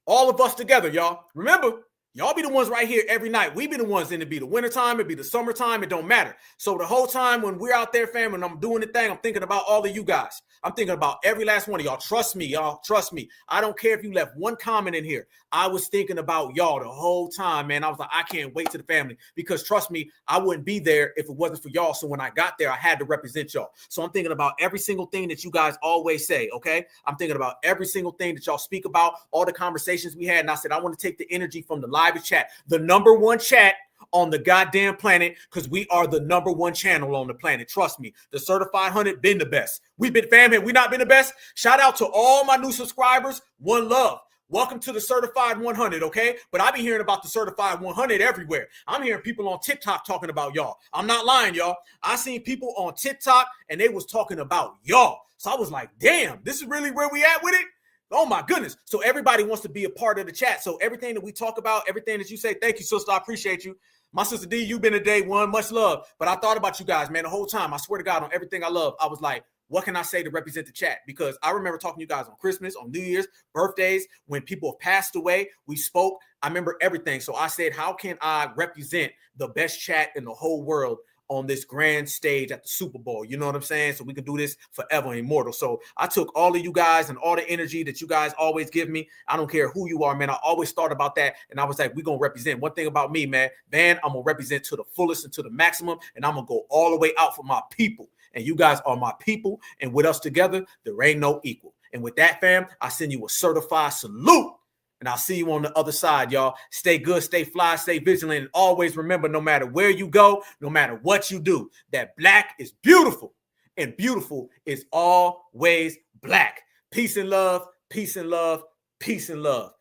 All of us together, y'all. Remember, y'all be the ones right here every night. We be the ones in it. Be the wintertime, it be the summertime, it don't matter. So the whole time when we're out there, fam, and I'm doing the thing, I'm thinking about all of you guys. I'm thinking about every last one of y'all. Trust me, y'all. Trust me. I don't care if you left one comment in here. I was thinking about y'all the whole time, man. I was like, I can't wait to the family because trust me, I wouldn't be there if it wasn't for y'all. So when I got there, I had to represent y'all. So I'm thinking about every single thing that you guys always say, okay? I'm thinking about every single thing that y'all speak about, all the conversations we had. And I said, I want to take the energy from the live chat, the #1 chat on the goddamn planet, because we are the #1 channel on the planet. Trust me, the Certified 100 been the best. We've been fam, have we not been the best? Shout out to all my new subscribers. One love. Welcome to the Certified 100, okay? But I be hearing about the Certified 100 everywhere. I'm hearing people on TikTok talking about y'all. I'm not lying, y'all. I seen people on TikTok and they was talking about y'all. So I was like, damn, this is really where we at with it? Oh my goodness. So everybody wants to be a part of the chat. So everything that we talk about, everything that you say, thank you, sister. I appreciate you. My sister D, you've been a day one. Much love. But I thought about you guys, man, the whole time. I swear to God, on everything I love, I was like, what can I say to represent the chat? Because I remember talking to you guys on Christmas, on New Year's, birthdays, when people have passed away, we spoke. I remember everything. So I said, how can I represent the best chat in the whole world on this grand stage at the Super Bowl. You know what I'm saying? So we can do this forever and immortal. So I took all of you guys and all the energy that you guys always give me. I don't care who you are, man. I always thought about that. And I was like, we're going to represent. One thing about me, man, I'm going to represent to the fullest and to the maximum. And I'm going to go all the way out for my people. And you guys are my people. And with us together, there ain't no equal. And with that, fam, I send you a certified salute. And I'll see you on the other side, y'all. Stay good, stay fly, stay vigilant. And always remember, no matter where you go, no matter what you do, that black is beautiful. And beautiful is always black. Peace and love, peace and love, peace and love.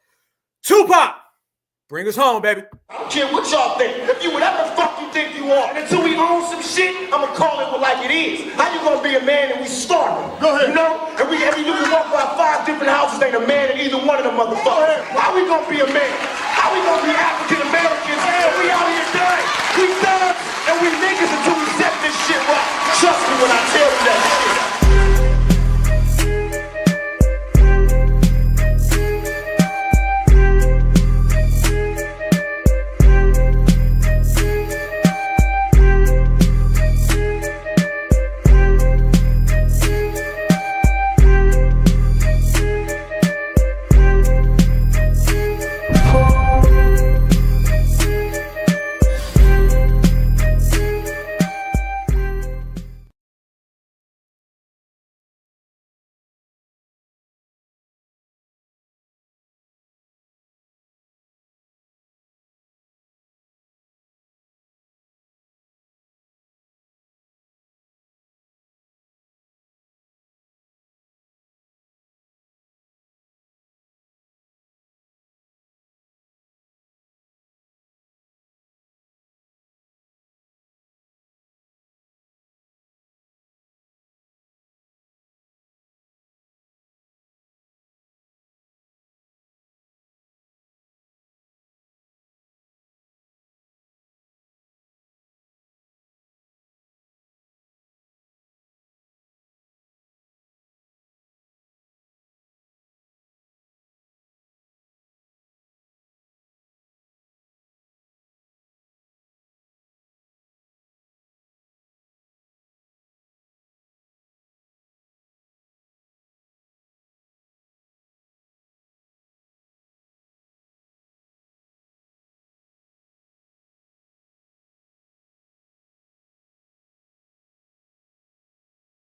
Tupac, bring us home, baby. I don't care what y'all think. If you whatever the fuck you think you are. And until we own some shit, I'm gonna call it like it is. How you gonna be a man and we starving? Go ahead. You know? And you can walk by 5 different houses, ain't a man in either one of them motherfuckers. How we gonna be a man? How we gonna be African